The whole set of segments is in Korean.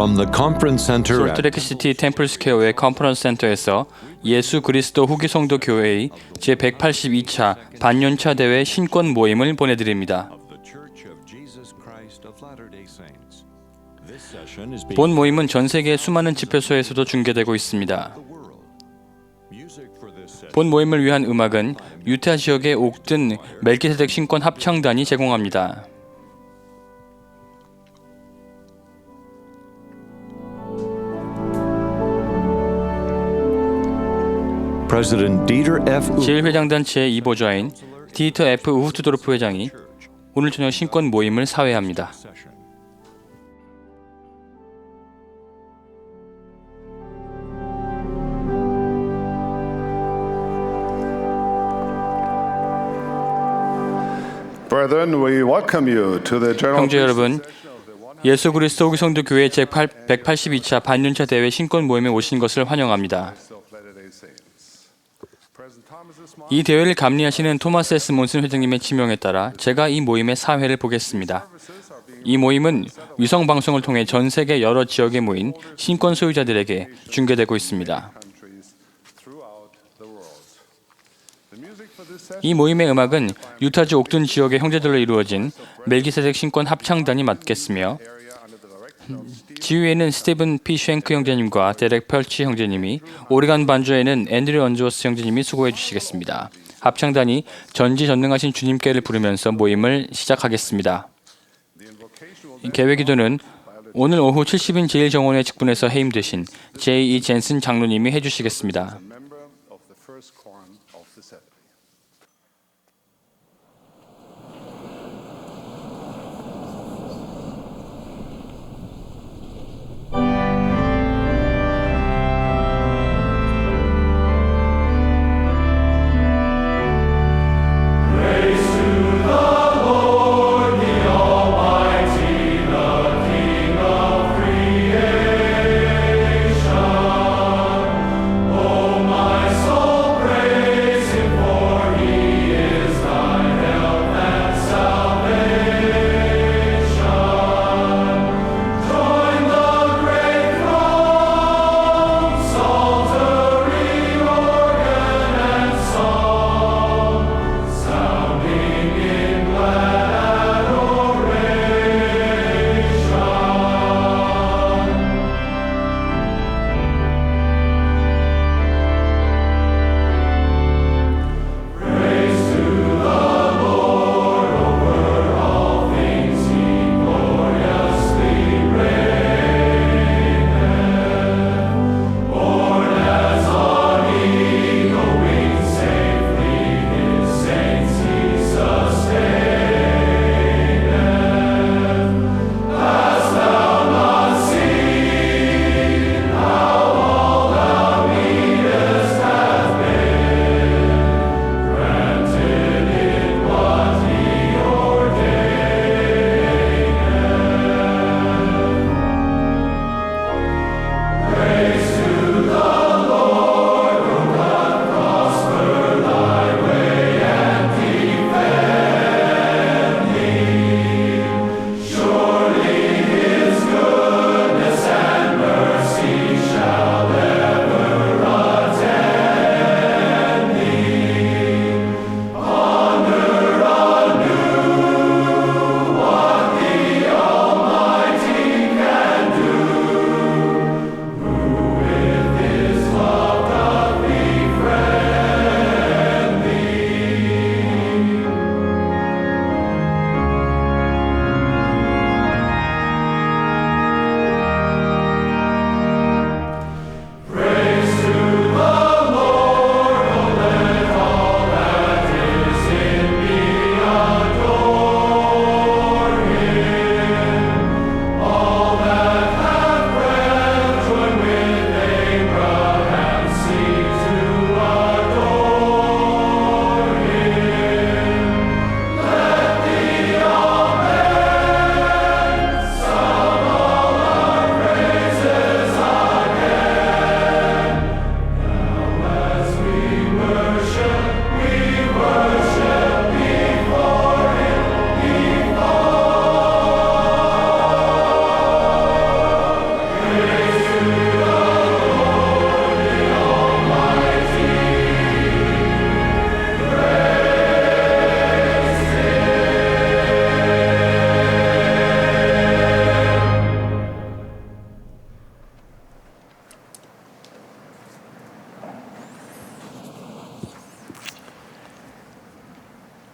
From the conference center at 솔트레이크시티 템플스퀘어의 컨퍼런스 센터에서 예수 그리스도 후기 성도 교회의 제182차 반년차 대회 신권 모임을 보내드립니다. the Church of Jesus Christ of Latter-day Saints. This session is being 본 모임은 전 세계 수많은 집회소에서도 중계되고 있습니다. music for this session. 본 모임을 위한 음악은 유타 지역의 옥든 멜기세덱 신권 합창단이 제공합니다. President Dieter F. 제1회장단체의 이보좌인 디터 F. 우흐트도르프 회장이 오늘 저녁 신권 모임을 사회합니다. Brethren, we welcome you to the general 형제 여러분, 예수 그리스도 후기 성도 교회 제182차 반년차 대회 신권 모임에 오신 것을 환영합니다. 이 대회를 감리하시는 토마스 S. 몬슨 회장님의 지명에 따라 제가 이 모임의 사회를 보겠습니다. 이 모임은 위성 방송을 통해 전 세계 여러 지역에 모인 신권 소유자들에게 중계되고 있습니다. 이 모임의 음악은 유타주 옥든 지역의 형제들로 이루어진 멜기세덱 신권 합창단이 맡겠으며 지휘에는 스티븐 P. 쉔크 형제님과 데렉 펄치 형제님이, 오르간 반주에는 앤드류 언조스 형제님이 수고해 주시겠습니다. 합창단이 전지전능하신 주님께를 부르면서 모임을 시작하겠습니다. 개회기도는 오늘 오후 70인 제1정원회 직분에서 해임되신 J.E. 젠슨 장로님이 해주시겠습니다. Oh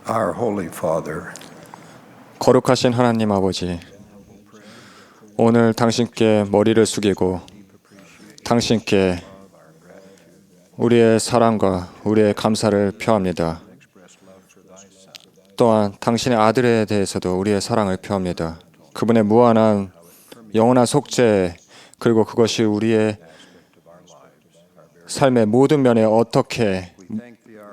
Our Holy Father, 거룩하신 하나님 아버지, 오늘 당신께 머리를 숙이고 당신께 우리의 사랑과 우리의 감사를 표합니다. 또한 당신의 아들에 대해서도 우리의 사랑을 표합니다. 그분의 무한한 영원한 속죄, 그리고 그것이 우리의 삶의 모든 면에 어떻게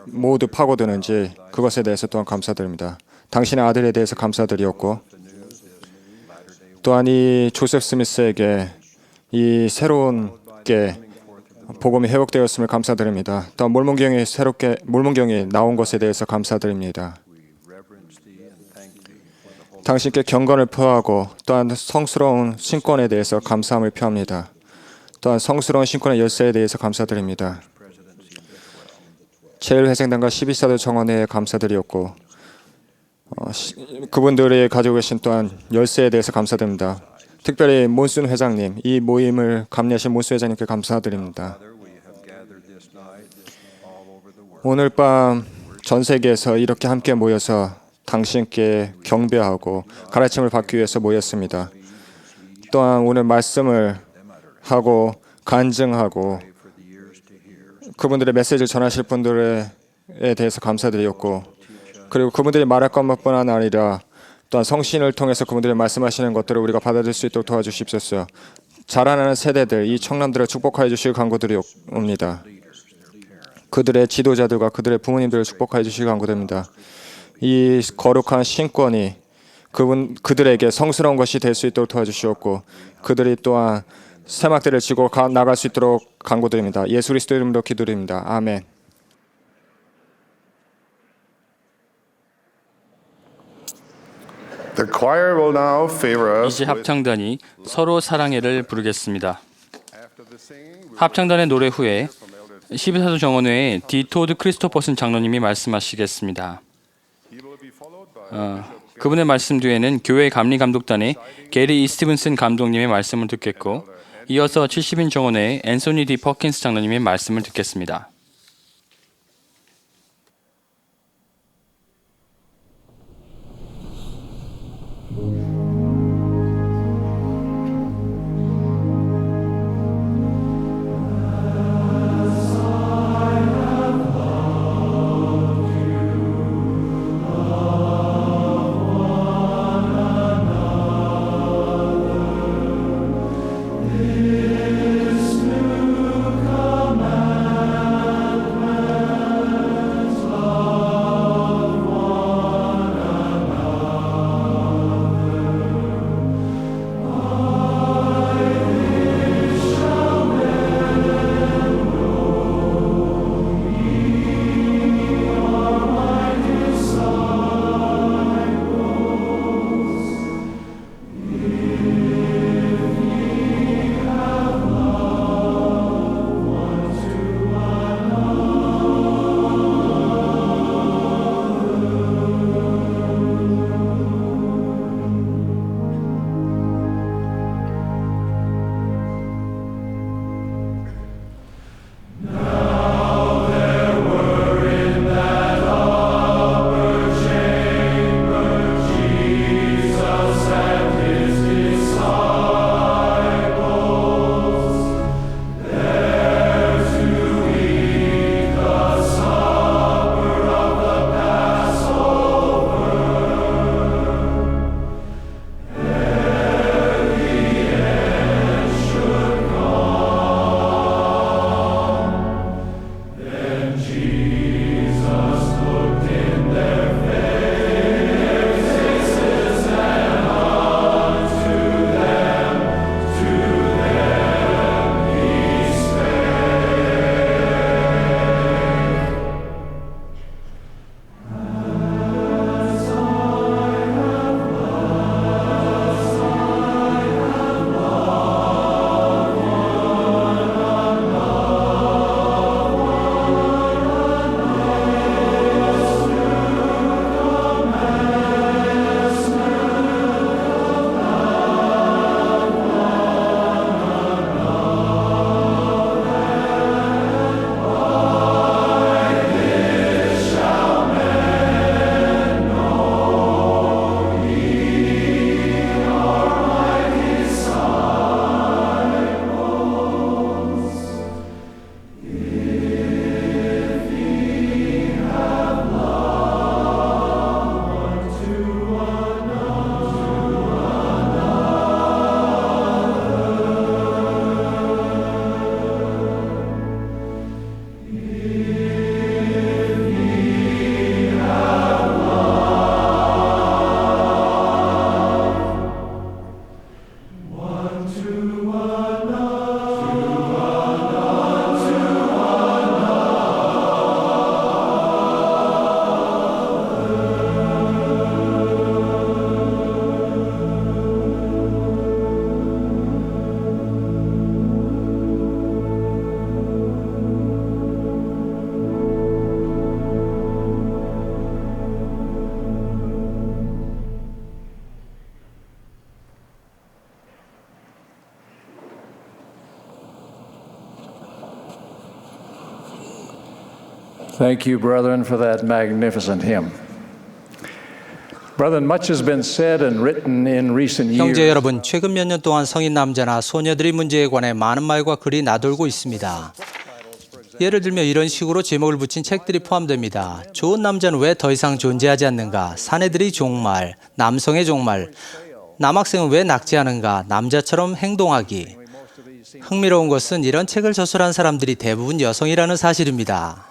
모두 파고드는지 그것에 대해서 또한 감사드립니다. 당신의 아들에 대해서 감사드리었고, 또한 이 조셉 스미스에게 이 새로운 게 복음이 회복되었음을 감사드립니다. 또한 몰몬경이 나온 것에 대해서 감사드립니다. 당신께 경건을 표하고 또한 성스러운 신권에 대해서 감사함을 표합니다. 또한 성스러운 신권의 열쇠에 대해서 감사드립니다. 제1회생단과 12사도 정원회에 감사드리었고, 그분들이 가지고 계신 또한 열쇠에 대해서 감사드립니다. 특별히 몬순 회장님, 이 모임을 감리하신 몬순 회장님께 감사드립니다. 오늘 밤 전 세계에서 이렇게 함께 모여서 당신께 경배하고 가르침을 받기 위해서 모였습니다. 또한 오늘 말씀을 하고 간증하고 그분들의 메시지를 전하실 분들에 대해서 감사드렸고, 그리고 그분들이 말할 것뿐만 아니라 또한 성신을 통해서 그분들이 말씀하시는 것들을 우리가 받아들일 수 있도록 도와주십시오. 자라나는 세대들, 이 청년들을 축복하여 주실 간구드리옵니다. 그들의 지도자들과 그들의 부모님들을 축복하여 주실 간구드립니다. 이 거룩한 신권이 그들에게 성스러운 것이 될 수 있도록 도와주시옵고, 그들이 또한 새막대를 지고 나갈 수 있도록 간구드립니다. 예수 그리스도 이름으로 기도드립니다. 아멘. The choir will now favor us 이제 합창단이 서로 사랑해를 부르겠습니다. 합창단의 노래 후에 12사도 정원회의 디토드 크리스토퍼슨 장로님이 말씀하시겠습니다. 그분의 말씀 뒤에는 교회 감리감독단의 게리 이스티븐슨 감독님의 말씀을 듣겠고, 이어서 70인 정원회의 앤소니 디 퍼킨스 장로님의 말씀을 듣겠습니다. Thank you, brethren, for that magnificent hymn. Brethren, much has been said and written in recent 형제 years. 여러분, 최근 몇 년 동안 성인 남자나 소녀들의 문제에 관해 많은 말과 글이 나돌고 있습니다. 예를 들며 이런 식으로 제목을 붙인 책들이 포함됩니다. 좋은 남자는 왜 더 이상 존재하지 않는가? 사내들의 종말, 남성의 종말, 남학생은 왜 낙제하는가? 남자처럼 행동하기. 흥미로운 것은 이런 책을 저술한 사람들이 대부분 여성이라는 사실입니다.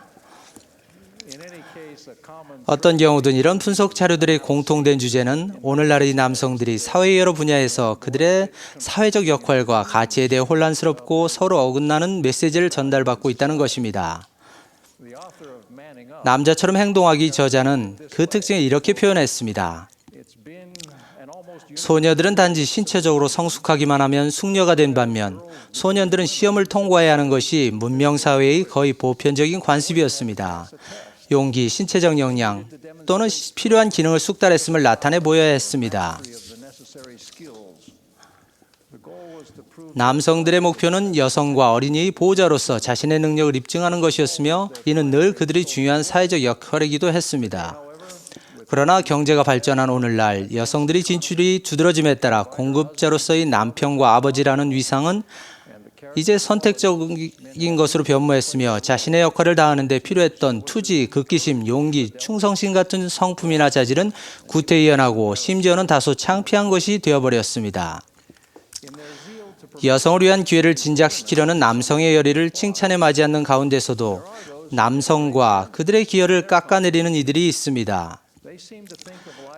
어떤 경우든 이런 분석 자료들의 공통된 주제는 오늘날의 남성들이 사회의 여러 분야에서 그들의 사회적 역할과 가치에 대해 혼란스럽고 서로 어긋나는 메시지를 전달받고 있다는 것입니다. 남자처럼 행동하기 저자는 그 특징을 이렇게 표현했습니다. 소녀들은 단지 신체적으로 성숙하기만 하면 숙녀가 된 반면 소년들은 시험을 통과해야 하는 것이 문명사회의 거의 보편적인 관습이었습니다. 용기, 신체적 역량 또는 필요한 기능을 숙달했음을 나타내 보여야 했습니다. 남성들의 목표는 여성과 어린이의 보호자로서 자신의 능력을 입증하는 것이었으며 이는 늘 그들의 중요한 사회적 역할이기도 했습니다. 그러나 경제가 발전한 오늘날 여성들의 진출이 두드러짐에 따라 공급자로서의 남편과 아버지라는 위상은 이제 선택적인 것으로 변모했으며 자신의 역할을 다하는 데 필요했던 투지, 극기심, 용기, 충성심 같은 성품이나 자질은 구태의연하고 심지어는 다소 창피한 것이 되어버렸습니다. 여성을 위한 기회를 진작시키려는 남성의 열의를 칭찬에 맞지 않는 가운데서도 남성과 그들의 기여를 깎아내리는 이들이 있습니다.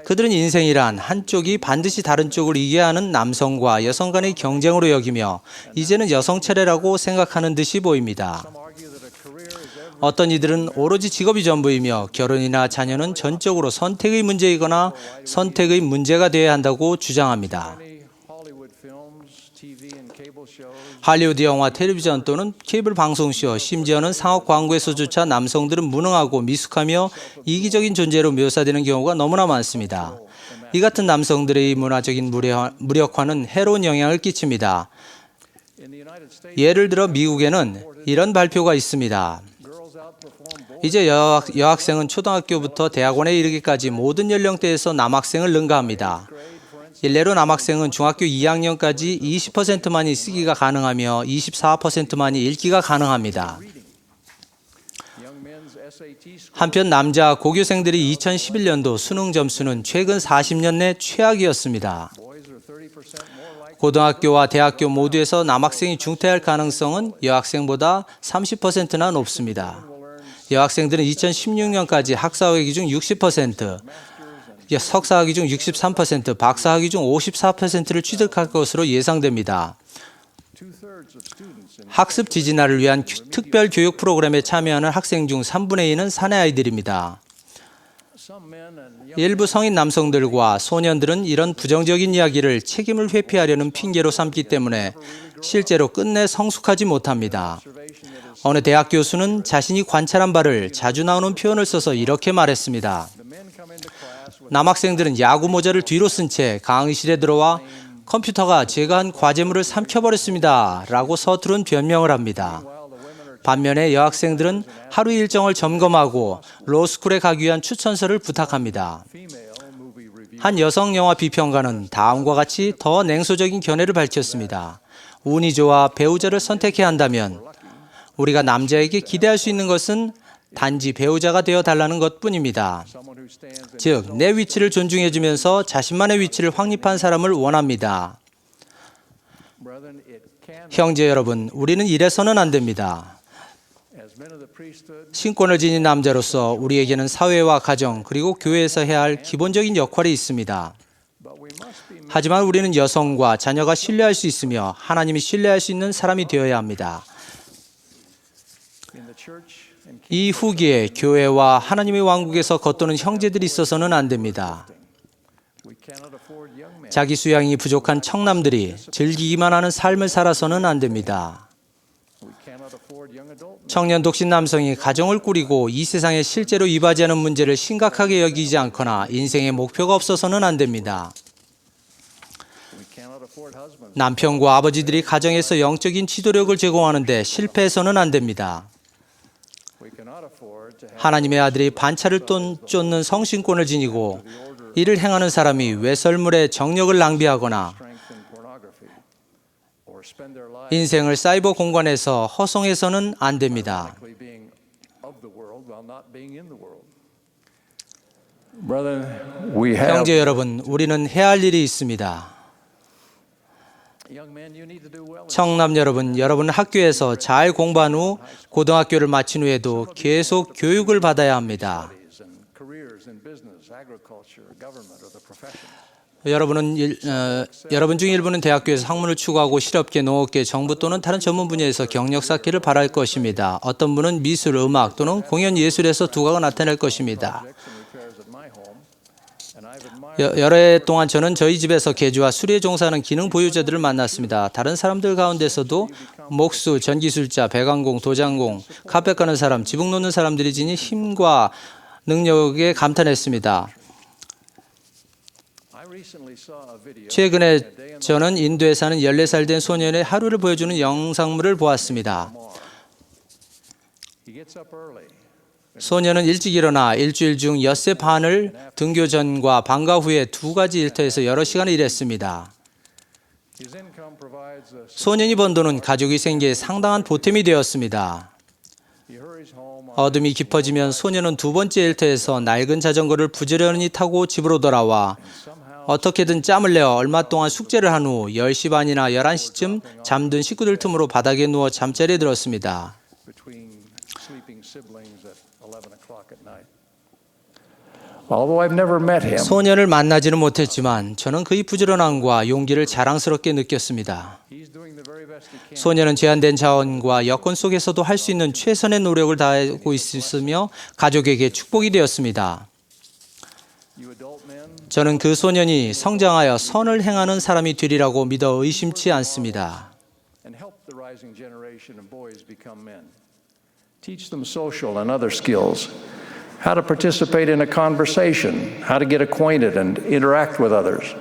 그들은 인생이란 한쪽이 반드시 다른 쪽을 이겨야 하는 남성과 여성 간의 경쟁으로 여기며 이제는 여성 차례라고 생각하는 듯이 보입니다. 어떤 이들은 오로지 직업이 전부이며 결혼이나 자녀는 전적으로 선택의 문제이거나 선택의 문제가 되어야 한다고 주장합니다. 할리우드 영화, 텔레비전 또는 케이블 방송쇼, 심지어는 상업 광고에서조차 남성들은 무능하고 미숙하며 이기적인 존재로 묘사되는 경우가 너무나 많습니다. 이 같은 남성들의 문화적인 무력화는 해로운 영향을 끼칩니다. 예를 들어 미국에는 이런 발표가 있습니다. 이제 여학생은 초등학교부터 대학원에 이르기까지 모든 연령대에서 남학생을 능가합니다. 일례로 남학생은 중학교 2학년까지 20%만이 쓰기가 가능하며 24%만이 읽기가 가능합니다. 한편 남자 고교생들이 2011년도 수능 점수는 최근 40년 내 최악이었습니다. 고등학교와 대학교 모두에서 남학생이 중퇴할 가능성은 여학생보다 30%나 높습니다. 여학생들은 2016년까지 학사학위 중 60%, 석사학위 중 63%, 박사학위 중 54%를 취득할 것으로 예상됩니다. 학습 지진화를 위한 특별 교육 프로그램에 참여하는 학생 중 3분의 2는 사내 아이들입니다. 일부 성인 남성들과 소년들은 이런 부정적인 이야기를 책임을 회피하려는 핑계로 삼기 때문에 실제로 끝내 성숙하지 못합니다. 어느 대학 교수는 자신이 관찰한 바를 자주 나오는 표현을 써서 이렇게 말했습니다. 남학생들은 야구 모자를 뒤로 쓴 채 강의실에 들어와 컴퓨터가 제가 한 과제물을 삼켜버렸습니다 라고 서투른 변명을 합니다. 반면에 여학생들은 하루 일정을 점검하고 로스쿨에 가기 위한 추천서를 부탁합니다. 한 여성 영화 비평가는 다음과 같이 더 냉소적인 견해를 밝혔습니다. 운이 좋아 배우자를 선택해야 한다면 우리가 남자에게 기대할 수 있는 것은 단지 배우자가 되어 달라는 것뿐입니다. 즉, 내 위치를 존중해주면서 자신만의 위치를 확립한 사람을 원합니다. 형제 여러분, 우리는 이래서는 안 됩니다. 신권을 지닌 남자로서 우리에게는 사회와 가정 그리고 교회에서 해야 할 기본적인 역할이 있습니다. 하지만 우리는 여성과 자녀가 신뢰할 수 있으며 하나님이 신뢰할 수 있는 사람이 되어야 합니다. 이 후기에 교회와 하나님의 왕국에서 겉도는 형제들이 있어서는 안 됩니다. 자기 수양이 부족한 청남들이 즐기기만 하는 삶을 살아서는 안 됩니다. 청년 독신 남성이 가정을 꾸리고 이 세상에 실제로 이바지하는 문제를 심각하게 여기지 않거나 인생의 목표가 없어서는 안 됩니다. 남편과 아버지들이 가정에서 영적인 지도력을 제공하는데 실패해서는 안 됩니다. 하나님의 아들이 반차를 쫓는 성신권을 지니고 이를 행하는 사람이 외설물의 정력을 낭비하거나 인생을 사이버 공간에서 허송해서는 안 됩니다. 형제 여러분, 우리는 해야 할 일이 있습니다. 청남 여러분, 여러분은 학교에서 잘 공부한 후 고등학교를 마친 후에도 계속 교육을 받아야 합니다. 여러분 중 일부는 대학교에서 학문을 추구하고 실업계, 농업계, 정부 또는 다른 전문 분야에서 경력 쌓기를 바랄 것입니다. 어떤 분은 미술, 음악 또는 공연 예술에서 두각을 나타낼 것입니다. 여러 해 동안 저는 저희 집에서 개주와 수리에 종사하는 기능 보유자들을 만났습니다. 다른 사람들 가운데서도 목수, 전기술자, 배관공, 도장공, 카펫 가는 사람, 지붕 놓는 사람들이 지닌 힘과 능력에 감탄했습니다. 최근에 저는 인도에 사는 14살 된 소년의 하루를 보여주는 영상물을 보았습니다. 소년은 일찍 일어나 일주일 중 엿새 반을 등교 전과 방과 후에 2가지 일터에서 여러 시간을 일했습니다. 소년이 번 돈은 가족의 생계에 상당한 보탬이 되었습니다. 어둠이 깊어지면 소년은 2번째 일터에서 낡은 자전거를 부지런히 타고 집으로 돌아와 어떻게든 짬을 내어 얼마 동안 숙제를 한 후 10시 반이나 11시쯤 잠든 식구들 틈으로 바닥에 누워 잠자리에 들었습니다. 소년을 만나지는 못했지만 저는 그의 부지런함과 용기를 자랑스럽게 느꼈습니다. 소년은 제한된 자원과 여건 속에서도 할 수 있는 최선의 노력을 다하고 있으며 가족에게 축복이 되었습니다. 저는 그 소년이 성장하여 선을 행하는 사람이 되리라고 믿어 의심치 않습니다. Teach them social and other skills, how to participate in a conversation, how to get acquainted and interact with others,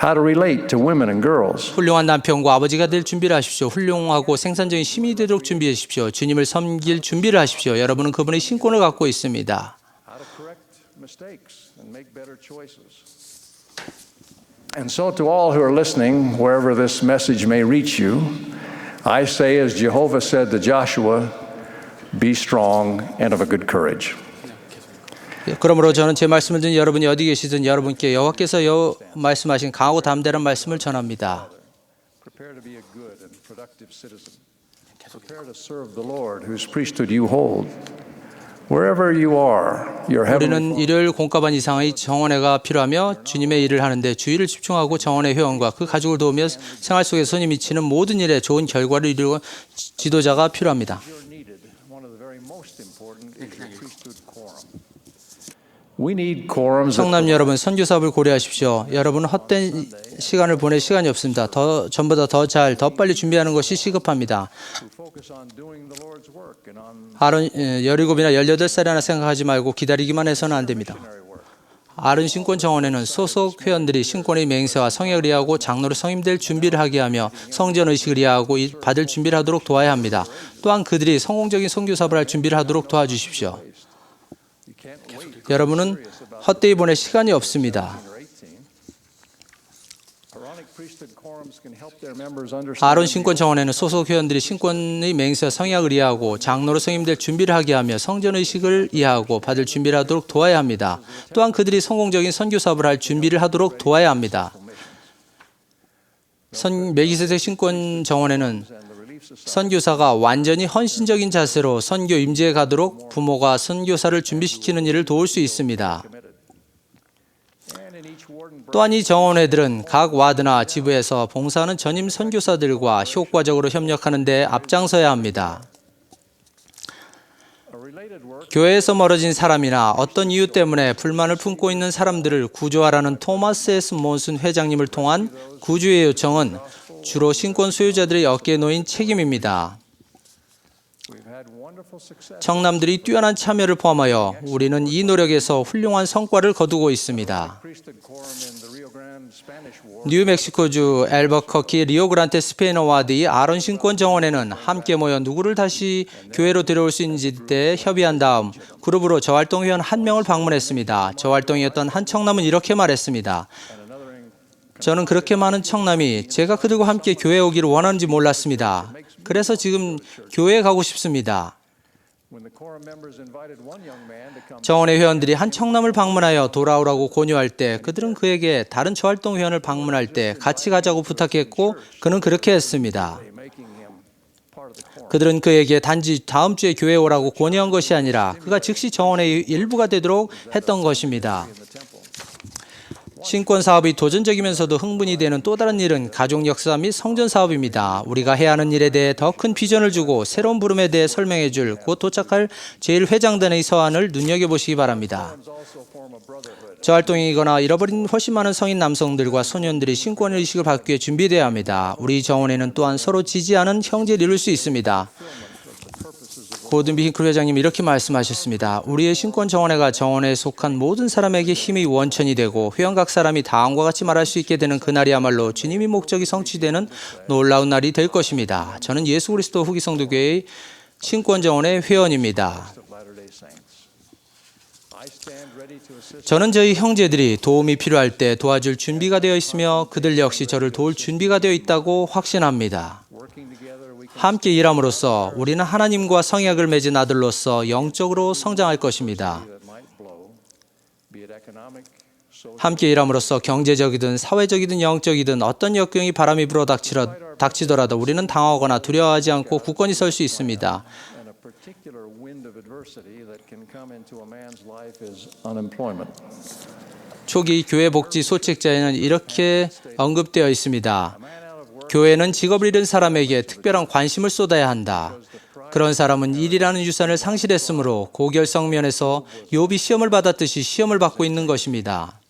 how to relate to women and girls. 훌륭한 남편과 아버지가 될 준비를 하십시오. 훌륭하고 생산적인 시민이 되도록 준비하십시오. 주님을 섬길 준비를 하십시오. 여러분은 그분의 신권을 갖고 있습니다. How to correct mistakes and make better choices. And so to all who are listening, wherever this message may reach you, I say as Jehovah said to Joshua, be strong and of a good courage. 그러므로 저는 제 말씀을 듣는 여러분이 어디 계시든 여러분께 여호와께서 말씀하신 강하고 담대한 말씀을 전합니다. Prepare to be a good and productive citizen. Prepare to serve the Lord whose priesthood you hold. Wherever you are, your heavenly 우리는 일요일 공과반 이상의 정원회가 필요하며 주님의 일을 하는데 주의를 집중하고 정원회 회원과 그 가족을 도우며 생활 속에 손이 미치는 모든 일에 좋은 결과를 이루는 지도자가 필요합니다. 성남 여러분, 선교 사업을 고려하십시오. 여러분은 헛된 시간을 보낼 시간이 없습니다. 전보다 더 빨리 준비하는 것이 시급합니다. 17이나 18살이나 생각하지 말고 기다리기만 해서는 안 됩니다. 아른 신권 정원에는 소속 회원들이 신권의 맹세와 성역을 이해하고 장로로 성임될 준비를 하게 하며 성전 의식을 이해하고 받을 준비를 하도록 도와야 합니다. 또한 그들이 성공적인 선교 사업을 할 준비를 하도록 도와주십시오. 여러분은 헛되이 보낼 시간이 없습니다. 아론 신권 정원에는 소속 회원들이 신권의 맹세와 성약을 이해하고 장로로 성임될 준비를 하게 하며 성전 의식을 이해하고 받을 준비를 하도록 도와야 합니다. 또한 그들이 성공적인 선교 사업을 할 준비를 하도록 도와야 합니다. 멜기세덱 신권 정원에는 선교사가 완전히 헌신적인 자세로 선교 임재에 가도록 부모가 선교사를 준비시키는 일을 도울 수 있습니다. 또한 이 정원회들은 각 와드나 지부에서 봉사하는 전임 선교사들과 효과적으로 협력하는 데 앞장서야 합니다. 교회에서 멀어진 사람이나 어떤 이유 때문에 불만을 품고 있는 사람들을 구조하라는 토마스 S. 몬슨 회장님을 통한 구조의 요청은 주로 신권 소유자들의 어깨에 놓인 책임입니다. 청남들이 뛰어난 참여를 포함하여 우리는 이 노력에서 훌륭한 성과를 거두고 있습니다. 뉴멕시코주 앨버커키 리오그란테 스페인어와드의 아론 신권 정원에는 함께 모여 누구를 다시 교회로 데려올 수 있는지 때 협의한 다음 그룹으로 저활동 회원 1명을 방문했습니다. 저활동이었던 한 청남은 이렇게 말했습니다. 저는 그렇게 많은 청남이 제가 그들과 함께 교회에 오기를 원하는지 몰랐습니다. 그래서 지금 교회에 가고 싶습니다. 정원의 회원들이 한 청남을 방문하여 돌아오라고 권유할 때 그들은 그에게 다른 저활동 회원을 방문할 때 같이 가자고 부탁했고 그는 그렇게 했습니다. 그들은 그에게 단지 다음 주에 교회에 오라고 권유한 것이 아니라 그가 즉시 정원의 일부가 되도록 했던 것입니다. 신권 사업이 도전적이면서도 흥분이 되는 또 다른 일은 가족 역사 및 성전 사업입니다. 우리가 해야 하는 일에 대해 더 큰 비전을 주고 새로운 부름에 대해 설명해 줄 곧 도착할 제1회장단의 서한을 눈여겨보시기 바랍니다. 저활동이거나 잃어버린 훨씬 많은 성인 남성들과 소년들이 신권 의식을 받기 위해 준비되어야 합니다. 우리 정원에는 또한 서로 지지하는 형제를 이룰 수 있습니다. 고든 비힌클 회장님 이렇게 말씀하셨습니다. 우리의 신권 정원회가 정원에 속한 모든 사람에게 힘의 원천이 되고 회원 각 사람이 다음과 같이 말할 수 있게 되는 그날이야말로 주님의 목적이 성취되는 놀라운 날이 될 것입니다. 저는 예수 그리스도 후기 성도교회의 신권 정원의 회원입니다. 저는 저희 형제들이 도움이 필요할 때 도와줄 준비가 되어 있으며 그들 역시 저를 도울 준비가 되어 있다고 확신합니다. 함께 일함으로써 우리는 하나님과 성약을 맺은 아들로서 영적으로 성장할 것입니다. 함께 일함으로써 경제적이든 사회적이든 영적이든 어떤 역경이 바람이 불어 닥치더라도 우리는 당하거나 두려워하지 않고 굳건히 설 수 있습니다. 초기 교회 복지 소책자에는 이렇게 언급되어 있습니다. 교회는 직업을 잃은 사람에게 특별한 관심을 쏟아야 한다. 그런 사람은 일이라는 유산을 상실했으므로 고결성 면에서 욥이 시험을 받았듯이 시험을 받고 있는 것입니다.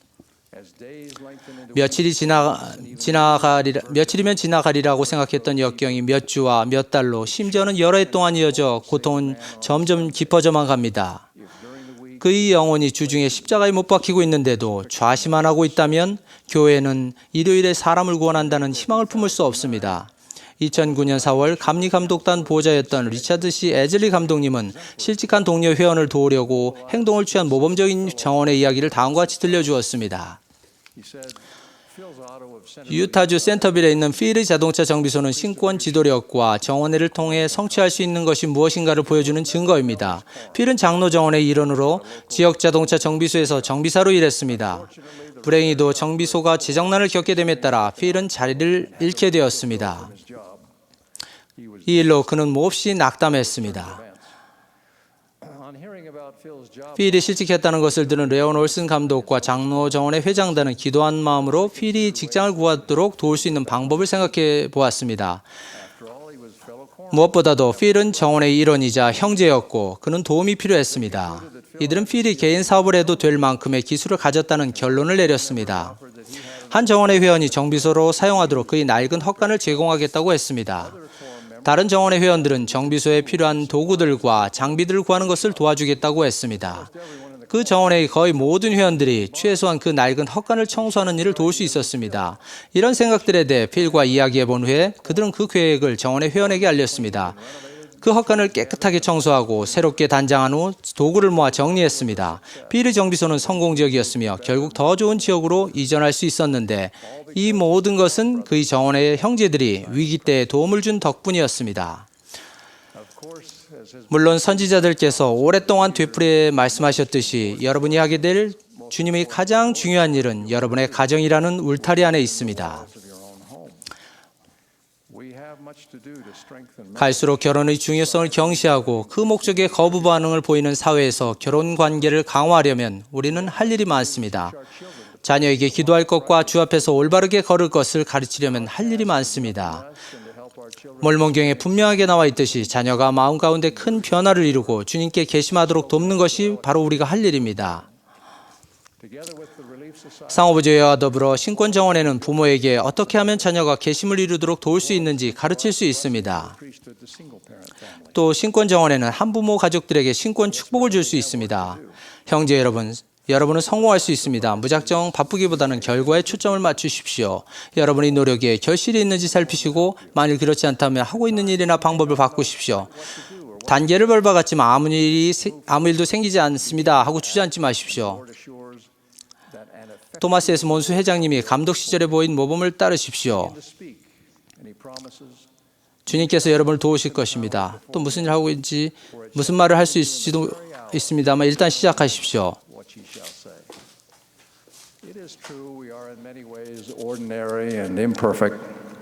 며칠이면 지나가리라고 생각했던 역경이 몇 주와 몇 달로 심지어는 여러 해 동안 이어져 고통은 점점 깊어져만 갑니다. 그의 영혼이 주중에 십자가에 못 박히고 있는데도 좌심 안 하고 있다면 교회는 일요일에 사람을 구원한다는 희망을 품을 수 없습니다. 2009년 4월 감리감독단 보좌였던 리차드 C. 에즐리 감독님은 실직한 동료 회원을 도우려고 행동을 취한 모범적인 정원의 이야기를 다음과 같이 들려주었습니다. 유타주 센터빌에 있는 필의 자동차 정비소는 신권 지도력과 정원회를 통해 성취할 수 있는 것이 무엇인가를 보여주는 증거입니다. 필은 장로 정원의 일원으로 지역 자동차 정비소에서 정비사로 일했습니다. 불행히도 정비소가 재정난을 겪게 됨에 따라 필은 자리를 잃게 되었습니다. 이 일로 그는 몹시 낙담했습니다. 필이 실직했다는 것을 들은 레온 올슨 감독과 장로 정원의 회장단은 기도한 마음으로 필이 직장을 구하도록 도울 수 있는 방법을 생각해 보았습니다. 무엇보다도 필은 정원의 일원이자 형제였고 그는 도움이 필요했습니다. 이들은 필이 개인 사업을 해도 될 만큼의 기술을 가졌다는 결론을 내렸습니다. 한 정원의 회원이 정비소로 사용하도록 그의 낡은 헛간을 제공하겠다고 했습니다. 다른 정원의 회원들은 정비소에 필요한 도구들과 장비들을 구하는 것을 도와주겠다고 했습니다. 그 정원의 거의 모든 회원들이 최소한 그 낡은 헛간을 청소하는 일을 도울 수 있었습니다. 이런 생각들에 대해 필과 이야기해 본 후에 그들은 그 계획을 정원의 회원에게 알렸습니다. 그 헛간을 깨끗하게 청소하고 새롭게 단장한 후 도구를 모아 정리했습니다. 필의 정비소는 성공 지역이었으며 결국 더 좋은 지역으로 이전할 수 있었는데 이 모든 것은 그의 정원의 형제들이 위기 때에 도움을 준 덕분이었습니다. 물론 선지자들께서 오랫동안 되풀이해 말씀하셨듯이 여러분이 하게 될 주님의 가장 중요한 일은 여러분의 가정이라는 울타리 안에 있습니다. 갈수록 결혼의 중요성을 경시하고 그 목적에 거부 반응을 보이는 사회에서 결혼 관계를 강화하려면 우리는 할 일이 많습니다. 자녀에게 기도할 것과 주 앞에서 올바르게 걸을 것을 가르치려면 할 일이 많습니다. 몰몬경에 분명하게 나와 있듯이 자녀가 마음 가운데 큰 변화를 이루고 주님께 계심하도록 돕는 것이 바로 우리가 할 일입니다. 상호부조회와 더불어 신권정원에는 부모에게 어떻게 하면 자녀가 계심을 이루도록 도울 수 있는지 가르칠 수 있습니다. 또 신권정원에는 한부모 가족들에게 신권 축복을 줄 수 있습니다. 형제 여러분, 여러분은 성공할 수 있습니다. 무작정 바쁘기보다는 결과에 초점을 맞추십시오. 여러분의 노력에 결실이 있는지 살피시고 만일 그렇지 않다면 하고 있는 일이나 방법을 바꾸십시오. 단계를 밟아갔지만 아무 일도 생기지 않습니다 하고 주저앉지 마십시오. 토마스 S. 몬스 회장님이 감독 시절에 보인 모범을 따르십시오. 주님께서 여러분을 도우실 것입니다. 또 무슨 일 하고 있는지 무슨 말을 할 수 있을지도 있습니다만 일단 시작하십시오.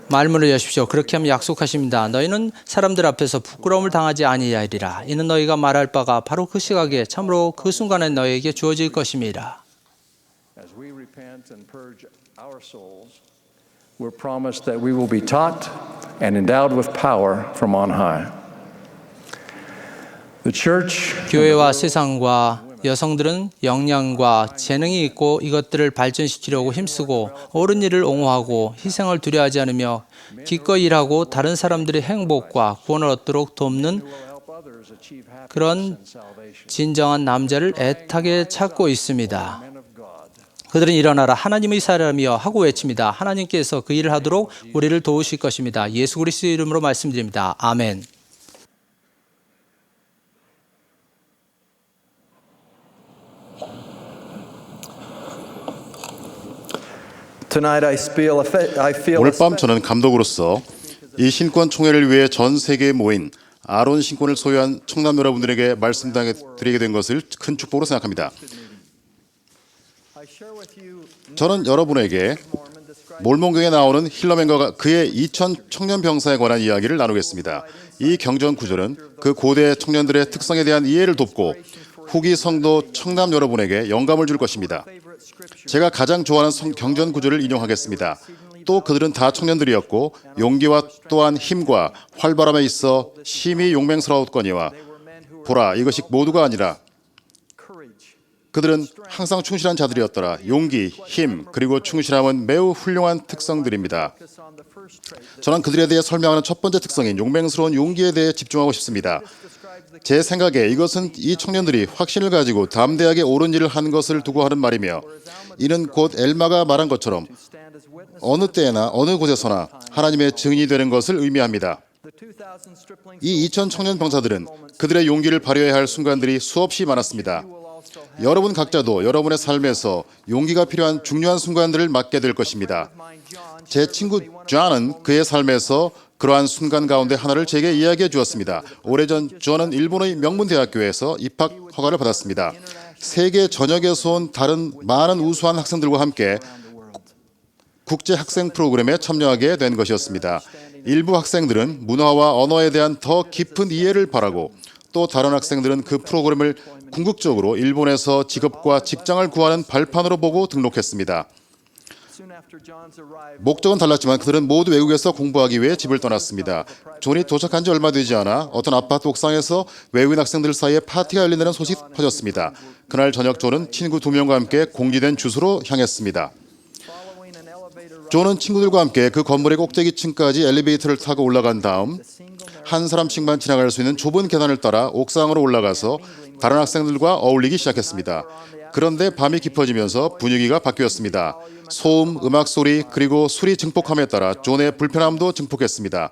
말문을 여십시오. 그렇게 하면 약속하십니다. 너희는 사람들 앞에서 부끄러움을 당하지 아니하리라. 이는 너희가 말할 바가 바로 그 시각에 참으로 그 순간에 너희에게 주어질 것임이라. We're promised that we will be taught and endowed with power from on high. The church 교회와 세상과 여성들은 역량과 재능이 있고 이것들을 발전시키려고 힘쓰고 옳은 일을 옹호하고 희생을 두려워하지 않으며 기꺼이 일하고 다른 사람들의 행복과 구원을 얻도록 돕는 그런 진정한 남자를 애타게 찾고 있습니다. 그들은 일어나라 하나님의 사람이여 하고 외칩니다. 하나님께서 그 일을 하도록 우리를 도우실 것입니다. 예수 그리스도의 이름으로 말씀드립니다. 아멘. 오늘 밤 저는 감독으로서 이 신권 총회를 위해 전 세계에 모인 아론 신권을 소유한 청남 여러분들에게 말씀드리게 된 것을 큰 축복으로 생각합니다. 저는 여러분에게 몰몬경에 나오는 힐러맨과 그의 2000 청년 병사에 관한 이야기를 나누겠습니다. 이 경전 구절은 그 고대 청년들의 특성에 대한 이해를 돕고 후기 성도 청남 여러분에게 영감을 줄 것입니다. 제가 가장 좋아하는 경전 구절을 인용하겠습니다. 또 그들은 다 청년들이었고 용기와 또한 힘과 활발함에 있어 심히 용맹스러웠거니와 보라 이것이 모두가 아니라 그들은 항상 충실한 자들이었더라. 용기, 힘, 그리고 충실함은 매우 훌륭한 특성들입니다. 저는 그들에 대해 설명하는 첫 번째 특성인 용맹스러운 용기에 대해 집중하고 싶습니다. 제 생각에 이것은 이 청년들이 확신을 가지고 담대하게 옳은 일을 한 것을 두고 하는 말이며 이는 곧 엘마가 말한 것처럼 어느 때나 어느 곳에서나 하나님의 증인이 되는 것을 의미합니다. 이 2000 청년 병사들은 그들의 용기를 발휘해야 할 순간들이 수없이 많았습니다. 여러분 각자도 여러분의 삶에서 용기가 필요한 중요한 순간들을 맞게 될 것입니다. 제 친구 존은 그의 삶에서 그러한 순간 가운데 하나를 제게 이야기해 주었습니다. 오래전 존은 일본의 명문대학교에서 입학 허가를 받았습니다. 세계 전역에서 온 다른 많은 우수한 학생들과 함께 국제 학생 프로그램에 참여하게 된 것이었습니다. 일부 학생들은 문화와 언어에 대한 더 깊은 이해를 바라고 또 다른 학생들은 그 프로그램을 궁극적으로 일본에서 직업과 직장을 구하는 발판으로 보고 등록했습니다. 목적은 달랐지만 그들은 모두 외국에서 공부하기 위해 집을 떠났습니다. 존이 도착한 지 얼마 되지 않아 어떤 아파트 옥상에서 외국인 학생들 사이에 파티가 열린다는 소식이 퍼졌습니다. 그날 저녁 존은 친구 2명과 함께 공지된 주소로 향했습니다. 존은 친구들과 함께 그 건물의 꼭대기층까지 엘리베이터를 타고 올라간 다음 한 사람씩만 지나갈 수 있는 좁은 계단을 따라 옥상으로 올라가서 다른 학생들과 어울리기 시작했습니다. 그런데 밤이 깊어지면서 분위기가 바뀌었습니다. 소음, 음악 소리, 그리고 술이 증폭함에 따라 존의 불편함도 증폭했습니다.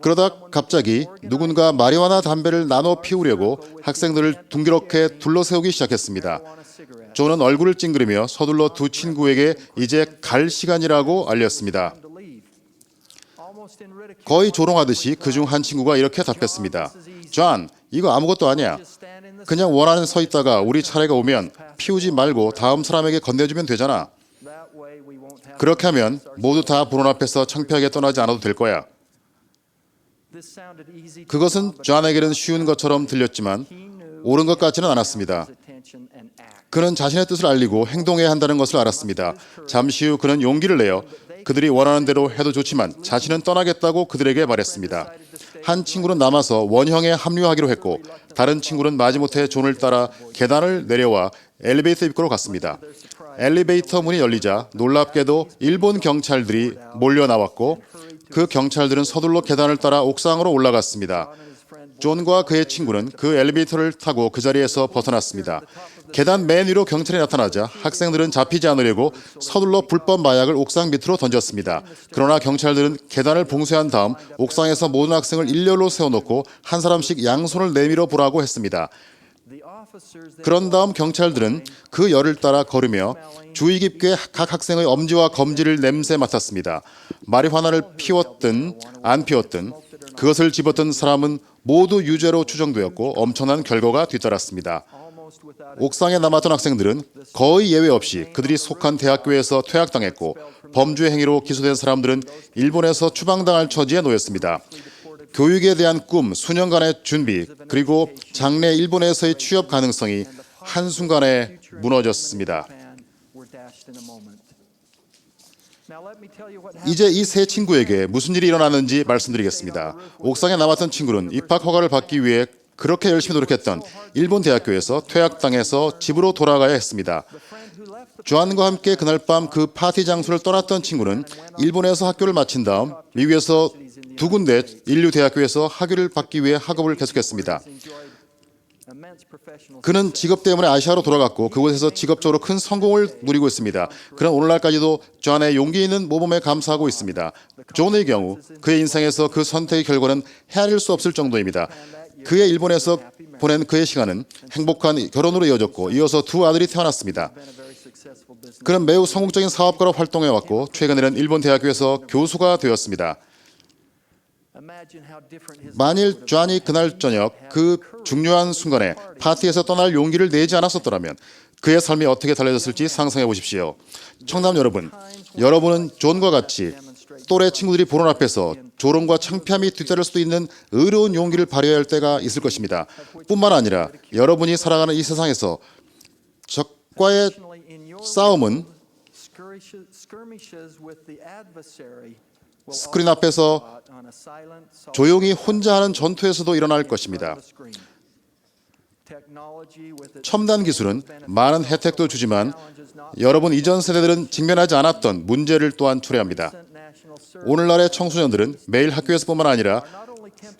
그러다 갑자기 누군가 마리화나 담배를 나눠 피우려고 학생들을 둥그렇게 둘러세우기 시작했습니다. 존은 얼굴을 찡그리며 서둘러 두 친구에게 이제 갈 시간이라고 알렸습니다. 거의 조롱하듯이 그중 한 친구가 이렇게 답했습니다. 존, 이거 아무것도 아니야. 그냥 원하는 서 있다가 우리 차례가 오면 피우지 말고 다음 사람에게 건네주면 되잖아. 그렇게 하면 모두 다 본원 앞에서 창피하게 떠나지 않아도 될 거야. 그것은 존에게는 쉬운 것처럼 들렸지만 옳은 것 같지는 않았습니다. 그는 자신의 뜻을 알리고 행동해야 한다는 것을 알았습니다. 잠시 후 그는 용기를 내어 그들이 원하는 대로 해도 좋지만 자신은 떠나겠다고 그들에게 말했습니다. 한 친구는 남아서 원형에 합류하기로 했고 다른 친구는 마지못해 존을 따라 계단을 내려와 엘리베이터 입구로 갔습니다. 엘리베이터 문이 열리자 놀랍게도 일본 경찰들이 몰려 나왔고 그 경찰들은 서둘러 계단을 따라 옥상으로 올라갔습니다. 존과 그의 친구는 그 엘리베이터를 타고 그 자리에서 벗어났습니다. 계단 맨 위로 경찰이 나타나자 학생들은 잡히지 않으려고 서둘러 불법 마약을 옥상 밑으로 던졌습니다. 그러나 경찰들은 계단을 봉쇄한 다음 옥상에서 모든 학생을 일렬로 세워놓고 한 사람씩 양손을 내밀어 보라고 했습니다. 그런 다음 경찰들은 그 열을 따라 걸으며 주의 깊게 각 학생의 엄지와 검지를 냄새 맡았습니다. 마리화나를 피웠든 안 피웠든 그것을 집었던 사람은 모두 유죄로 추정되었고 엄청난 결과가 뒤따랐습니다. 옥상에 남았던 학생들은 거의 예외 없이 그들이 속한 대학교에서 퇴학당했고 범죄 행위로 기소된 사람들은 일본에서 추방당할 처지에 놓였습니다. 교육에 대한 꿈, 수년간의 준비, 그리고 장래 일본에서의 취업 가능성이 한순간에 무너졌습니다. 이제 이 세 친구에게 무슨 일이 일어났는지 말씀드리겠습니다. 옥상에 남았던 친구는 입학 허가를 받기 위해 그렇게 열심히 노력했던 일본 대학교에서 퇴학당해서 집으로 돌아가야 했습니다. 존과 함께 그날 밤 그 파티 장소를 떠났던 친구는 일본에서 학교를 마친 다음 미국에서 두 군데 인류 대학교에서 학위를 받기 위해 학업을 계속했습니다. 그는 직업 때문에 아시아로 돌아갔고 그곳에서 직업적으로 큰 성공을 누리고 있습니다. 그는 오늘날까지도 존의 용기 있는 모범에 감사하고 있습니다. 존의 경우 그의 인생에서 그 선택의 결과는 헤아릴 수 없을 정도입니다. 그의 일본에서 보낸 그의 시간은 행복한 결혼으로 이어졌고 이어서 두 아들이 태어났습니다. 그는 매우 성공적인 사업가로 활동해왔고 최근에는 일본 대학교에서 교수가 되었습니다. 만일 존이 그날 저녁 그 중요한 순간에 파티에서 떠날 용기를 내지 않았었더라면 그의 삶이 어떻게 달라졌을지 상상해 보십시오. 청남 여러분, 여러분은 존과 같이 또래 친구들이 보는 앞에서 조롱과 창피함이 뒤따를 수도 있는 의로운 용기를 발휘해야 할 때가 있을 것입니다. 뿐만 아니라 여러분이 살아가는 이 세상에서 적과의 싸움은 스크린 앞에서 조용히 혼자 하는 전투에서도 일어날 것입니다. 첨단 기술은 많은 혜택도 주지만 여러분 이전 세대들은 직면하지 않았던 문제를 또한 초래합니다. 오늘날의 청소년들은 매일 학교에서뿐만 아니라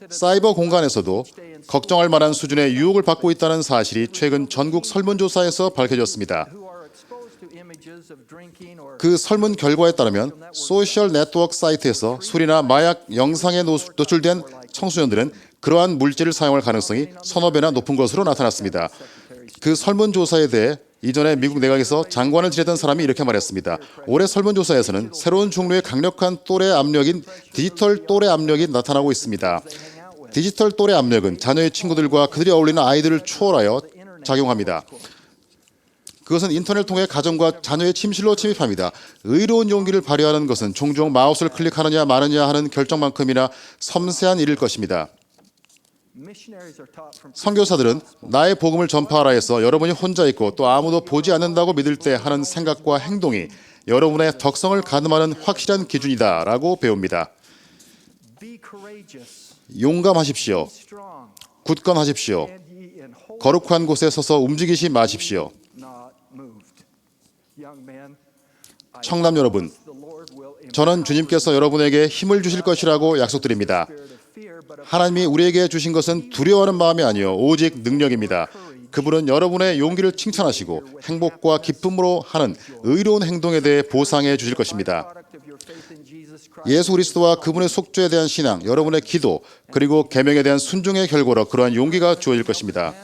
사이버 공간에서도 걱정할 만한 수준의 유혹을 받고 있다는 사실이 최근 전국 설문조사에서 밝혀졌습니다. 그 설문 결과에 따르면 소셜 네트워크 사이트에서 술이나 마약 영상에 노출된 청소년들은 그러한 물질을 사용할 가능성이 서너 배나 높은 것으로 나타났습니다. 그 설문조사에 대해 이전에 미국 내각에서 장관을 지냈던 사람이 이렇게 말했습니다. 올해 설문조사에서는 새로운 종류의 강력한 또래 압력인 디지털 또래 압력이 나타나고 있습니다. 디지털 또래 압력은 자녀의 친구들과 그들이 어울리는 아이들을 초월하여 작용합니다. 그것은 인터넷을 통해 가정과 자녀의 침실로 침입합니다. 의로운 용기를 발휘하는 것은 종종 마우스를 클릭하느냐 마느냐 하는 결정만큼이나 섬세한 일일 것입니다. 선교사들은 나의 복음을 전파하라 해서 여러분이 혼자 있고 또 아무도 보지 않는다고 믿을 때 하는 생각과 행동이 여러분의 덕성을 가늠하는 확실한 기준이다 라고 배웁니다. 용감하십시오. 굳건하십시오. 거룩한 곳에 서서 움직이지 마십시오. 청남 여러분, 저는 주님께서 여러분에게 힘을 주실 것이라고 약속드립니다. 하나님이 우리에게 주신 것은 두려워하는 마음이 아니요 오직 능력입니다. 그분은 여러분의 용기를 칭찬하시고 행복과 기쁨으로 하는 의로운 행동에 대해 보상해 주실 것입니다. 예수 그리스도와 그분의 속죄에 대한 신앙, 여러분의 기도, 그리고 계명에 대한 순종의 결과로 그러한 용기가 주어질 것입니다.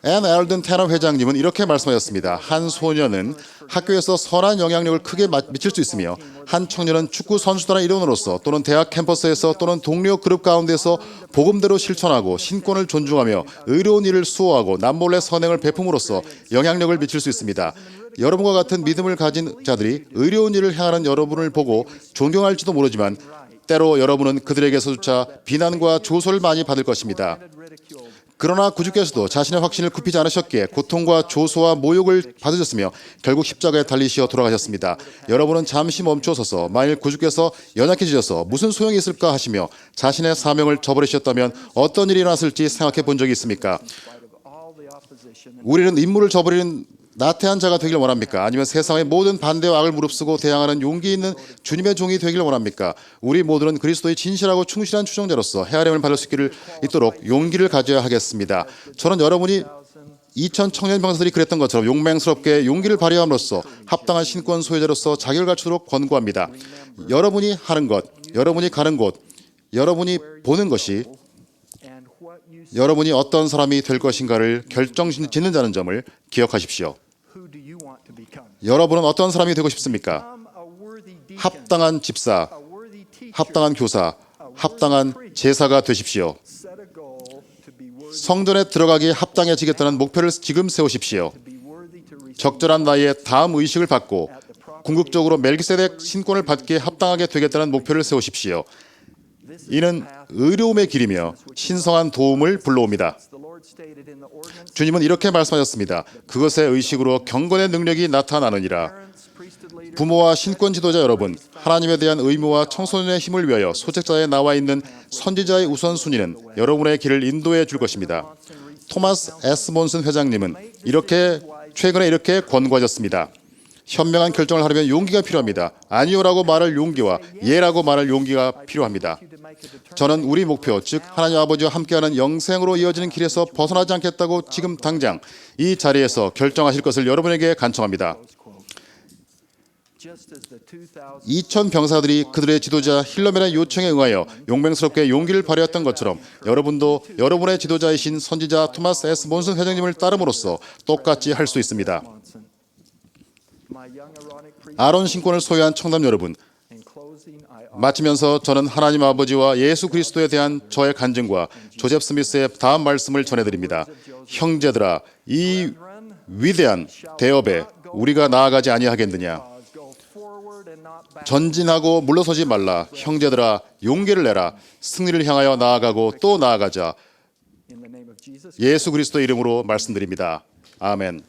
앤 엘든 테너 회장님은 이렇게 말씀하셨습니다. 한 소년은 학교에서 선한 영향력을 크게 미칠 수 있으며 한 청년은 축구 선수단의 일원으로서 또는 대학 캠퍼스에서 또는 동료 그룹 가운데서 복음대로 실천하고 신권을 존중하며 의로운 일을 수호하고 남몰래 선행을 베품으로써 영향력을 미칠 수 있습니다. 여러분과 같은 믿음을 가진 자들이 의로운 일을 행하는 여러분을 보고 존경할지도 모르지만 때로 여러분은 그들에게서조차 비난과 조소를 많이 받을 것입니다. 그러나 구주께서도 자신의 확신을 굽히지 않으셨기에 고통과 조소와 모욕을 받으셨으며 결국 십자가에 달리시어 돌아가셨습니다. 여러분은 잠시 멈춰서서 만일 구주께서 연약해지셔서 무슨 소용이 있을까 하시며 자신의 사명을 저버리셨다면 어떤 일이 일어났을지 생각해 본 적이 있습니까? 우리는 임무를 저버리는 나태한 자가 되길 원합니까? 아니면 세상의 모든 반대와 악을 무릅쓰고 대항하는 용기 있는 주님의 종이 되길 원합니까? 우리 모두는 그리스도의 진실하고 충실한 추종자로서 헤아림을 받을 수 있도록 용기를 가져야 하겠습니다. 저는 여러분이 2000 청년 병사들이 그랬던 것처럼 용맹스럽게 용기를 발휘함으로써 합당한 신권 소유자로서 자격을 갖추도록 권고합니다. 여러분이 하는 것, 여러분이 가는 곳, 여러분이 보는 것이 여러분이 어떤 사람이 될 것인가를 결정짓는 자는 점을 기억하십시오. 여러분은 어떤 사람이 되고 싶습니까? 합당한 집사, 합당한 교사, 합당한 제사가 되십시오. 성전에 들어가기에 합당해지겠다는 목표를 지금 세우십시오. 적절한 나이에 다음 의식을 받고 궁극적으로 멜기세덱 신권을 받기에 합당하게 되겠다는 목표를 세우십시오. 이는 의로움의 길이며 신성한 도움을 불러옵니다. 주님은 이렇게 말씀하셨습니다. 그것의 의식으로 경건의 능력이 나타나느니라. 부모와 신권 지도자 여러분, 하나님에 대한 의무와 청소년의 힘을 위하여 소책자에 나와 있는 선지자의 우선순위는 여러분의 길을 인도해 줄 것입니다. 토마스 S. 몬슨 회장님은 최근에 이렇게 권고하셨습니다. 현명한 결정을 하려면 용기가 필요합니다. 아니요라고 말할 용기와 예라고 말할 용기가 필요합니다. 저는 우리 목표, 즉 하나님 아버지와 함께하는 영생으로 이어지는 길에서 벗어나지 않겠다고 지금 당장 이 자리에서 결정하실 것을 여러분에게 간청합니다. 2000 병사들이 그들의 지도자 힐러맨의 요청에 응하여 용맹스럽게 용기를 발휘했던 것처럼 여러분도 여러분의 지도자이신 선지자 토마스 S. 몬슨 회장님을 따름으로써 똑같이 할 수 있습니다. 아론 신권을 소유한 청담 여러분, 마치면서 저는 하나님 아버지와 예수 그리스도에 대한 저의 간증과 조셉 스미스의 다음 말씀을 전해드립니다. 형제들아, 이 위대한 대업에 우리가 나아가지 아니하겠느냐. 전진하고 물러서지 말라. 형제들아, 용기를 내라. 승리를 향하여 나아가고 또 나아가자. 예수 그리스도의 이름으로 말씀드립니다. 아멘.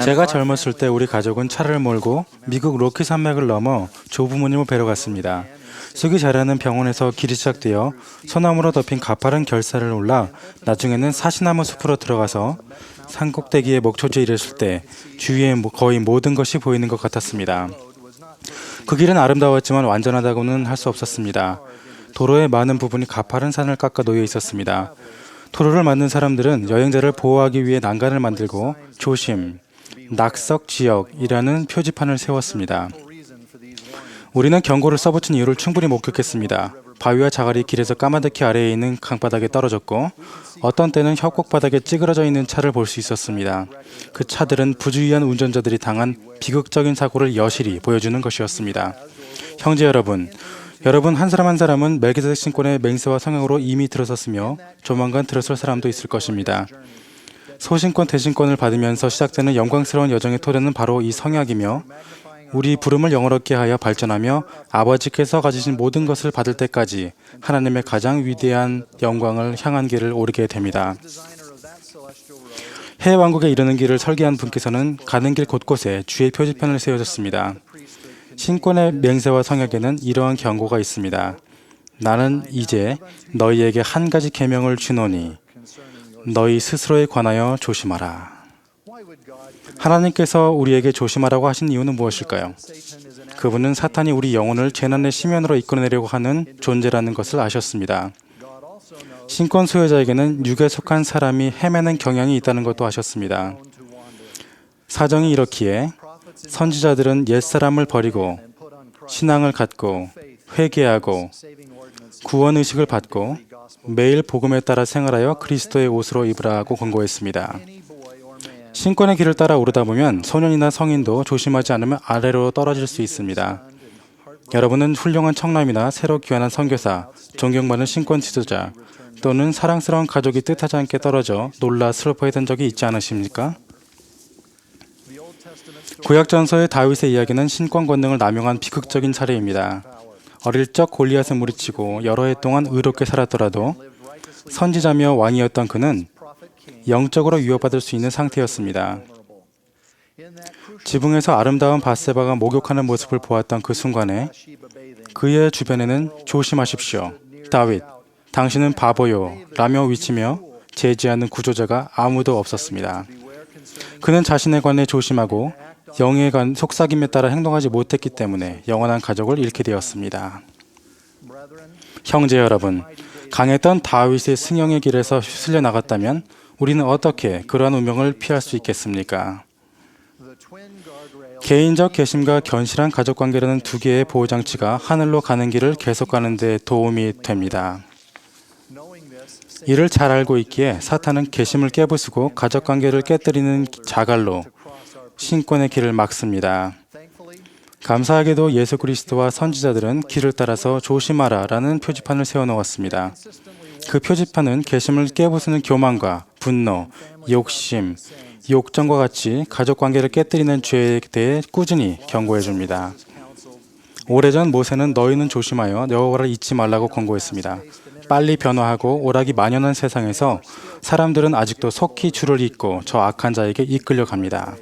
제가 젊었을 때 우리 가족은 차를 몰고 미국 로키 산맥을 넘어 조부모님을 뵈러 갔습니다. 쓰기 잘하는 병원에서 길이 시작되어 소나무로 덮인 가파른 결사를 올라 나중에는 사시나무 숲으로 들어가서 산꼭대기에 목초지에 이르렀을 때 주위에 거의 모든 것이 보이는 것 같았습니다. 그 길은 아름다웠지만 완전하다고는 할 수 없었습니다. 도로의 많은 부분이 가파른 산을 깎아 놓여 있었습니다. 도로를 만든 사람들은 여행자를 보호하기 위해 난간을 만들고 조심, 낙석 지역이라는 표지판을 세웠습니다. 우리는 경고를 써붙인 이유를 충분히 목격했습니다. 바위와 자갈이 길에서 까마득히 아래에 있는 강바닥에 떨어졌고 어떤 때는 협곡바닥에 찌그러져 있는 차를 볼 수 있었습니다. 그 차들은 부주의한 운전자들이 당한 비극적인 사고를 여실히 보여주는 것이었습니다. 형제 여러분 한 사람 한 사람은 멜기세덱 신권의 맹세와 성향으로 이미 들어섰으며 조만간 들어설 사람도 있을 것입니다. 소신권 대신권을 받으면서 시작되는 영광스러운 여정의 토대는 바로 이 성약이며 우리 부름을 영원롭게 하여 발전하며 아버지께서 가지신 모든 것을 받을 때까지 하나님의 가장 위대한 영광을 향한 길을 오르게 됩니다. 해 왕국에 이르는 길을 설계한 분께서는 가는 길 곳곳에 주의 표지편을 세우셨습니다. 신권의 맹세와 성약에는 이러한 경고가 있습니다. 나는 이제 너희에게 한 가지 계명을 주노니 너희 스스로에 관하여 조심하라. 하나님께서 우리에게 조심하라고 하신 이유는 무엇일까요? 그분은 사탄이 우리 영혼을 재난의 심연으로 이끌어내려고 하는 존재라는 것을 아셨습니다. 신권 소유자에게는 육에 속한 사람이 헤매는 경향이 있다는 것도 아셨습니다. 사정이 이렇기에 선지자들은 옛사람을 버리고 신앙을 갖고 회개하고 구원의식을 받고 매일 복음에 따라 생활하여 그리스도의 옷으로 입으라 하고 권고했습니다. 신권의 길을 따라 오르다 보면 소년이나 성인도 조심하지 않으면 아래로 떨어질 수 있습니다. 여러분은 훌륭한 청남이나 새로 귀환한 선교사, 존경받는 신권 지도자 또는 사랑스러운 가족이 뜻하지 않게 떨어져 놀라 슬퍼했던 적이 있지 않으십니까? 구약전서의 다윗의 이야기는 신권 권능을 남용한 비극적인 사례입니다. 어릴 적 골리앗을 무리치고 여러 해 동안 의롭게 살았더라도 선지자며 왕이었던 그는 영적으로 위협받을 수 있는 상태였습니다. 지붕에서 아름다운 밧세바가 목욕하는 모습을 보았던 그 순간에 그의 주변에는 조심하십시오. 다윗, 당신은 바보요 라며 외치며 제지하는 구조자가 아무도 없었습니다. 그는 자신에 관해 조심하고 영에 관 속삭임에 따라 행동하지 못했기 때문에 영원한 가족을 잃게 되었습니다. 형제 여러분, 강했던 다윗의 승영의 길에서 휩쓸려 나갔다면 우리는 어떻게 그러한 운명을 피할 수 있겠습니까? 개인적 개심과 견실한 가족관계라는 두 개의 보호장치가 하늘로 가는 길을 계속 가는 데 도움이 됩니다. 이를 잘 알고 있기에 사탄은 개심을 깨부수고 가족관계를 깨뜨리는 자갈로 신권의 길을 막습니다. 감사하게도 예수 그리스도와 선지자들은 길을 따라서 조심하라 라는 표지판을 세워놓았습니다. 그 표지판은 개심을 깨부수는 교만과 분노, 욕심, 욕정과 같이 가족관계를 깨뜨리는 죄에 대해 꾸준히 경고해 줍니다. 오래전 모세는 너희는 조심하여 여호와를 잊지 말라고 권고했습니다. 빨리 변화하고 오락이 만연한 세상에서 사람들은 아직도 속히 줄을 잇고 저 악한 자에게 이끌려갑니다.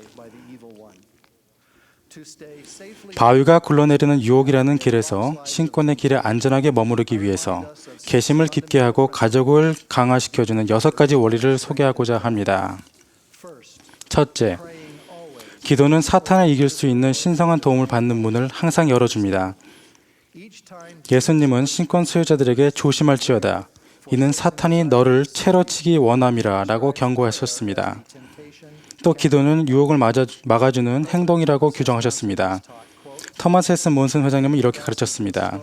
바위가 굴러내리는 유혹이라는 길에서 신권의 길에 안전하게 머무르기 위해서 개심을 깊게 하고 가족을 강화시켜주는 6가지 원리를 소개하고자 합니다. 첫째, 기도는 사탄을 이길 수 있는 신성한 도움을 받는 문을 항상 열어줍니다. 예수님은 신권 수요자들에게 조심할지어다. 이는 사탄이 너를 채로치기 원함이라 라고 경고하셨습니다. 또 기도는 유혹을 막아주는 행동이라고 규정하셨습니다. 토마스 S. 몬슨 회장님은 이렇게 가르쳤습니다.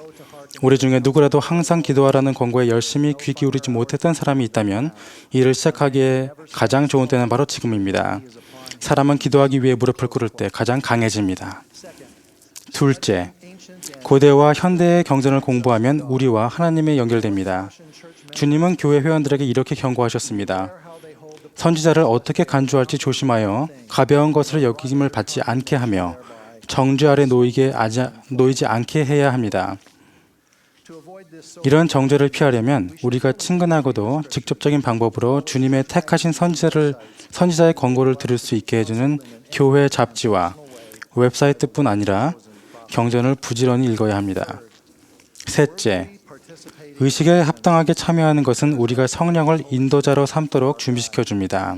우리 중에 누구라도 항상 기도하라는 권고에 열심히 귀 기울이지 못했던 사람이 있다면 이를 시작하기에 가장 좋은 때는 바로 지금입니다. 사람은 기도하기 위해 무릎을 꿇을 때 가장 강해집니다. 둘째, 고대와 현대의 경전을 공부하면 우리와 하나님에 연결됩니다. 주님은 교회 회원들에게 이렇게 경고하셨습니다. 선지자를 어떻게 간주할지 조심하여 가벼운 것을 여김을 받지 않게 하며 정죄 아래 놓이지 않게 해야 합니다. 이런 정죄를 피하려면 우리가 친근하고도 직접적인 방법으로 주님의 택하신 선지자의 권고를 들을 수 있게 해주는 교회 잡지와 웹사이트뿐 아니라 경전을 부지런히 읽어야 합니다. 셋째, 의식에 합당하게 참여하는 것은 우리가 성령을 인도자로 삼도록 준비시켜 줍니다.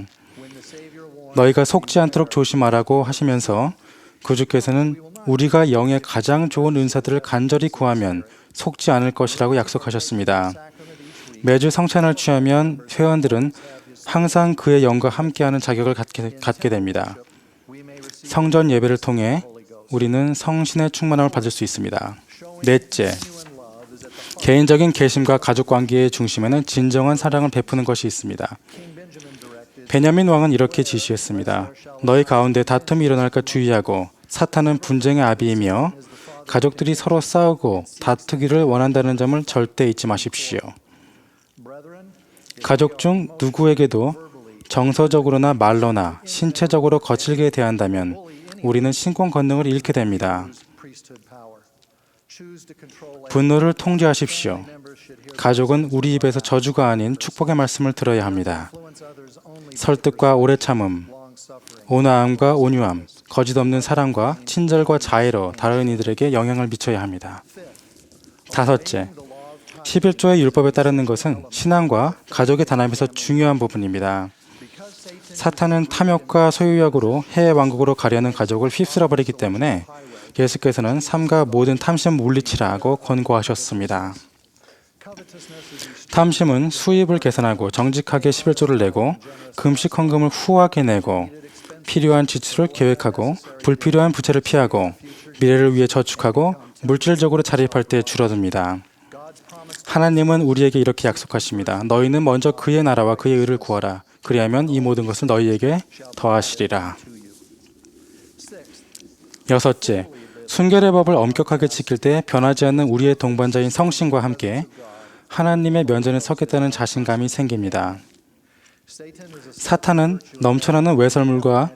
너희가 속지 않도록 조심하라고 하시면서 구주께서는 우리가 영의 가장 좋은 은사들을 간절히 구하면 속지 않을 것이라고 약속하셨습니다. 매주 성찬을 취하면 회원들은 항상 그의 영과 함께하는 자격을 갖게 됩니다. 성전 예배를 통해 우리는 성신의 충만함을 받을 수 있습니다. 넷째, 개인적인 계심과 가족관계의 중심에는 진정한 사랑을 베푸는 것이 있습니다. 베냐민 왕은 이렇게 지시했습니다. 너희 가운데 다툼이 일어날까 주의하고 사탄은 분쟁의 아비이며 가족들이 서로 싸우고 다투기를 원한다는 점을 절대 잊지 마십시오. 가족 중 누구에게도 정서적으로나 말로나 신체적으로 거칠게 대한다면 우리는 신권 권능을 잃게 됩니다. 분노를 통제하십시오. 가족은 우리 입에서 저주가 아닌 축복의 말씀을 들어야 합니다. 설득과 오래 참음, 온화함과 온유함, 거짓 없는 사랑과 친절과 자애로 다른 이들에게 영향을 미쳐야 합니다. 다섯째, 11조의 율법에 따르는 것은 신앙과 가족의 단합에서 중요한 부분입니다. 사탄은 탐욕과 소유욕으로 해의 왕국으로 가려는 가족을 휩쓸어버리기 때문에 예수께서는 삼가 모든 탐심 물리치라고 권고하셨습니다. 탐심은 수입을 계산하고 정직하게 11조를 내고 금식 헌금을 후하게 내고 필요한 지출을 계획하고 불필요한 부채를 피하고 미래를 위해 저축하고 물질적으로 자립할 때 줄어듭니다. 하나님은 우리에게 이렇게 약속하십니다. 너희는 먼저 그의 나라와 그의 의를 구하라. 그리하면 이 모든 것을 너희에게 더하시리라. 여섯째, 순결의 법을 엄격하게 지킬 때 변하지 않는 우리의 동반자인 성신과 함께 하나님의 면전에 서겠다는 자신감이 생깁니다. 사탄은 넘쳐나는 외설물과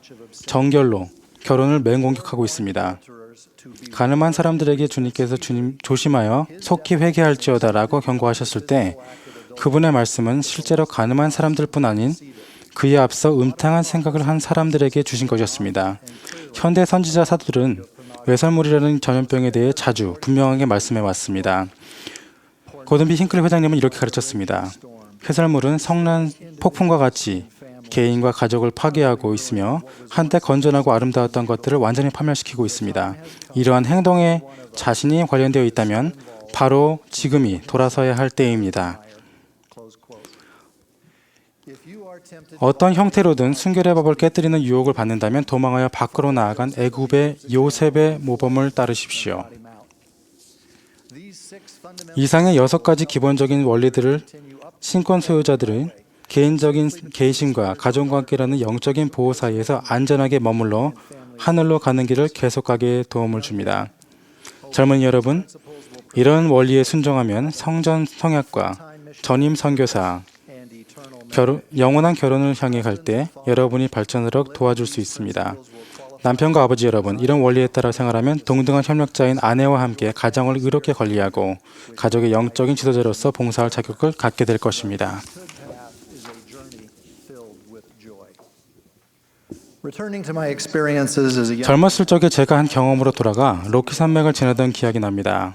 정결로 결혼을 맹공격하고 있습니다. 가늠한 사람들에게 주님께서 주님 조심하여 속히 회개할지어다라고 경고하셨을 때 그분의 말씀은 실제로 가늠한 사람들뿐 아닌 그에 앞서 음탕한 생각을 한 사람들에게 주신 것이었습니다. 현대 선지자 사도들은 외설물이라는 전염병에 대해 자주 분명하게 말씀해 왔습니다. 고든비 힝클리 회장님은 이렇게 가르쳤습니다. 해설물은 성난 폭풍과 같이 개인과 가족을 파괴하고 있으며 한때 건전하고 아름다웠던 것들을 완전히 파멸시키고 있습니다. 이러한 행동에 자신이 관련되어 있다면 바로 지금이 돌아서야 할 때입니다. 어떤 형태로든 순결의 법을 깨뜨리는 유혹을 받는다면 도망하여 밖으로 나아간 애굽의 요셉의 모범을 따르십시오. 이상의 6가지 기본적인 원리들을 신권 소유자들은 개인적인 계심과 가정관계라는 영적인 보호 사이에서 안전하게 머물러 하늘로 가는 길을 계속하게 도움을 줍니다. 젊은이 여러분, 이런 원리에 순종하면 성전 성약과 전임 선교사, 영원한 결혼을 향해 갈 때 여러분이 발전하도록 도와줄 수 있습니다. 남편과 아버지 여러분, 이런 원리에 따라 생활하면 동등한 협력자인 아내와 함께 가정을 의롭게 관리하고 가족의 영적인 지도자로서 봉사할 자격을 갖게 될 것입니다. 젊었을 적에 제가 한 경험으로 돌아가 로키 산맥을 지나던 기억이 납니다.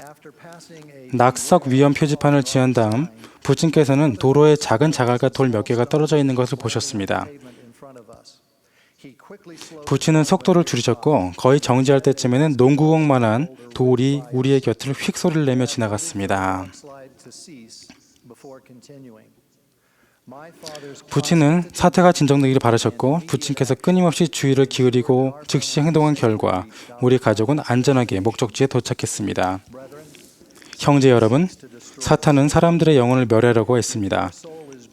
낙석 위험 표지판을 지한 다음 부친께서는 도로에 작은 자갈과 돌 몇 개가 떨어져 있는 것을 보셨습니다. 부친은 속도를 줄이셨고 거의 정지할 때쯤에는 농구공만한 돌이 우리의 곁을 휙 소리를 내며 지나갔습니다. 부친은 사태가 진정되기를 바라셨고 부친께서 끊임없이 주의를 기울이고 즉시 행동한 결과 우리 가족은 안전하게 목적지에 도착했습니다. 형제 여러분, 사탄은 사람들의 영혼을 멸하려고 했습니다.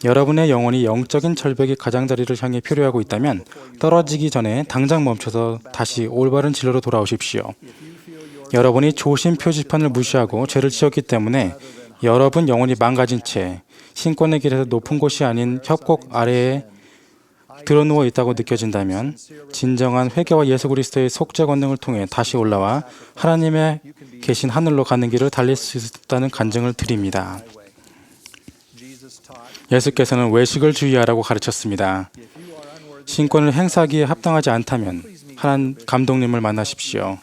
여러분의 영혼이 영적인 절벽의 가장자리를 향해 표류하고 있다면 떨어지기 전에 당장 멈춰서 다시 올바른 진로로 돌아오십시오. 여러분이 조심 표지판을 무시하고 죄를 지었기 때문에 여러분 영혼이 망가진 채 신권의 길에서 높은 곳이 아닌 협곡 아래에 드러누워 있다고 느껴진다면 진정한 회개와 예수 그리스도의 속죄 권능을 통해 다시 올라와 하나님의 계신 하늘로 가는 길을 달릴 수 있다는 간증을 드립니다. 예수께서는 외식을 주의하라고 가르쳤습니다. 신권을 행사하기에 합당하지 않다면 하나님 감독님을 만나십시오.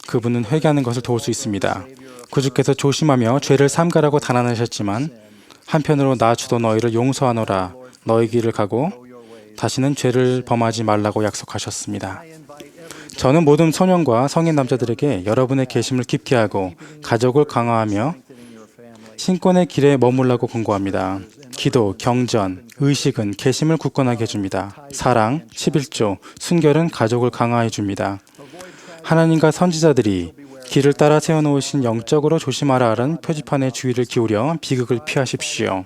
그분은 회개하는 것을 도울 수 있습니다. 구주께서 조심하며 죄를 삼가라고 단언하셨지만 한편으로 나 주도 너희를 용서하노라 너희 길을 가고 다시는 죄를 범하지 말라고 약속하셨습니다. 저는 모든 소년과 성인 남자들에게 여러분의 계심을 깊게 하고 가족을 강화하며 신권의 길에 머물라고 권고합니다. 기도, 경전, 의식은 계심을 굳건하게 해줍니다. 사랑, 11조, 순결은 가족을 강화해 줍니다. 하나님과 선지자들이 길을 따라 세워놓으신 영적으로 조심하라는 표지판에 주의를 기울여 비극을 피하십시오.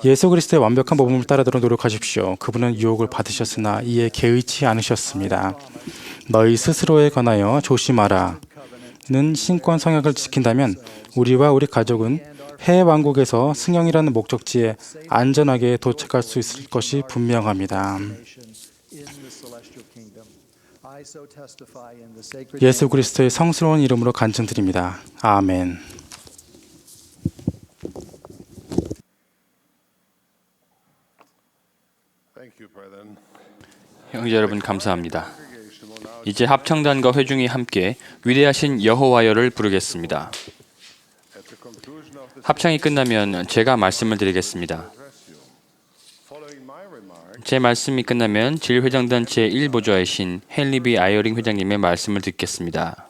예수 그리스도의 완벽한 모범을 따르도록 노력하십시오. 그분은 유혹을 받으셨으나 이에 개의치 않으셨습니다. 너희 스스로에 관하여 조심하라 는 신권 성약을 지킨다면 우리와 우리 가족은 해외 왕국에서 승영이라는 목적지에 안전하게 도착할 수 있을 것이 분명합니다. 예수 그리스도의 성스러운 이름으로 간증드립니다. 아멘. 형제 여러분 감사합니다. 이제 합창단과 회중이 함께 위대하신 여호와여를 부르겠습니다. 합창이 끝나면 제가 말씀을 드리겠습니다. 제 말씀이 끝나면 질회장단 제1보좌이신 헨리 B. 아이어링 회장님의 말씀을 듣겠습니다.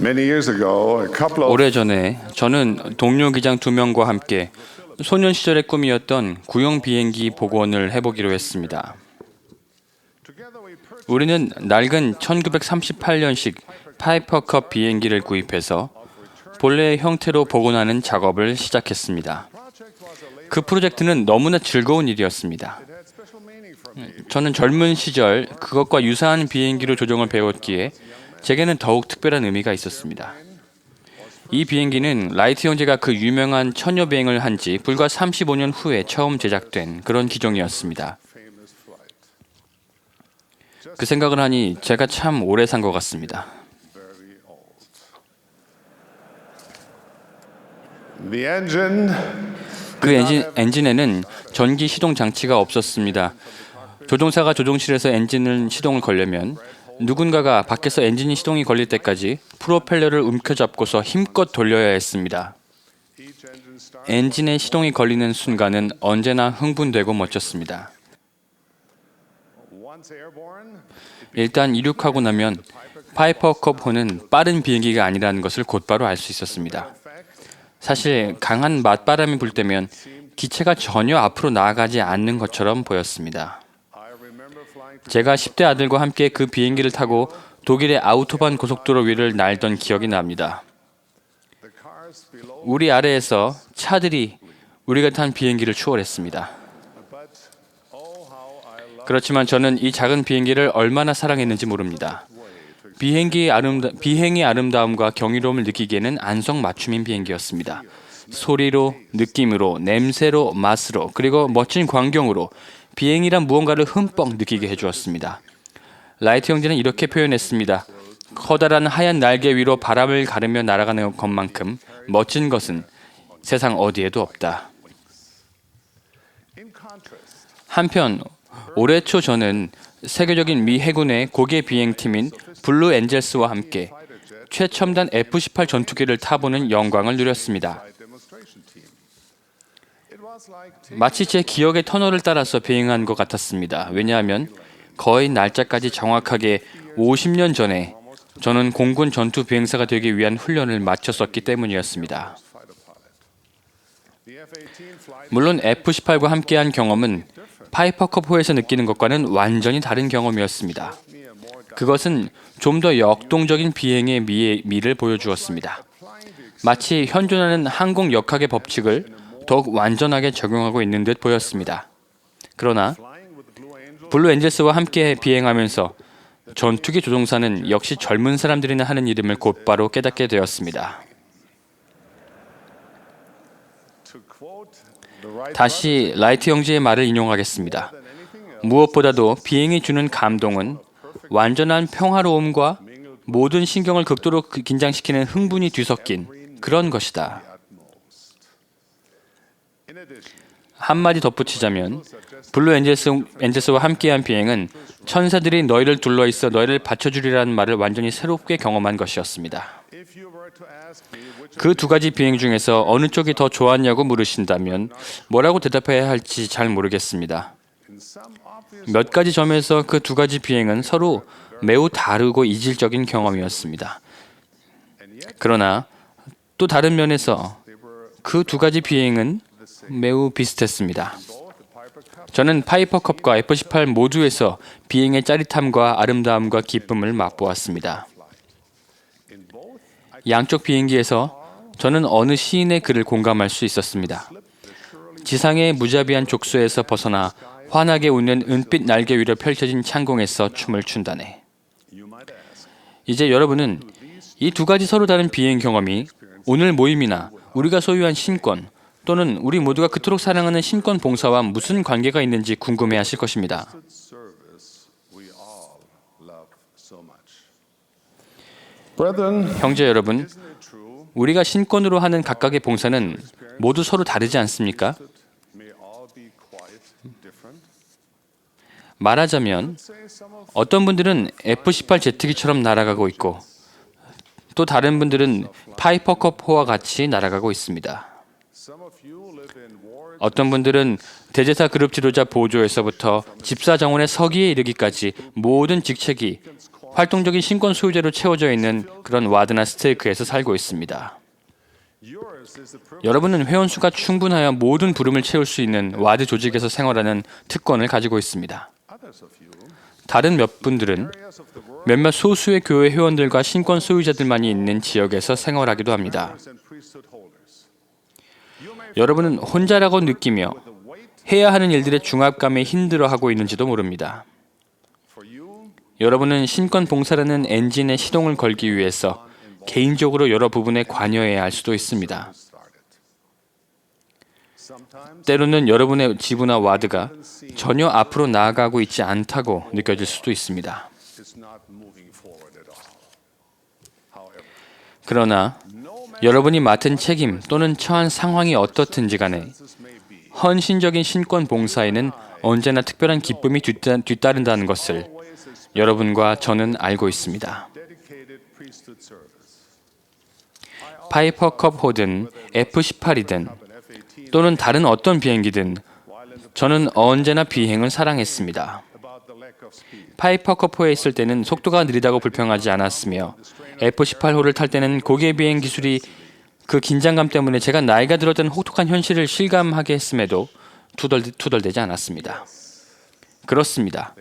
Many years ago, a couple of 오래전에 저는 동료 기장 2명과 함께 소년 시절의 꿈이었던 구형 비행기 복원을 해보기로 했습니다. 우리는 낡은 1938년식 파이퍼컵 비행기를 구입해서 본래의 형태로 복원하는 작업을 시작했습니다. 그 프로젝트는 너무나 즐거운 일이었습니다. 저는 젊은 시절 그것과 유사한 비행기로 조종을 배웠기에 제게는 더욱 특별한 의미가 있었습니다. 이 비행기는 라이트 형제가 그 유명한 천여 비행을 한 지 불과 35년 후에 처음 제작된 그런 기종이었습니다. 그 생각을 하니 제가 참 오래 산 것 같습니다. the engine 그 엔진에는 전기 시동 장치가 없었습니다. 조종사가 조종실에서 엔진을 시동을 걸려면 누군가가 밖에서 엔진이 시동이 걸릴 때까지 프로펠러를 움켜잡고서 힘껏 돌려야 했습니다. 엔진의 시동이 걸리는 순간은 언제나 흥분되고 멋졌습니다. 일단 이륙하고 나면 파이퍼컵호는 빠른 비행기가 아니라는 것을 곧바로 알 수 있었습니다. 사실 강한 맞바람이 불 때면 기체가 전혀 앞으로 나아가지 않는 것처럼 보였습니다. 제가 10대 아들과 함께 그 비행기를 타고 독일의 아우토반 고속도로 위를 날던 기억이 납니다. 우리 아래에서 차들이 우리가 탄 비행기를 추월했습니다. 그렇지만 저는 이 작은 비행기를 얼마나 사랑했는지 모릅니다. 비행의 아름다움과 경이로움을 느끼기에는 안성맞춤인 비행기였습니다. 소리로, 느낌으로, 냄새로, 맛으로, 그리고 멋진 광경으로 비행이란 무언가를 흠뻑 느끼게 해주었습니다. 라이트 형제는 이렇게 표현했습니다. 커다란 하얀 날개 위로 바람을 가르며 날아가는 것만큼 멋진 것은 세상 어디에도 없다. 한편 올해 초 저는 세계적인 미 해군의 고개 비행팀인 블루 엔젤스와 함께 최첨단 F-18 전투기를 타보는 영광을 누렸습니다. 마치 제 기억의 터널을 따라서 비행한 것 같았습니다. 왜냐하면 거의 날짜까지 정확하게 50년 전에 저는 공군 전투 비행사가 되기 위한 훈련을 마쳤었기 때문이었습니다. 물론 F-18과 함께한 경험은 파이퍼컵호에서 느끼는 것과는 완전히 다른 경험이었습니다. 그것은 좀 더 역동적인 비행의 미를 보여주었습니다. 마치 현존하는 항공 역학의 법칙을 더욱 완전하게 적용하고 있는 듯 보였습니다. 그러나 블루 엔젤스와 함께 비행하면서 전투기 조종사는 역시 젊은 사람들이나 하는 이름을 곧바로 깨닫게 되었습니다. 다시 라이트 형제의 말을 인용하겠습니다. 무엇보다도 비행이 주는 감동은 완전한 평화로움과 모든 신경을 극도로 긴장시키는 흥분이 뒤섞인 그런 것이다. 한마디 덧붙이자면 블루 엔젤스와 함께한 비행은 천사들이 너희를 둘러있어 너희를 받쳐주리라는 말을 완전히 새롭게 경험한 것이었습니다. 그 두 가지 비행 중에서 어느 쪽이 더 좋았냐고 물으신다면 뭐라고 대답해야 할지 잘 모르겠습니다. 몇 가지 점에서 그 두 가지 비행은 서로 매우 다르고 이질적인 경험이었습니다. 그러나 또 다른 면에서 그 두 가지 비행은 매우 비슷했습니다. 저는 파이퍼컵과 F-18 모두에서 비행의 짜릿함과 아름다움과 기쁨을 맛보았습니다. 양쪽 비행기에서 저는 어느 시인의 글을 공감할 수 있었습니다. 지상의 무자비한 족소에서 벗어나 환하게 웃는 은빛 날개 위로 펼쳐진 창공에서 춤을 춘다네. 이제 여러분은 이 두 가지 서로 다른 비행 경험이 오늘 모임이나 우리가 소유한 신권 또는 우리 모두가 그토록 사랑하는 신권 봉사와 무슨 관계가 있는지 궁금해하실 것입니다. 형제 여러분, 우리가 신권으로 하는 각각의 봉사는 모두 서로 다르지 않습니까? 말하자면 어떤 분들은 F-18 제트기처럼 날아가고 있고 또 다른 분들은 파이퍼컵호와 같이 날아가고 있습니다. 어떤 분들은 대제사 그룹 지도자 보조에서부터 집사 정원의 서기에 이르기까지 모든 직책이 활동적인 신권 소유자로 채워져 있는 그런 와드나 스테이크에서 살고 있습니다. 여러분은 회원수가 충분하여 모든 부름을 채울 수 있는 와드 조직에서 생활하는 특권을 가지고 있습니다. 다른 몇 분들은 몇몇 소수의 교회 회원들과 신권 소유자들만이 있는 지역에서 생활하기도 합니다. 여러분은 혼자라고 느끼며 해야 하는 일들의 중압감에 힘들어하고 있는지도 모릅니다. 여러분은 신권 봉사라는 엔진의 시동을 걸기 위해서 개인적으로 여러 부분에 관여해야 할 수도 있습니다. 때로는 여러분의 지부나 와드가 전혀 앞으로 나아가고 있지 않다고 느껴질 수도 있습니다. 그러나 여러분이 맡은 책임 또는 처한 상황이 어떻든지 간에 헌신적인 신권 봉사에는 언제나 특별한 기쁨이 뒤따른다는 것을 여러분과 저는 알고 있습니다. 파이퍼컵 호든 F-18이든 또는 다른 어떤 비행기든 저는 언제나 비행을 사랑했습니다. 파이퍼컵호에 있을 때는 속도가 느리다고 불평하지 않았으며 F-18호를 탈 때는 고개 비행 기술이 그 긴장감 때문에 제가 나이가 들었던 혹독한 현실을 실감하게 했음에도 투덜대지 않았습니다. 그렇습니다.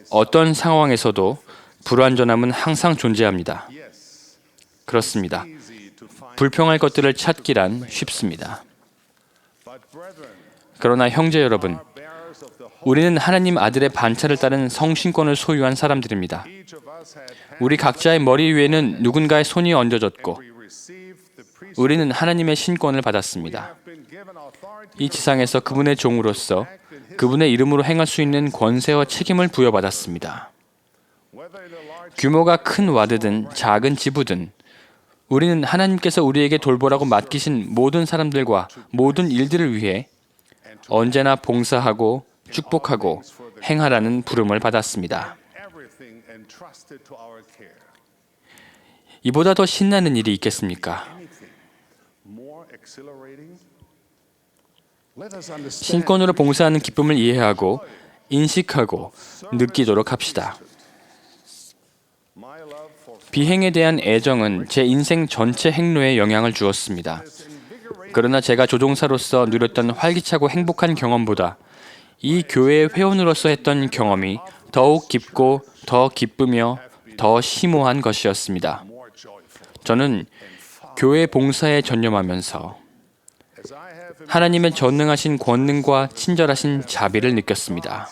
어떤 상황에서도 불완전함은 항상 존재합니다. 그렇습니다. 불평할 것들을 찾기란 쉽습니다. 그러나 형제 여러분, 우리는 하나님 아들의 반차를 따른 성신권을 소유한 사람들입니다. 우리 각자의 머리 위에는 누군가의 손이 얹어졌고 우리는 하나님의 신권을 받았습니다. 이 지상에서 그분의 종으로서 그분의 이름으로 행할 수 있는 권세와 책임을 부여받았습니다. 규모가 큰 와드든 작은 지부든 우리는 하나님께서 우리에게 돌보라고 맡기신 모든 사람들과 모든 일들을 위해 언제나 봉사하고 축복하고 행하라는 부름을 받았습니다. 이보다 더 신나는 일이 있겠습니까? 신권으로 봉사하는 기쁨을 이해하고 인식하고 느끼도록 합시다. 비행에 대한 애정은 제 인생 전체 행로에 영향을 주었습니다. 그러나 제가 조종사로서 누렸던 활기차고 행복한 경험보다 이 교회의 회원으로서 했던 경험이 더욱 깊고 더 기쁘며 더 심오한 것이었습니다. 저는 교회 봉사에 전념하면서 하나님의 전능하신 권능과 친절하신 자비를 느꼈습니다.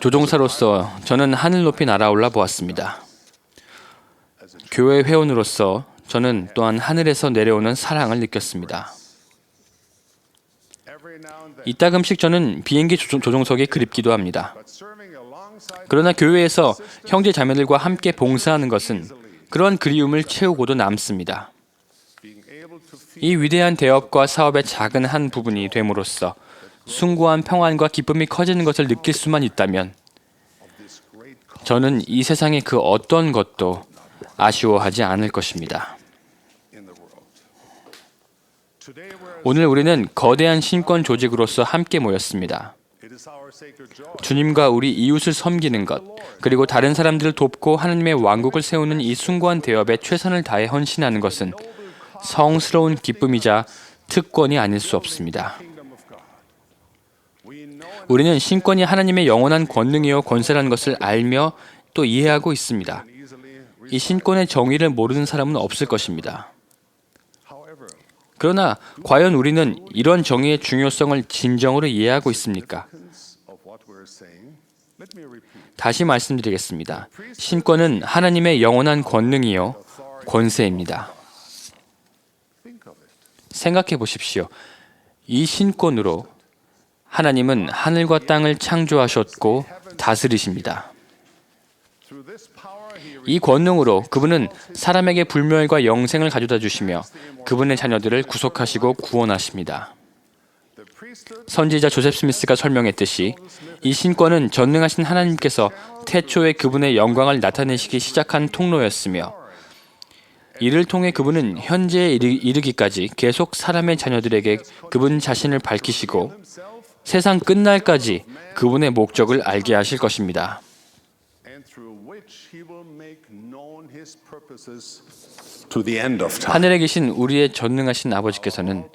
조종사로서 저는 하늘 높이 날아올라 보았습니다. 교회 회원으로서 저는 또한 하늘에서 내려오는 사랑을 느꼈습니다. 이따금씩 저는 비행기 조종석에 그립기도 합니다. 그러나 교회에서 형제 자매들과 함께 봉사하는 것은 그러한 그리움을 채우고도 남습니다. 이 위대한 대업과 사업의 작은 한 부분이 됨으로써 숭고한 평안과 기쁨이 커지는 것을 느낄 수만 있다면 저는 이 세상의 그 어떤 것도 아쉬워하지 않을 것입니다. 오늘 우리는 거대한 신권 조직으로서 함께 모였습니다. 주님과 우리 이웃을 섬기는 것, 그리고 다른 사람들을 돕고 하나님의 왕국을 세우는 이 숭고한 대업에 최선을 다해 헌신하는 것은 성스러운 기쁨이자 특권이 아닐 수 없습니다. 우리는 신권이 하나님의 영원한 권능이요 권세라는 것을 알며 또 이해하고 있습니다. 이 신권의 정의를 모르는 사람은 없을 것입니다. 그러나 과연 우리는 이런 정의의 중요성을 진정으로 이해하고 있습니까? 다시 말씀드리겠습니다. 신권은 하나님의 영원한 권능이요 권세입니다. 생각해 보십시오. 이 신권으로 하나님은 하늘과 땅을 창조하셨고 다스리십니다. 이 권능으로 그분은 사람에게 불멸과 영생을 가져다 주시며 그분의 자녀들을 구속하시고 구원하십니다. 선지자 조셉 스미스가 설명했듯이 이 신권은 전능하신 하나님께서 태초에 그분의 영광을 나타내시기 시작한 통로였으며 이를 통해 그분은 현재에 이르기까지 계속 사람의 자녀들에게 그분 자신을 밝히시고 세상 끝날까지 그분의 목적을 알게 하실 것입니다. and through which he will make known his purposes to the end of time. 하늘에 계신 우리의 전능하신 아버지께서는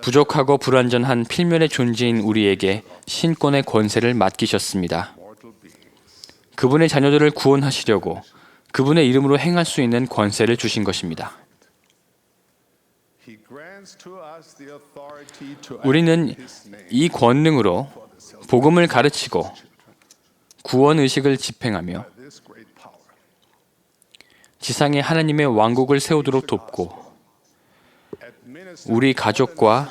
부족하고 불완전한 필면의 존재인 우리에게 신권의 권세를 맡기셨습니다. 그분의 자녀들을 구원하시려고 그분의 이름으로 행할 수 있는 권세를 주신 것입니다. He grants to us the authority to 우리는 act his name. 이 권능으로 복음을 가르치고 구원 의식을 집행하며 This great power. 지상에 하나님의 왕국을 세우도록 돕고 Administer 우리 가족과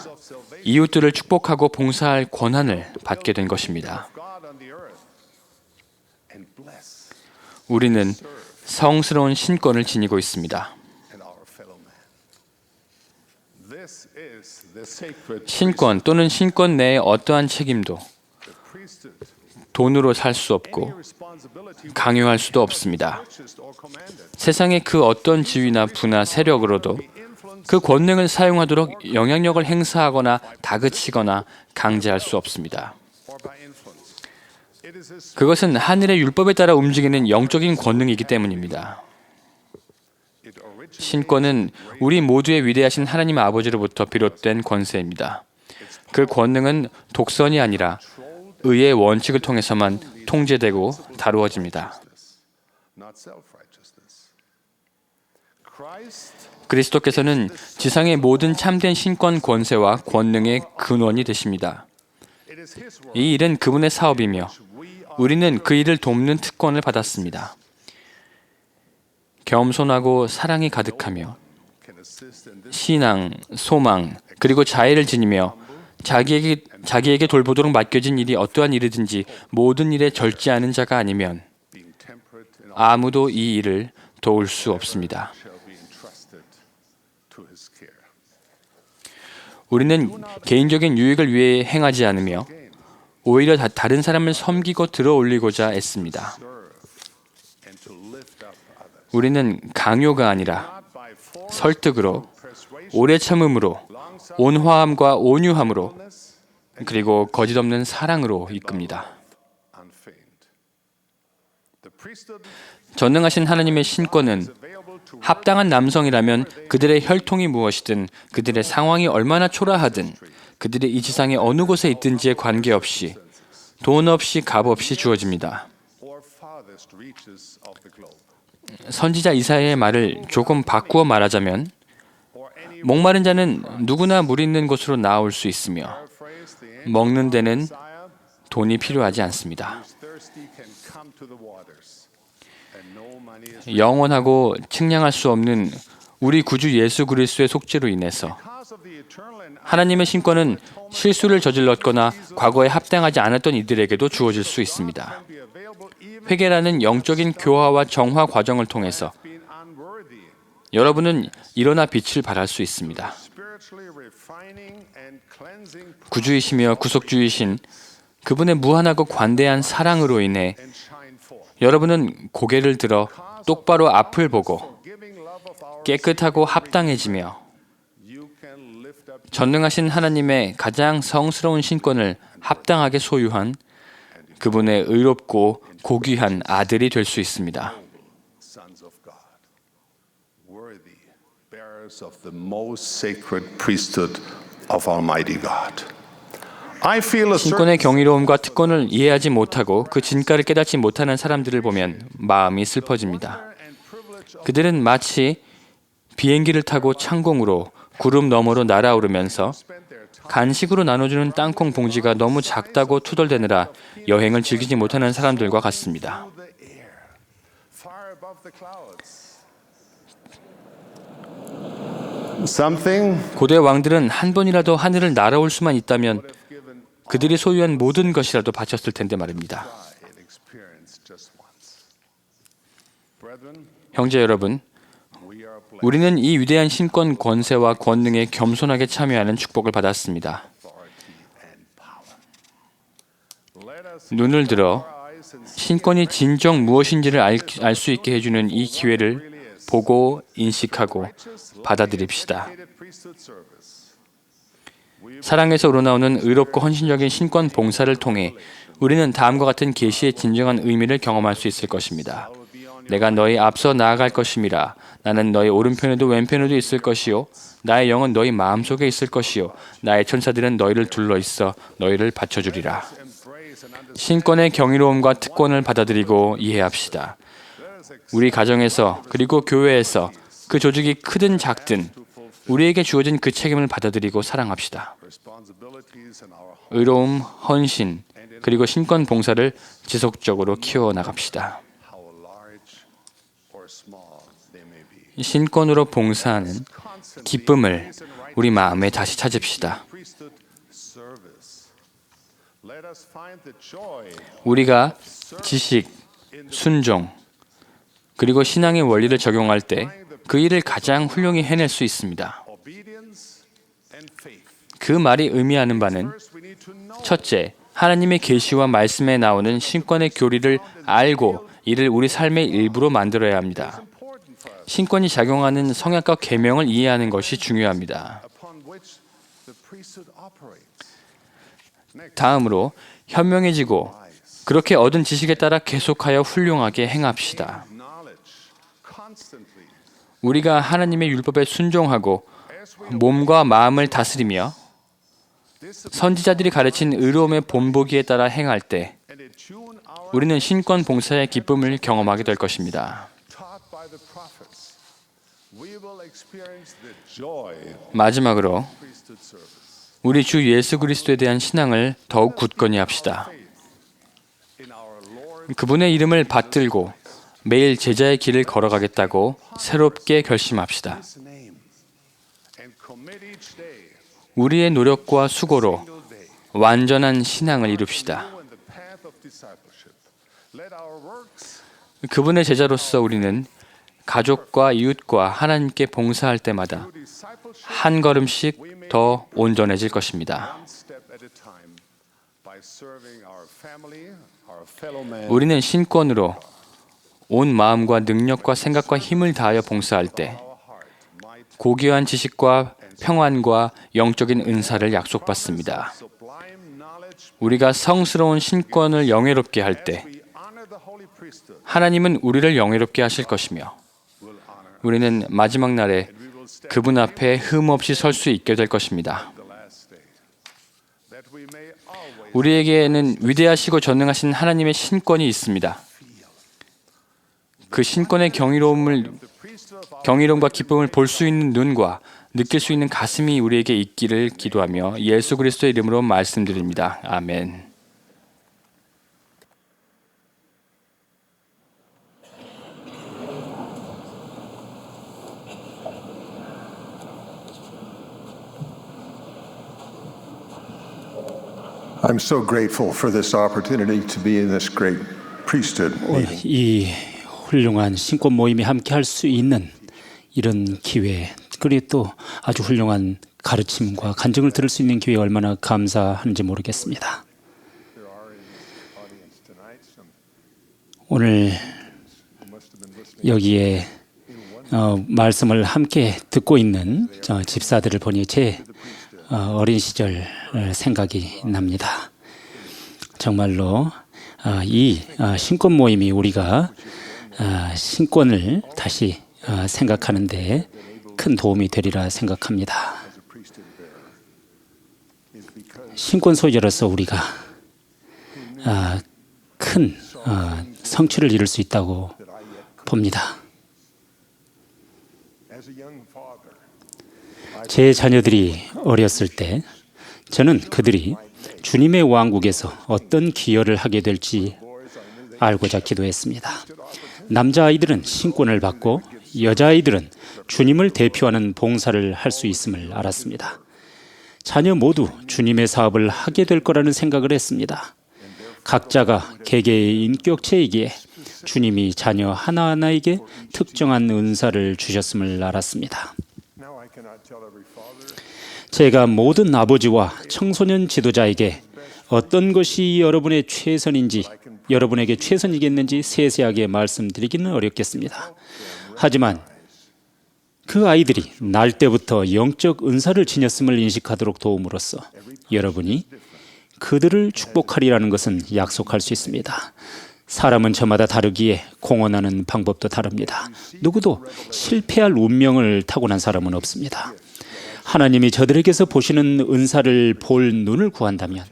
이웃들을 축복하고 봉사할 권한을 받게 된 것입니다. God on the earth and bless 우리는 성스러운 신권을 지니고 있습니다. and our fellow man. This is the sacred 신권 또는 신권 내의 어떠한 책임도 priesthood. 돈으로 살 수 없고 Responsibility 강요할 수도 없습니다. purchased or commanded. 세상의 그 어떤 지위나 부나 세력으로도 그 권능을 사용하도록 영향력을 행사하거나 다그치거나 강제할 수 없습니다. Or by influence. It is his 그것은 하늘의 율법에 따라 움직이는 영적인 권능이기 때문입니다. it originates 신권은 우리 모두의 위대하신 하나님 아버지로부터 비롯된 권세입니다. 그 권능은 독선이 아니라 의의 원칙을 통해서만 통제되고 다루어집니다. not self-righteousness. Christ 그리스도께서는 지상의 모든 참된 신권 권세와 권능의 근원이 되십니다. it is his work. 이 일은 그분의 사업이며 우리는 그 일을 돕는 특권을 받았습니다. 겸손하고 사랑이 가득하며 Can assist in this 신앙, 소망, 그리고 자애를 지니며 자기에게 돌보도록 맡겨진 일이 어떠한 일이든지 모든 일에 절제하는 자가 아니면 being temperate in all 아무도 이 일을 도울 수 없습니다. shall be entrusted to his care. 우리는 개인적인 유익을 위해 행하지 않으며 오히려 다른 사람을 섬기고 들어올리고자 애씁니다. And to lift up others. 우리는 강요가 아니라 Not by force, 설득으로, persuasion, 오래 참음으로, 온화함과 온유함으로, 그리고 거짓없는 사랑으로 이끕니다. unfeigned. The priesthood 전능하신 하나님의 신권은 available to 합당한 남성이라면 그들의 혈통이 무엇이든 그들의 상황이 얼마나 초라하든 그들이 이 지상의 어느 곳에 있든지에 관계없이 돈 없이 값 없이 주어집니다. or farthest reaches of the globe. 선지자 이사야의 말을 조금 바꾸어 말하자면 Or any 목마른 자는 누구나 물 있는 곳으로 나올 수 있으며 phrase the end 먹는 데는 Messiah 돈이 필요하지 않습니다. who's thirsty can come to the waters. And no money is 영원하고 측량할 수 없는 우리 구주 예수 그리스도의 속죄로 인해서 because of the eternal and 하나님의 신권은 실수를 저질렀거나 과거에 합당하지 않았던 이들에게도 주어질 수 있습니다. be available even 회개라는 영적인 교화와 정화 과정을 통해서 being unworthy. 여러분은 일어나 빛을 발할 수 있습니다. Spiritually refining and cleansing 구주이시며 구속주이신 그분의 무한하고 관대한 사랑으로 인해 and shine forth. 여러분은 고개를 들어 똑바로 앞을 보고 Giving love of our 깨끗하고 합당해지며 you can lift up 전능하신 하나님의 가장 성스러운 신권을 합당하게 소유한 그분의 의롭고 고귀한 아들이 될 수 있습니다. sons of God, worthy bearers of the most sacred priesthood of Almighty God. I feel a certain 신권의 경이로움과 특권을 이해하지 못하고 그 진가를 깨닫지 못하는 사람들을 보면 마음이 슬퍼집니다. and privilege of 그들은 마치 비행기를 타고 창공으로 구름 너머로 날아오르면서 spend their time 간식으로 나눠주는 땅콩 봉지가 너무 작다고 투덜대느라 여행을 즐기지 못하는 사람들과 같습니다. the air, far above the clouds. Something 고대 왕들은 한 번이라도 하늘을 날아올 수만 있다면 given 그들이 소유한 모든 것이라도 바쳤을 텐데 말입니다. in experience just once. Brethren, 형제 여러분, we are blessed 우리는 이 위대한 신권 권세와 권능에 겸손하게 참여하는 축복을 받았습니다. and power. Let us 눈을 들어 eyes and 신권이 진정 무엇인지를 알 수 있게 해주는 이 기회를 보고 인식하고 받아들입시다. dedicated priesthood service. 사랑에서 우러나오는 의롭고 헌신적인 신권 봉사를 통해 우리는 다음과 같은 계시의 진정한 의미를 경험할 수 있을 것입니다. 내가 너희 앞서 나아갈 것임이라. 나는 너희 오른편에도 왼편에도 있을 것이요 나의 영은 너희 마음속에 있을 것이요 나의 천사들은 너희를 둘러 있어 너희를 받쳐주리라. 신권의 경이로움과 특권을 받아들이고 이해합시다. 우리 가정에서 그리고 교회에서 그 조직이 크든 작든 우리에게 주어진 그 책임을 받아들이고 사랑합시다. 의로움, 헌신, 그리고 신권 봉사를 지속적으로 키워나갑시다. 신권으로 봉사하는 기쁨을 우리 마음에 다시 찾읍시다. 우리가 지식, 순종, 그리고 신앙의 원리를 적용할 때 그 일을 가장 훌륭히 해낼 수 있습니다. 그 말이 의미하는 바는 첫째, 하나님의 계시와 말씀에 나오는 신권의 교리를 알고 이를 우리 삶의 일부로 만들어야 합니다. 신권이 작용하는 성약과 계명을 이해하는 것이 중요합니다. 다음으로 현명해지고 그렇게 얻은 지식에 따라 계속하여 훌륭하게 행합시다. 우리가 하나님의 율법에 순종하고 몸과 마음을 다스리며 선지자들이 가르친 의로움의 본보기에 따라 행할 때 우리는 신권 봉사의 기쁨을 경험하게 될 것입니다. 마지막으로 우리 주 예수 그리스도에 대한 신앙을 더욱 굳건히 합시다. 그분의 이름을 받들고 매일 제자의 길을 걸어가겠다고 새롭게 결심합시다. 우리의 노력과 수고로 완전한 신앙을 이룹시다. 그분의 제자로서 우리는 가족과 이웃과 하나님께 봉사할 때마다 한 걸음씩 더 온전해질 것입니다. 우리는 신권으로 온 마음과 능력과 생각과 힘을 다하여 봉사할 때 고귀한 지식과 평안과 영적인 은사를 약속받습니다. 우리가 성스러운 신권을 영예롭게 할 때 하나님은 우리를 영예롭게 하실 것이며 우리는 마지막 날에 그분 앞에 흠없이 설 수 있게 될 것입니다. 우리에게는 위대하시고 전능하신 하나님의 신권이 있습니다. 그 신권의 경이로움과 기쁨을 볼 수 있는 눈과 느낄 수 있는 가슴이 우리에게 있기를 기도하며 예수 그리스도의 이름으로 말씀드립니다. 아멘. I'm so grateful for this opportunity to be in this great priesthood meeting. 이 훌륭한 신권 모임에 함께 할 수 있는 이런 기회, 그리고 또 아주 훌륭한 가르침과 간증을 들을 수 있는 기회에 얼마나 감사하는지 모르겠습니다. 오늘 여기에 말씀을 함께 듣고 있는 집사들을 보니 제 어린 시절 생각이 납니다. 정말로 이 신권 모임이 우리가 신권을 다시 생각하는 데 큰 도움이 되리라 생각합니다. 신권 소유자로서 우리가 큰 성취를 이룰 수 있다고 봅니다. 제 자녀들이 어렸을 때 저는 그들이 주님의 왕국에서 어떤 기여를 하게 될지 알고자 기도했습니다. 남자아이들은 신권을 받고 여자아이들은 주님을 대표하는 봉사를 할 수 있음을 알았습니다. 자녀 모두 주님의 사업을 하게 될 거라는 생각을 했습니다. 각자가 개개의 인격체이기에 주님이 자녀 하나하나에게 특정한 은사를 주셨음을 알았습니다. 제가 모든 아버지와 청소년 지도자에게 어떤 것이 여러분의 최선인지, 여러분에게 최선이겠는지 세세하게 말씀드리기는 어렵겠습니다. 하지만 그 아이들이 날 때부터 영적 은사를 지녔음을 인식하도록 도움으로써 여러분이 그들을 축복하리라는 것은 약속할 수 있습니다. 사람은 저마다 다르기에 공헌하는 방법도 다릅니다. 누구도 실패할 운명을 타고난 사람은 없습니다. 하나님이 저들에게서 보시는 은사를 볼 눈을 구한다면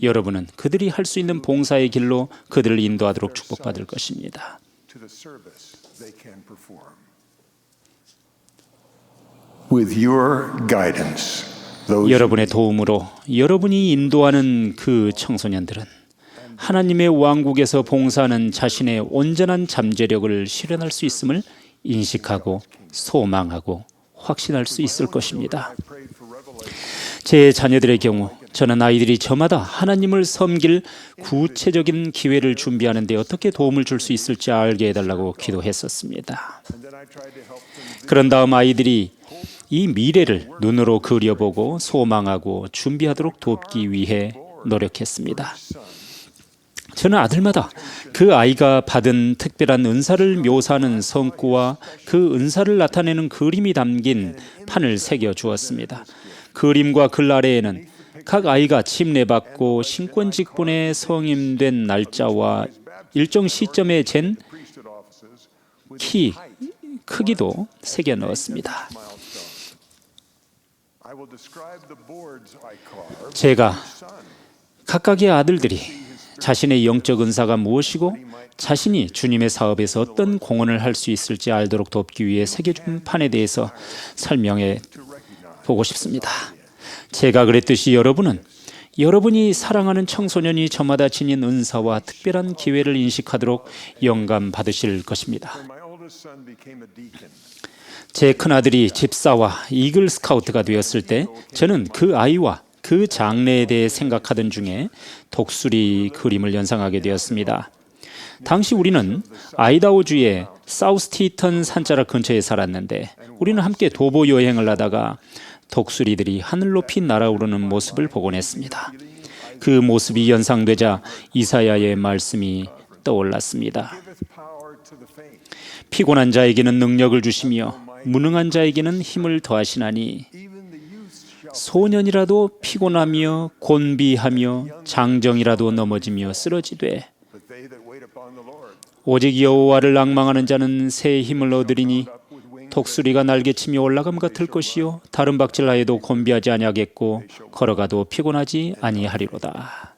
여러분은 그들이 할 수 있는 봉사의 길로 그들을 인도하도록 축복받을 것입니다. With your guidance, those 여러분의 도움으로 여러분이 인도하는 그 청소년들은 하나님의 왕국에서 봉사하는 자신의 온전한 잠재력을 실현할 수 있음을 인식하고 소망하고 확신할 수 있을 것입니다. 제 자녀들의 경우 저는 아이들이 저마다 하나님을 섬길 구체적인 기회를 준비하는 데 어떻게 도움을 줄 수 있을지 알게 해달라고 기도했었습니다. 그런 다음 아이들이 이 미래를 눈으로 그려보고 소망하고 준비하도록 돕기 위해 노력했습니다. 저는 아들마다 그 아이가 받은 특별한 은사를 묘사하는 성구와 그 은사를 나타내는 그림이 담긴 판을 새겨 주었습니다. 그림과 글 아래에는 각 아이가 침례받고 신권 직분에 성임된 날짜와 일정 시점에 잰 키, 크기도 새겨 넣었습니다. 제가 각각의 아들들이 자신의 영적 은사가 무엇이고 자신이 주님의 사업에서 어떤 공헌을 할 수 있을지 알도록 돕기 위해 새겨준 판에 대해서 설명해 보고 싶습니다. 제가 그랬듯이 여러분은 여러분이 사랑하는 청소년이 저마다 지닌 은사와 특별한 기회를 인식하도록 영감 받으실 것입니다. 제 큰아들이 집사와 이글 스카우트가 되었을 때 저는 그 아이와 그 장래에 대해 생각하던 중에 독수리 그림을 연상하게 되었습니다. 당시 우리는 아이다호주의 사우스티턴 산자락 근처에 살았는데 우리는 함께 도보 여행을 하다가 독수리들이 하늘 높이 날아오르는 모습을 보곤 했습니다. 그 모습이 연상되자 이사야의 말씀이 떠올랐습니다. 피곤한 자에게는 능력을 주시며 무능한 자에게는 힘을 더하시나니 소년이라도 피곤하며 곤비하며 장정이라도 넘어지며 쓰러지되 오직 여호와를 앙망하는 자는 새 힘을 얻으리니 독수리가 날개치며 올라감 같을 것이요 다른 박질하여도 곤비하지 아니하겠고 걸어가도 피곤하지 아니하리로다.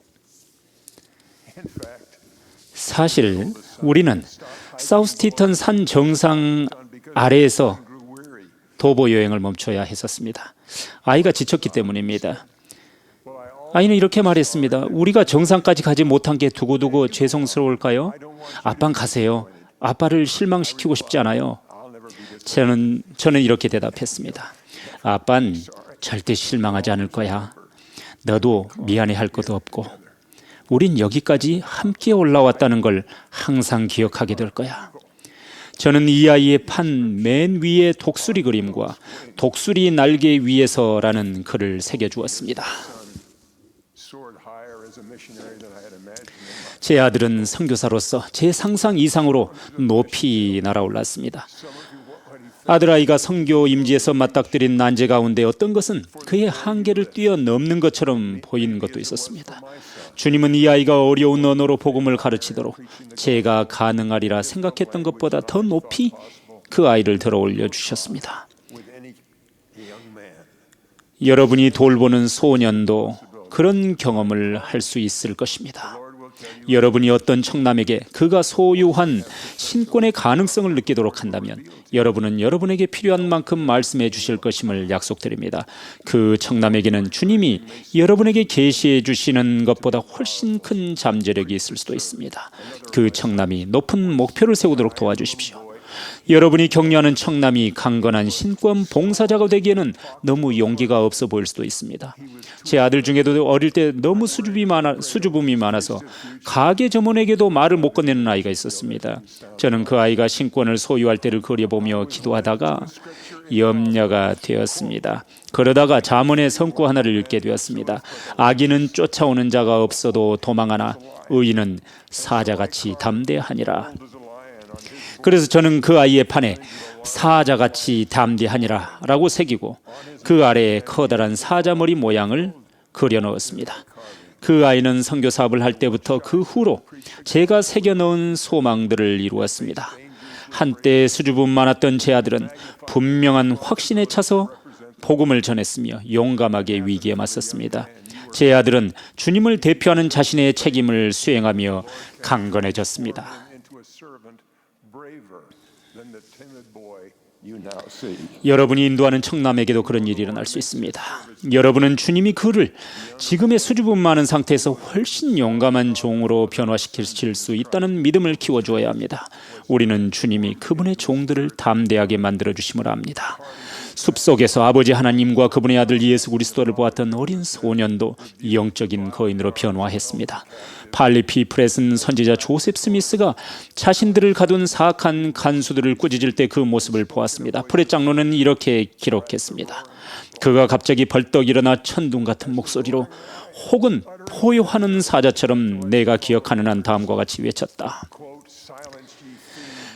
사실 우리는 사우스티턴 산 정상 아래에서 도보 여행을 멈춰야 했었습니다. 아이가 지쳤기 때문입니다. 아이는 이렇게 말했습니다. 우리가 정상까지 가지 못한 게 두고두고 죄송스러울까요? 아빠는 가세요. 아빠를 실망시키고 싶지 않아요. 저는 이렇게 대답했습니다. 아빠는 절대 실망하지 않을 거야. 너도 미안해할 것도 없고 우린 여기까지 함께 올라왔다는 걸 항상 기억하게 될 거야. 저는 이 아이의 판 맨 위에 독수리 그림과 독수리 날개 위에서라는 글을 새겨주었습니다. 제 아들은 선교사로서 제 상상 이상으로 높이 날아올랐습니다. 아들아이가 선교 임지에서 맞닥뜨린 난제 가운데 어떤 것은 그의 한계를 뛰어넘는 것처럼 보이는 것도 있었습니다. 주님은 이 아이가 어려운 언어로 복음을 가르치도록 제가 가능하리라 생각했던 것보다 더 높이 그 아이를 들어 올려 주셨습니다. 여러분이 돌보는 소년도 그런 경험을 할 수 있을 것입니다. 여러분이 어떤 청남에게 그가 소유한 신권의 가능성을 느끼도록 한다면 여러분은 여러분에게 필요한 만큼 말씀해 주실 것임을 약속드립니다. 그 청남에게는 주님이 여러분에게 계시해 주시는 것보다 훨씬 큰 잠재력이 있을 수도 있습니다. 그 청남이 높은 목표를 세우도록 도와주십시오. 여러분이 격려하는 청남이 강건한 신권 봉사자가 되기에는 너무 용기가 없어 보일 수도 있습니다. 제 아들 중에도 어릴 때 너무 수줍음이 많아서 가게 점원에게도 말을 못 건네는 아이가 있었습니다. 저는 그 아이가 신권을 소유할 때를 그려보며 기도하다가 염려가 되었습니다. 그러다가 잠언의 성구 하나를 읽게 되었습니다. 악인은 쫓아오는 자가 없어도 도망하나 의인은 사자같이 담대하니라. 그래서 저는 그 아이의 판에 사자같이 담대하니라 라고 새기고 그 아래에 커다란 사자머리 모양을 그려 넣었습니다. 그 아이는 선교 사업을 할 때부터 그 후로 제가 새겨 넣은 소망들을 이루었습니다. 한때 수줍음 많았던 제 아들은 분명한 확신에 차서 복음을 전했으며 용감하게 위기에 맞섰습니다. 제 아들은 주님을 대표하는 자신의 책임을 수행하며 강건해졌습니다. 여러분이 인도하는 청남에게도 그런 일이 일어날 수 있습니다. 여러분은 주님이 그를 지금의 수줍음 많은 상태에서 훨씬 용감한 종으로 변화시킬 수 있다는 믿음을 키워주어야 합니다. 우리는 주님이 그분의 종들을 담대하게 만들어주심을 압니다. 숲속에서 아버지 하나님과 그분의 아들 예수 그리스도를 보았던 어린 소년도 영적인 거인으로 변화했습니다. 팔리피 프레슨 선지자 조셉 스미스가 자신들을 가둔 사악한 간수들을 꾸짖을 때 그 모습을 보았습니다. 프렛 장로는 이렇게 기록했습니다. 그가 갑자기 벌떡 일어나 천둥 같은 목소리로 혹은 포효하는 사자처럼 내가 기억하는 한 다음과 같이 외쳤다.